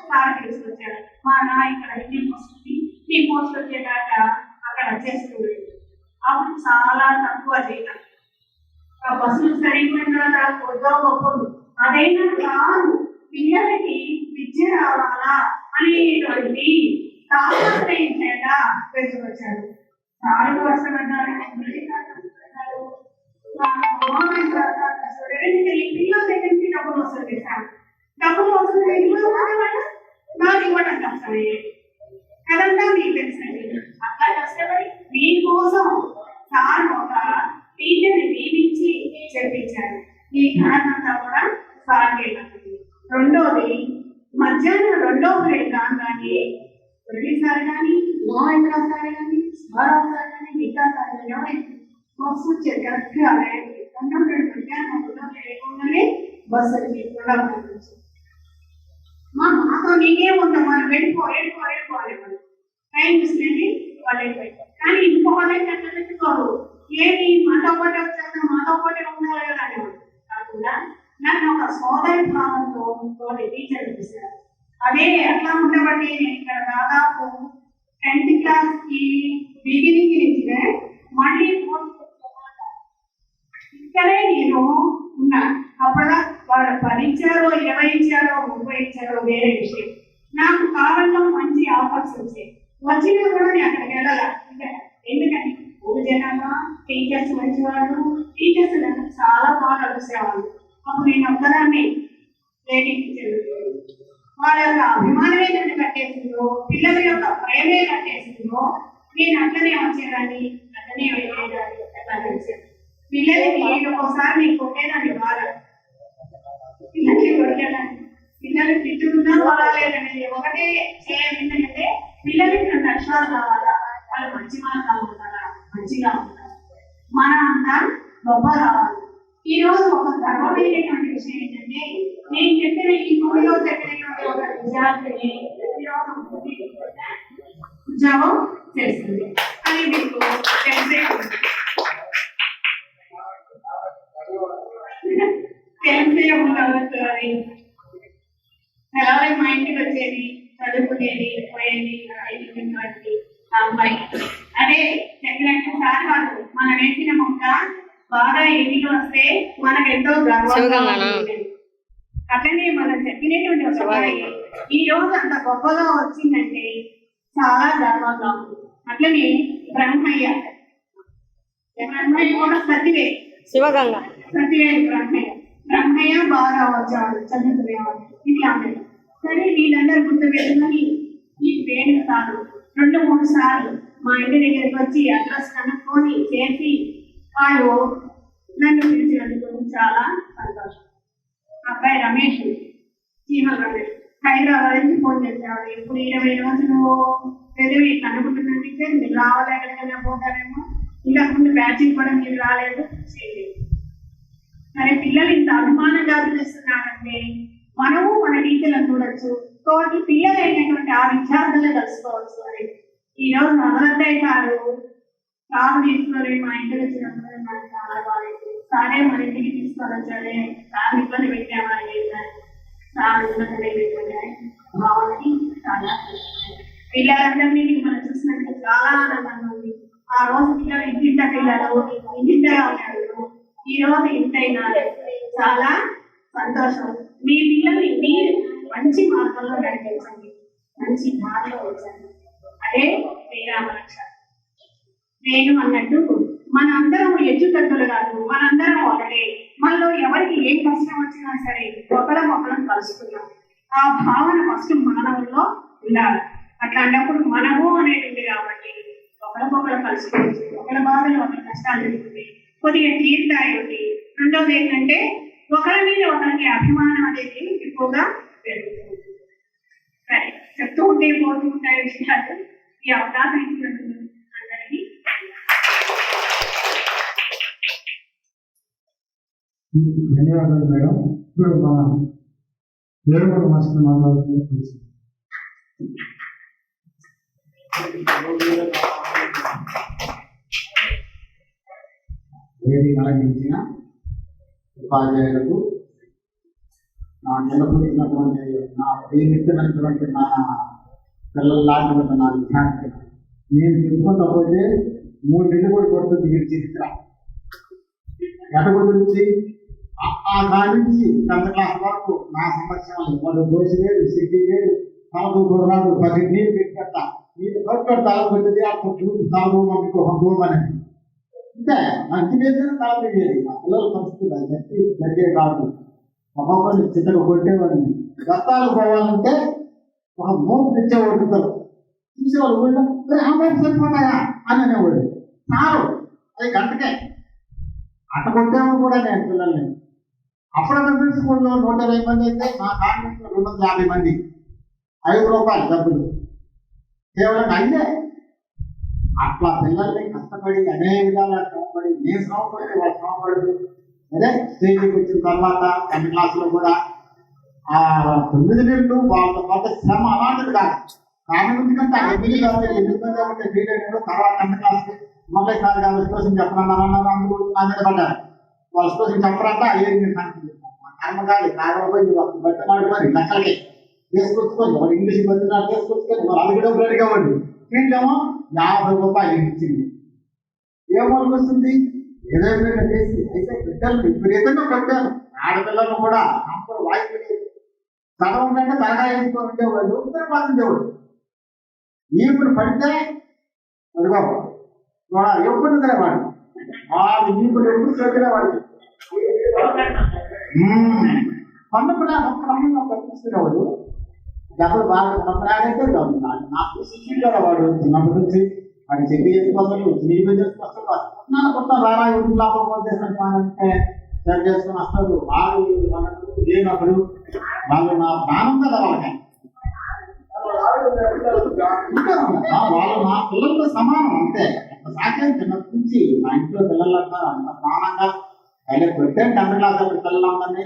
సార్ తీసుకొచ్చారు, మా నా ఇక్కడ హిందీ పోస్ట్ ఉంది, ఈ పోస్ట్ వచ్చేదాకా అక్కడ చేస్తుంది. అప్పుడు చాలా తక్కువ చేయడం, ఆ బస్సులు సరిపోయిన తర్వాత కొద్దో గొప్పలు అదైనా కాదు, పిల్లలకి విద్య రావాలా అనేటువంటి తాపత్రయం చేత పెంచుకొచ్చారు. చాలా కష్టపడ్డారు, పిల్లల దగ్గర నుంచి డబ్బులు వసూలు చేశాను. డబ్బులు వసూలు నాకు ఇవ్వడం కష్టమయ్యే అదంతా మీకు తెలుసండి. అట్లా కష్టపడి మీకోసం సార్ ఒక టీచర్ని నియమించి చేపించారు. ఈ ఘనతంతా కూడా సార్కే దక్కుతుంది. రెండోది, మధ్యాహ్నం 2వ గ్రేడ్ కాగానే సార్ కానీ, మోహేంద్ర సార్ కానీ, సుబ్బారావు సార్ కానీ, గీతా సార్ కానీ ఎవరైతే బస్సు వచ్చేది కరెక్ట్గా 2వ గ్రేడ్ మధ్యాహ్నం 2వ గ్రేడ్ లేకుండానే బస్సు వచ్చి మాతో నీకేముందా, మనం వెళ్ళిపోవాలి టైం చూసుకుని వాళ్ళు వెళ్ళిపోయారు. కానీ ఇంకోవాలి అట్లా పెట్టుకోరు, ఏమి మాతో పాటే వచ్చేస్తాం, మాతో పాటే ఉండాలి కదా అనేవాడు. కాకుండా నన్ను ఒక సోదరి భావంతో టీచర్ చేశారు. అదే అట్లా ఉండబట్టి నేను ఇక్కడ దాదాపు 10th క్లాస్కి బిగినింగ్ నుంచి మళ్ళీ ఇక్కడే నేను ఉన్నా. అప్పుడు వాళ్ళు 10 ఇచ్చారో 20 ఇచ్చారో 30 ఇచ్చారో వేరే విషయం. నాకు కావాలో మంచి ఆఫర్స్ వచ్చాయి, వచ్చినా కూడా నేను అక్కడికి వెళ్ళాల. ఎందుకని జనాభా టీచర్స్ మంచివాళ్ళు, టీచర్స్ నన్ను చాలా బాగా చూసేవాళ్ళు. అప్పుడు నేను ఒక్కదాన్ని లేడీ టీచర్, వాళ్ళ యొక్క అభిమానమే నన్ను కట్టేసిందో, పిల్లల యొక్క ప్రేమే కట్టేసిందో, నేను అట్లనే వచ్చేదాన్ని, అట్లనే వెళ్ళేదాన్ని. అట్లా తెలిసాను పిల్లలకి ఒక్కోసారి నేను కొట్టేదాన్ని బాగా, పిల్లలకి కొట్టేదాన్ని. పిల్లలు తిట్టుకున్నా పర్వాలేదనేది ఒకటే ఏంటంటే పిల్లలకి 2 అక్షరాలు కావాలా, వాళ్ళు మంచి మార్గాలు ఉంటారా, మంచిగా ఉంటారు, మన అంతా గొప్ప రావాలి. ఈ రోజు ఒక గర్వమైనటువంటి విషయం ఏంటంటే నేను చెప్పిన ఈ గుడిలో చెప్పినటువంటి ఒక విద్యార్థిని ఈరోజు ఉద్యోగం చేస్తుంది. అది మీకు తెలిసే ఉంటుంది. ఎవరైనా మా ఇంటికి వచ్చేది, చదువుకునేది, పోయేది అమ్మాయి. అదే చెప్పినట్టు సార్ వాళ్ళు మనం వేసిన మొక్క బాగా ఎన్నిక వస్తే మనకు ఎంతో గర్వంగా ఉంటుంది. అట్లనే మనం చెప్పినటువంటి ఒక అమ్మాయి ఈ రోజు అంత గొప్పగా వచ్చిందంటే చాలా గర్వంగా ఉంది. అట్లనే బ్రహ్మయ్య కూడా సతివే శివగంగ సతివే బ్రహ్మయ్య బాగా వచ్చాడు, చదువుకునేవాడు. ఇట్లా సరే వీళ్ళందరూ గుర్తు పెట్టుకొని ఈ వేణు సార్లు 2-3 సార్లు మా ఇంటి దగ్గరికి వచ్చి అడ్రస్ కనుక్కొని చేసి వాళ్ళు నన్ను పిలిచినందుకు చాలా సంతోషం. అబ్బాయి రమేష్, చీమల రమేష్ హైదరాబాద్ నుంచి ఫోన్ చేసేవాడు. ఇప్పుడు 20 రోజులు చదివి అనుకుంటున్నాను టీచర్, మీరు రావాలి, ఎక్కడికైనా పోతారేమో, ఇంతకుముందు బ్యాచింగ్ కూడా మీరు రాలేదు చేయలేదు. సరే పిల్లలు ఇంత అభిమానంగా చూపిస్తున్నారంటే మనము మన టీచర్లను చూడొచ్చు, తోటి పిల్లలు అయినటువంటి ఆ విద్యార్థులను కలుసుకోవచ్చు. అని ఈరోజు నవరత్తయ్య గారు సాగు తీసుకొని మా ఇంటికి వచ్చినప్పుడు నాకు చాలా బాగా సారే మన ఇంటికి తీసుకొని వచ్చాడే, సార్ ఇబ్బంది పెట్టామని సార్ ఇబ్బంది బాగుంది. చాలా పిల్లలందరినీ మనం చూసినట్టు చాలా ఆనందంగా ఉంది. ఆ రోజు పిల్లలు ఇంటింట పిల్లలు ఇంటింటగా ఉన్నారు, ఈ రోజు ఇంతైనా చాలా సంతోషం. మీ పిల్లల్ని మీరు మంచి మార్గంలో నడిపించండి, మంచి మార్గంలో వచ్చండి. అదే శ్రీరామరక్ష. నేను అన్నట్టు మనందరం హెచ్చుతగ్గులు కాదు, మనందరం ఒకటే. మనలో ఎవరికి ఏం కష్టం వచ్చినా సరే ఒకరం కలుసుకున్నాం. ఆ భావన ఫస్ట్ మానవుల్లో ఉండాలి. అట్లాంటప్పుడు మనము అనేది ఉంది కాబట్టి ఒకరికొకరు కలుసుకోవచ్చు, ఒకరి బాధలు ఒకరి కష్టాలు జరుగుతుంది, కొద్దిగా తీరుతాయి ఉంది. రెండోది ఏంటంటే ఒకరి మీద ఒకరికి అభిమానం అనేది ఎక్కువగా పెరుగుతుంది. చెప్తూ ఉంటే పోతూ ఉంటాయి. తెలియజేసినారు. ఈ అవకాశం ఇచ్చినందుకు అందరికీ ధన్యవాదాలు మేడం. ఇప్పుడు మన వేరుమూల మాస్టర్ మాట్లాడుతున్నారు. వేదిక అలంకరించిన ఉపాధ్యాయులకు, నా నిలబడుతున్నటువంటి నా ప్రియమిత్రులైనటువంటి నా పిల్లల్లాంటి నా విద్యార్థులు, నేను చెప్పుకోకపోతే 3 నెలలు కూడా కొడుతుంది వీడి చరిత్ర. ఎట గురించి ఆ కాడి నుంచి 10th క్లాస్ వరకు నా సమక్షంలో వాళ్ళు దోష లేదు, సిద్ధి లేదు, తలకు దూరాలు 10 నీళ్ళు పెట్టట నీళ్ళు కొట్టు తల పెట్టింది. అప్పుడు చూసి తాగు మమ్మీకి ఒక దూరమనేది అంటే మంచి మీద తల పెట్టేది. మా పిల్లల పరిస్థితి అది చెప్పి జరిగే కాదు. ఒక్కొక్కరిని చిత్తగా కొట్టేవాడిని. దత్తాలు పోవాలంటే ఒక మూడు తెచ్చేవాడు పిల్లలు చూసేవాళ్ళు ఊళ్ళో సరిపోతాయా అని అనేవాడు. చాలు అది గంటకే అట్ట కొట్టేవాడు కూడా నేను పిల్లల్ని. అప్పుడప్పుడు స్కూల్లో 120 మంది అయితే మా కాన్వెంట్లో 250 మంది, ₹5 డబ్బులు కేవలం అయిందే. అట్లా పిల్లల్ని కష్టపడి అనేక విధాలుగా శ్రమపడి నేను శ్రమపడి వాళ్ళు శ్రమపడి అదే స్టేజ్కి వచ్చిన తర్వాత 10th క్లాస్లో కూడా ఆ 9 నెలలు వాళ్ళ పాటు శ్రమ అలాంటిది కాదు. కారణం ఎందుకంటే 8 మంది కాబట్టి వీళ్ళ తర్వాత 10th క్లాస్కి మళ్ళీ సార్ గారు స్టోషన్ చెప్పమన్నారు. అందరూ నా మీద పడ్డారు. వాళ్ళు స్టోషన్ చెప్పరంటే అయ్యేది కర్మకాలి కాకపోయి బట్టి మాడుకొని లెక్కలకి తీసుకొచ్చుకొని వాళ్ళు ఇంగ్లీష్ బతినాలు తీసుకొచ్చుకొని వాళ్ళు అది కూడా రెడీగా ఉండి వీళ్ళేమో ₹50 ఇచ్చింది. ఏం వాళ్ళకి వస్తుంది? ఏదైనా చేసి అయితే బిడ్డలు విపరీతంగా కొట్టారు. ఆడపిల్లలు కూడా అప్పుడు వాయిస్ చదవకంటే తరగా వేసుకుంటేవాళ్ళు ఉండేవాడు. ఇప్పుడు పడితే అదిగో ఎప్పుడు తినేవాడు వాళ్ళు ఇప్పుడు ఎప్పుడు చదివేవాడు. పన్నుకున్నా పంపిస్తున్నవాడు డబ్బులు బాగా పంపరాగైతే నాకు శిక్షించారు వాడు చిన్నప్పటి నుంచి. వాడి చెల్లి చేసుకొస్తాడు, నీళ్ళు చేసుకొస్తాడు, కొత్త రారా ఇంటి లాభం చేస్తానంటే సరి చేసుకుని వస్తాడు. వాళ్ళు మనకు లేనప్పుడు వాళ్ళు నా ప్రాణం కదా వాళ్ళకి. వాళ్ళు నా పిల్లలతో సమానం అంతే. సాధ్యం చిన్నప్పటి నుంచి నా ఇంట్లో పిల్లలంతా అంత ప్రాణంగా ఆయన పెట్టే 10th క్లాస్ పిల్లలందరినీ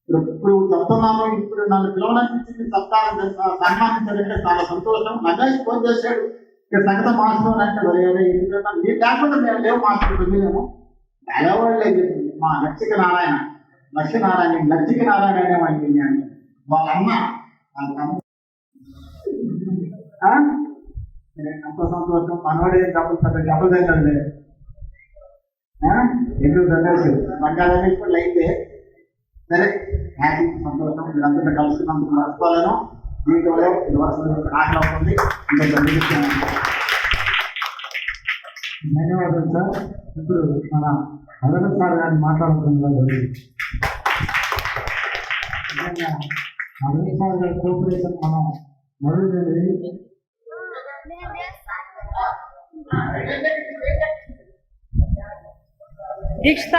ఇప్పుడు చెప్తున్నాను. ఇప్పుడు నన్ను పిలవడానికి సత్కారం సన్మానించాలంటే చాలా సంతోషం. నగేష్ ఫోన్ చేశాడు ఇక్కడ సంగత మాస్టర్ అంటే ఎందుకంటే మీరు లేకుండా మేము లేవు మాస్టర్ మేము నెలవాళ్ళు మా లక్ష్మీ నారాయణ అనేవాడిని నేను వాళ్ళ అమ్మ ఎంతో సంతోషం. మనవాడే డబ్బులు తిందండి ఎందుకు దండేసి బంగాళాదేశ్ కూడా అయితే సరే హ్యాపీ సంతోషం. మీరంతా కలుసుకున్నందుకు మర్చిపోలేను. దీంట్లో ఆకలి అవుతుంది. ధన్యవాదాలు సార్. ఇప్పుడు మన అరవింద్ సార్ గారిని మాట్లాడుతున్నారు. అరవింద్ సార్ గారి కోఆపరేషన్ మనం మొదలు దీక్ష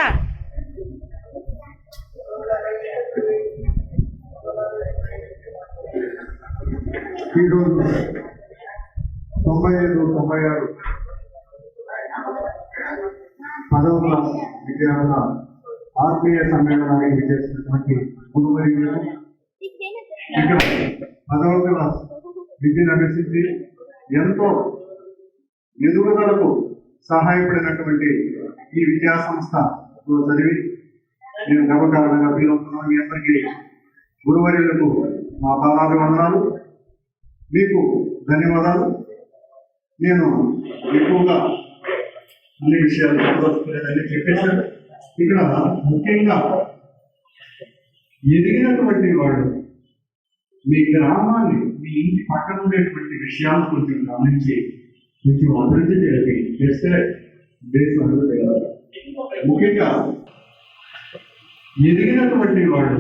ఈరోజు 95, 96 10వ క్లాస్ విద్యార్థుల ఆత్మీయ సమ్మేళనానికి విచ్చేసినటువంటి గురువర్యులు, ఇక్కడ 10వ క్లాస్ విద్యను అభ్యసించి ఎంతో ఎదుగుదలకు సహాయపడినటువంటి ఈ విద్యా సంస్థలో చదివి నేను గర్వకారణంగా ఫీల్ అవుతున్నాను. మీ అందరికీ గురువర్యులకు మా పాదాభివందనాలు, మీకు ధన్యవాదాలు. నేను ఎక్కువగా అన్ని విషయాలు చెప్పదలుచుకునేదని చెప్పేశాను. ఇక్కడ ముఖ్యంగా ఎదిగినటువంటి వాళ్ళు మీ గ్రామాన్ని, మీ ఇంటి పక్కన ఉండేటువంటి విషయాలు కొంచెం గమనించి కొంచెం అభివృద్ధి చేస్తే దేశం అభివృద్ధి కావాలి. ముఖ్యంగా ఎదిగినటువంటి వాళ్ళు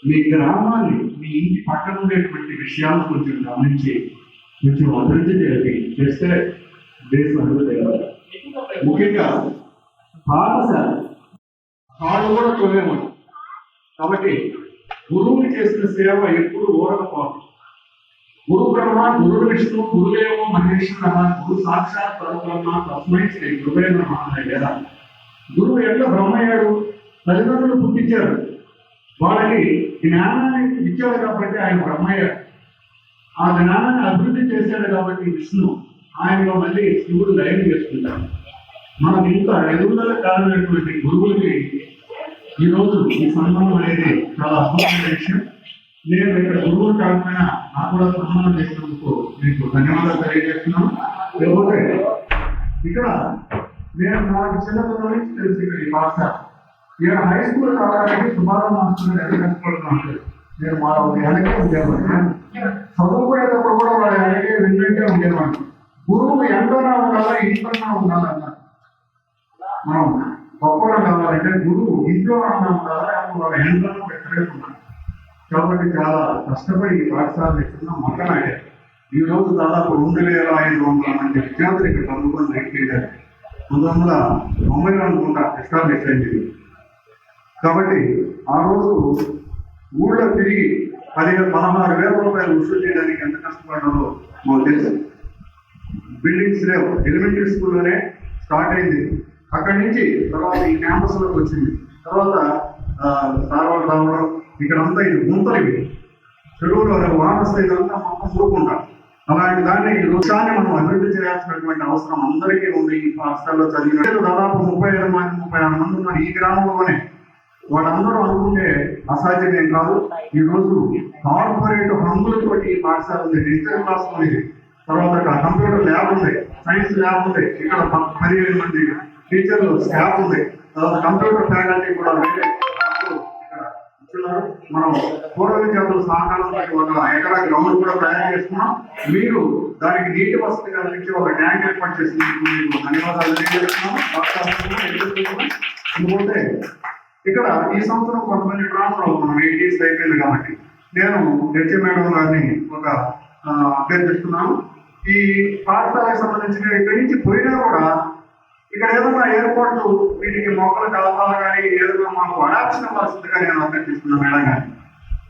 మీ గ్రామాన్ని, మీ ఇంటి పక్కన ఉండేటువంటి విషయాలు కొంచెం గమనించి కొంచెం అభివృద్ధి చేస్తే దేశం అభివృద్ధి కావాలి. ముఖ్యంగా పాఠశాల వాళ్ళు కూడా తొలేమని కాబట్టి గురువులు చేసిన సేవ ఎప్పుడు ఓరకపోవడం. గురు బ్రహ్మ గురు విష్ణు గురుదేవో మహేశ్వర గురు సాక్షాత్ పరబ్రహ్మ తస్మై శ్రీ గురువే నమః అనే వేద. గురువు ఎట్లా బ్రహ్మయ్యాడు, తల్లిదండ్రులు పుట్టించారు, వాళ్ళకి జ్ఞానాన్ని ఇచ్చాడు కాబట్టి ఆయన బ్రహ్మయ్యాడు. ఆ జ్ఞానాన్ని అభివృద్ధి చేశాడు కాబట్టి విష్ణు, ఆయనలో మళ్ళీ శివుడు లయం చేసుకుంటాడు. మనకు ఇంత ఎదుగుదల కారణమైనటువంటి గురువులకి ఈరోజు ఈ సన్మానం అనేది చాలా అద్భుతమైన విషయం. నేను ఇక్కడ గురువులు కాకపోయినా నాకు కూడా సన్మానం చేసినందుకు మీకు ధన్యవాదాలు తెలియజేస్తున్నాను. లేకపోతే ఇక్కడ నేను నాకు చిన్నతనం నుంచి తెలిసి ఇక్కడ ఈ పాఠశాల ఇక్కడ హై స్కూల్ కావడానికి సుబ్బారావు మాస్టర్ ఎంత కష్టపడుతున్నాను. నేను మా వెనకే ఉండేవాడిని, చదువుకునేటప్పుడు కూడా వాడు వెనకే విన్నట్టే ఉండేవాడిని. గురువు ఎంతనా ఉండాలా ఇంతనా ఉండాలన్నారు. మనం గొప్పగా కావాలంటే గురువు ఇంట్లో ఉండాలా, వాళ్ళ ఎంతనో పెట్టలేకున్నాను. కాబట్టి చాలా కష్టపడి ఈ పాఠశాల ఇస్తున్న మొక్కనాడే ఈ రోజు దాదాపు 2500 మంది విద్యార్థులు ఇక్కడ చదువుకొని నేర్పించారు. 1990 అనుకుంటా ఎస్టాబ్లిష్ అయింది. కాబట్టి ఆ రోజు ఊళ్ళో తిరిగి 16,000 రూపాయలు వసూలు చేయడానికి ఎంత కష్టపడ్డారో మాకు తెలుసు. బిల్డింగ్స్ లేవు, ఎలిమెంటరీ స్కూల్లోనే స్టార్ట్ అయింది. అక్కడి నుంచి తర్వాత ఈ క్యాంపస్లోకి వచ్చింది. తర్వాత సార్వాలు రావడం, ఇక్కడంతా ఇది గుంతలు, చెరువులో వానస్ ఇదంతా మొత్తం చూడుకుంటాం. అలాంటి దాన్ని వృక్షాన్ని మనం అభివృద్ధి చేయాల్సినటువంటి అవసరం అందరికీ ఉంది. ఈ పాఠశాలలో చదివిన దాదాపు 35 మంది 36 మంది ఉన్నారు ఈ గ్రామంలోనే. వాళ్ళందరూ అనుకుంటే అసాధ్యమేం కాదు. ఈ రోజు కార్పొరేట్ హంగులతోటి ఈ పాఠశాల ఉంది, డిజిటల్ క్లాస్ ఉంది, తర్వాత కంప్యూటర్ ల్యాబ్ ఉంది, సైన్స్ ల్యాబ్ ఉంది, ఇక్కడ 15 మంది టీచర్లు స్టాఫ్ ఉంది, తర్వాత కంప్యూటర్ ఫ్యాకల్టీ కూడా వేరే మనం పూర్వ విద్యార్థుల సహకారంతో ఒక ఎకరా గ్రౌండ్ కూడా తయారు చేస్తున్నాం. మీరు దానికి నీటి వసతి కలిగించి ఒక ట్యాంక్ ఏర్పాటు చేసినందుకు మీకు ధన్యవాదాలు తెలియజేస్తున్నాం. ఇంకోతే ఇక్కడ ఈ సంవత్సరం కొంతమంది ట్రాన్స్ఫర్ అవుతున్నాం, 8 years అయిపోయింది కాబట్టి నేను హెచ్ఏ మేడం గారిని ఒక అభ్యర్థిస్తున్నాను. ఈ పాఠశాలకు సంబంధించిన ఇక్కడి నుంచి పోయినా కూడా ఇక్కడ ఏదైనా ఏర్పాట్లు వీటికి మొక్కలు కలపాలి కానీ ఏదైనా మాకు అడాప్షన్ ఇవ్వాల్సిందిగా నేను అభ్యర్థిస్తున్నాను మేడం గారిని.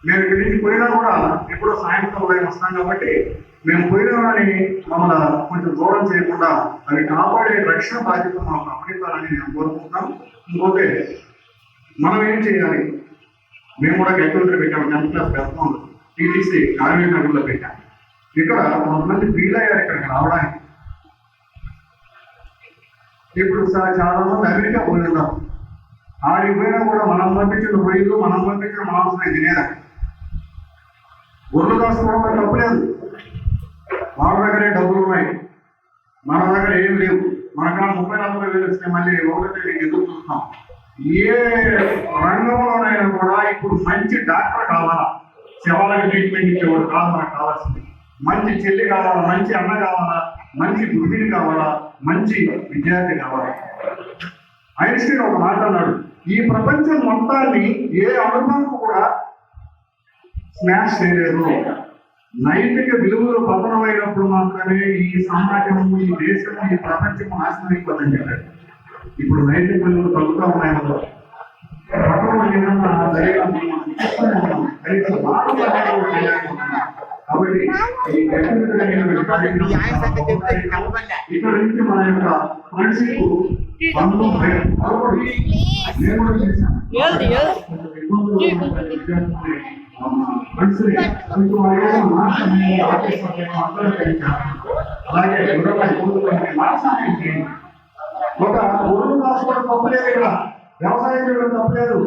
మేము ఇక్కడి నుంచి పోయినా కూడా ఎప్పుడో సాయంత్రం ఉదయం వస్తాం కాబట్టి మేము పోయినా కానీ మమ్మల్ని కొంచెం దూరం చేయకుండా అవి కాపాడే రక్షణ బాధ్యత మాకు అప్పగించాలని నేను కోరుకుంటున్నాను. ఇంకోతే మనం ఏం చేయాలి, మేము కూడా గెట్ పెట్టాము, 10th క్లాస్ పెడతాం, టీటీసీ కార్మిక నగర్లో పెట్టాము. ఇక్కడ కొంతమంది ఫీల్ అయ్యారు ఇక్కడికి రావడానికి. ఇప్పుడు చాలా మంది అమెరికా పోయి ఉన్నారు. ఆడికి పోయినా కూడా మనం పంపించిన పొయ్యిలు, మనం పంపించిన మాంసం తినేదాన్ని. ఒళ్ళు కాసుకోవడం తప్పలేదు, వాళ్ళ దగ్గరే డబ్బులు ఉన్నాయి, మన దగ్గర ఏం లేవు. మనకన్నా 30-40 వేలు వస్తే మళ్ళీ ఒకటి ఎదురు చూస్తాం. ఏ రంగంలోనైనా కూడా ఇప్పుడు మంచి డాక్టర్ కావాలా, శవాలకు ట్రీట్మెంట్ ఇచ్చేవాడు కాదు మనకు కావాల్సింది. మంచి చెల్లి కావాలా, మంచి అన్న కావాలా, మంచి గృహిణి కావాలా, మంచి విద్యార్థి కావాలా. ఐన్స్టీన్ ఒక మాట అన్నాడు, ఈ ప్రపంచం మొత్తాన్ని ఏ అనుభవం కూడా స్మాష్ చేయలేదు, నైతిక విలువలు పతనమైనప్పుడు మాత్రమే ఈ సమాజము, ఈ దేశము, ఈ ప్రపంచము నాశనం అయిపోతుందని చెప్పాడు. ఇప్పుడు నైతిక విలువలు తగ్గుతూ ఉన్నాయి. మనలో పట్టణం ఏదన్నా కాబట్టి ఇక్కడ నుంచి మన యొక్క ఫ్రెండ్షిప్ అలాగే ఒక ఒళ్ళు రాసుకోవడం తప్పలేదు, ఇక్కడ వ్యవసాయం చేయడం తప్పలేదు.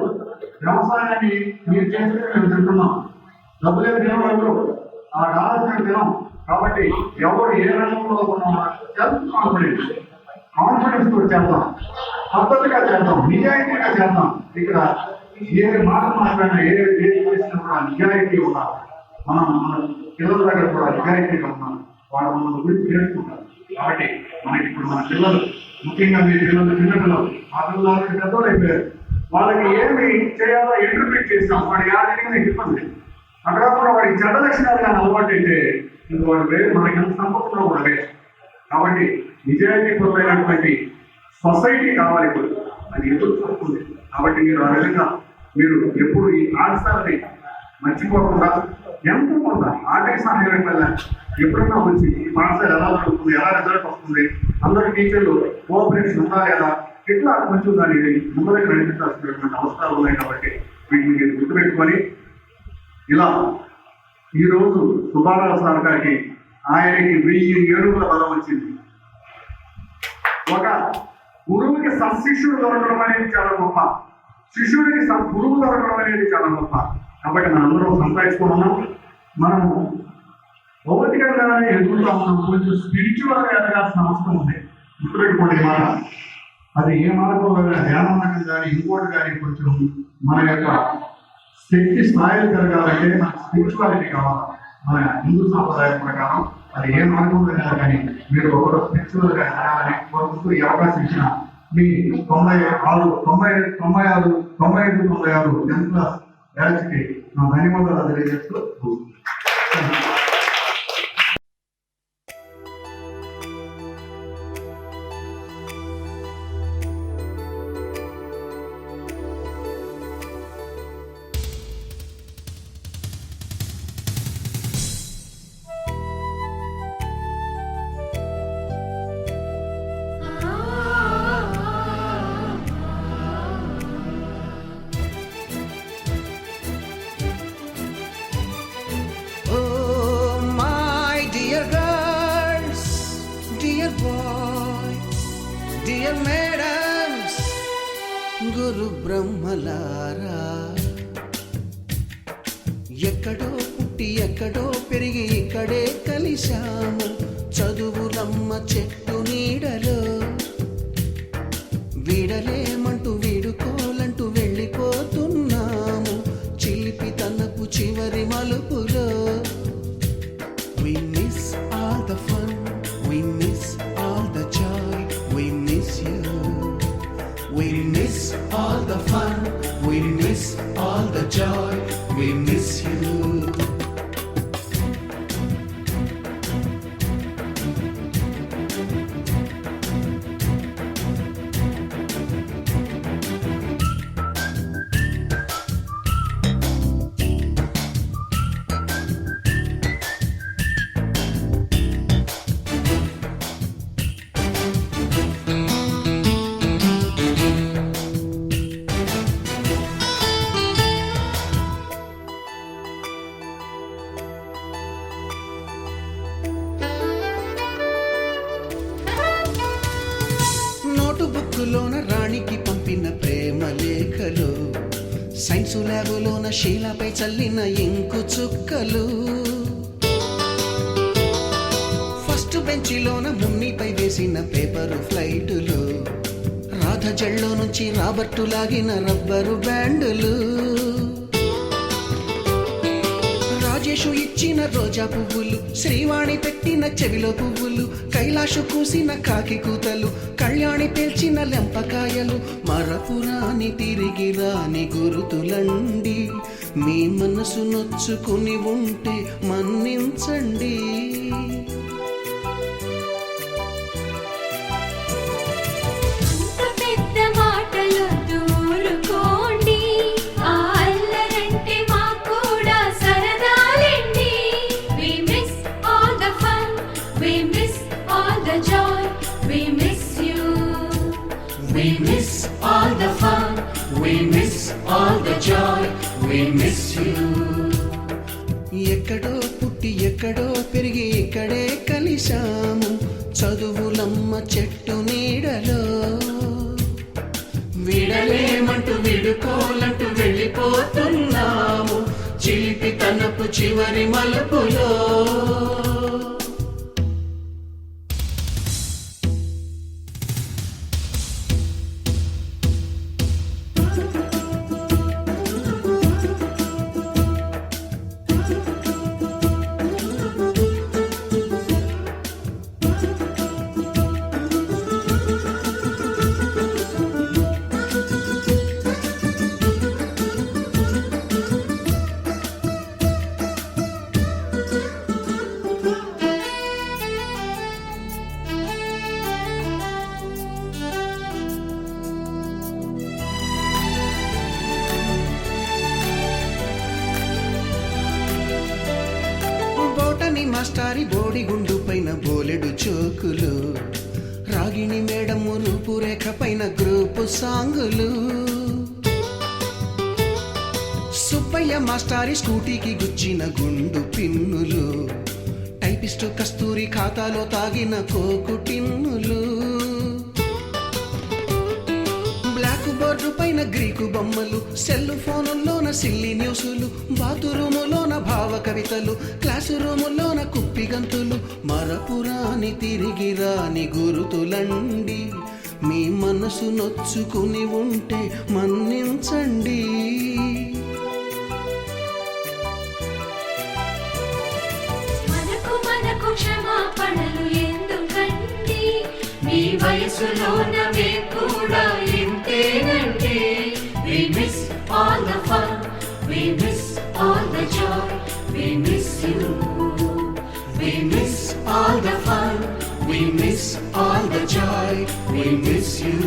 వ్యవసాయాన్ని మీరు చేస్తే మేము తింటున్నాం, డబ్బులేదు దేవుడు ఆ కావాల్సిన దినం. కాబట్టి ఎవరు ఏ రంగంలో కాన్ఫిడెన్స్ తో చేద్దాం, పద్ధతిగా చేద్దాం, నిజాయితీగా చేద్దాం. ఇక్కడ ఏ మాట మాట్లాడినా ఏ చేసినా కూడా నిజాయితీ ఉండాలి. మనం మన పిల్లల దగ్గర కూడా నిజాయితీగా ఉన్నాం, వాళ్ళు మన గురించి నేర్చుకుంటారు. కాబట్టి మనకి ఇప్పుడు మన పిల్లలు, ముఖ్యంగా మీ పిల్లలు, చిన్నపిల్లలు, ఆ పిల్లలకి పెద్దోళ్ళు అయిపోయారు, వాళ్ళకి ఏమి చేయాలో ఇంటర్ప్రిట్ చేస్తాం. వాడి యాదగిరిగా ఇబ్బంది అక్కడ కూడా వాడికి చెడ్డ లక్షణాలు కానీ అలవాటు అయితే ఇంక వాడు వేరు, మనకి ఎంత సంపత్తులో కూడా వేరు. కాబట్టి నిజాయితీపరమైనటువంటి సొసైటీ కావాలి, ఇప్పుడు అది ఎదురు చూస్తుంది. కాబట్టి మీరు ఆ విధంగా మీరు ఎప్పుడు ఈ పాఠశాలని మర్చిపోకుండా ఎంతో కొంత ఆర్థిక సహాయం వల్ల ఎప్పుడన్నా వచ్చి ఈ పాఠశాల ఎలా జరుగుతుంది, ఎలా రిజల్ట్ వస్తుంది, అందరు టీచర్లు కోఆపరేషన్ ఉందా లేదా, ఇట్లా కొంచెం దాన్ని ముందరికి నడిపించాల్సినటువంటి అవసరాలు ఉన్నాయి. కాబట్టి వీటిని మీరు గుర్తుపెట్టుకొని ఇలా ఈరోజు సుబ్బారావు సార్ గారికి ఆయనకి 1000 ఏడుగుల బలం వచ్చింది. ఒక గురువుకి సశిష్యుడు దొరకడం అనేది చాలా గొప్ప, శిష్యుడికి గురువు దొరకడం అనేది చాలా గొప్ప. కాబట్టి మనందరం సంపాదించుకున్నాం. మనము భౌతికంగానే ఎదుగుతా ఉన్నాం, కొంచెం స్పిరిచువల్గా ఎదగాల్సిన అవసరం ఉంది. గుర్తుపెట్టుకోండి మాట. అది ఏ మార్గంలో ధ్యానం కానీ ఇంకోటి కానీ కొంచెం మన యొక్క శక్తి స్థాయిలు జరగాలంటే మనకు స్పిరిచువాలిటీ కావాలి. మన హిందూ సాంప్రదాయం ప్రకారం అది ఏ మార్గంలో కానీ మీరు ఒకరు స్పిరిచువల్ గా ఎదగాలని కోరుకుంటూ ఈ అవకాశం ఇచ్చిన మీ 96 10th క్లాస్ బ్యాచ్కి నా ధన్యవాదాలు తెలియజేస్తూ డియర్ మేడమ్స్, గురు బ్రహ్మలారా, ఎక్కడో పుట్టి ఎక్కడో పెరిగి ఇక్కడే కలిశాము చదువులమ్మ చెట్టు నీడలో. వీడలేమంటూ వీడుకోలంటూ వెళ్ళిపోతున్నాము చిలిపి తనపు చివరి మలుపులో. We miss all the fun, we miss all the joy, we miss you. We miss all the fun, we miss all the joy, we miss you. బుక్కులోన రాణికి పంపిన ప్రేమ లేఖలు, సైన్సు ల్యాబులోన శీలపై చల్లిన ఇంకు చుక్కలు, ఫస్ట్ బెంచిలోన మున్నిపై వేసిన పేపరు ఫ్లైటులు, రాధ జల్లో నుంచి రాబర్టు లాగిన రబ్బరు బ్యాండులు, రాజేషు ఇచ్చిన రోజా పువ్వులు, శ్రీవాణి పెట్టిన చెవిలో పువ్వులు, కైలాషు కూసిన కాకి కూతలు, కళ్యాణి పేల్చిన లెంపకాయలు, మరపురాని తిరిగి రాని గురుతులండి. మీ మనసు నొచ్చుకుని ఉంటే మన్నించండి. We miss all the fun, we miss all the joy, we miss you. ఎక్కడో పుట్టి ఎక్కడో పెరిగి ఇక్కడే కలిశాము చదువులమ్మ చెట్టు నీడలో. విడలేమంటూ విడుకోలంటూ వెళ్ళిపోతున్నాము చిలిపి తనపు చివరి మలుపులో. మాస్టారి బోడిగుండు పైన బోలెడు చోకులు, రాగిణి మేడము రూపురేఖ పైన గ్రూపు సాంగులు, సుబ్బయ్య మాస్టారి స్కూటీకి గుచ్చిన గుండు పిన్నులు, టైపిస్టు కస్తూరి ఖాతాలో తాగిన కోకు టిన్నులు, బ్లాక్ బోర్డు పైన గ్రీకు బొమ్మలు, సెల్ ఫోనుల్లోన సిల్లి న్యూసులు, బాతురూములోన భావ కవితలు, క్లాసు రూములోన కుప్పిగంతులు, మరపురాని తిరిగి రాని గురుతులండి. మీ మనసు నొచ్చుకుని ఉంటే మన్నించండి. మనకు క్షమాపణలు ఎందుకండి, మీ వయసులోన మేము కూడా ఇంతేనండి. We miss all the fun, we miss all the joy, we miss you. We miss all the fun, we miss all the joy, we miss you.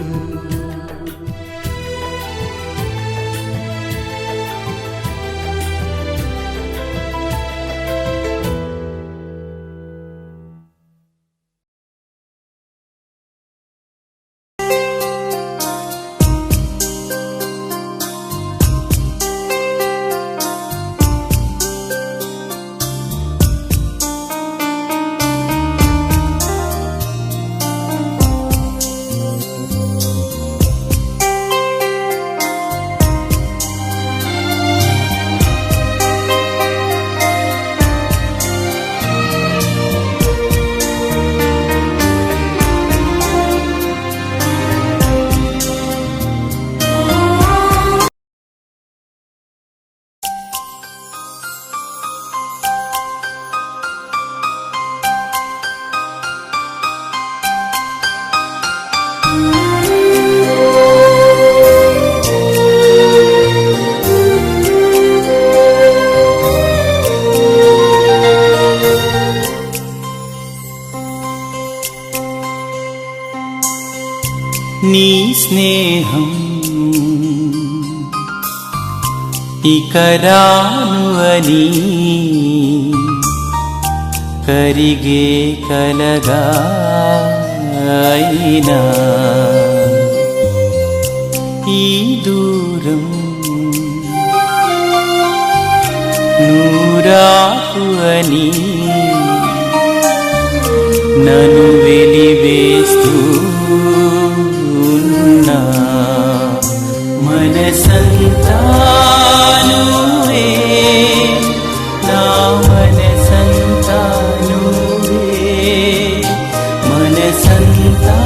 నీ స్నేహం ఇక రాను అని కరిగే కలగా అయినా ఈ దూరం నూరాకు అని నన్ను వెలివేస్తూ ఉన్నా మనసంతా నువ్వే నా మనసంతా నువ్వే మనసంతా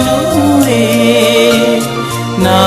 నువ్వే నా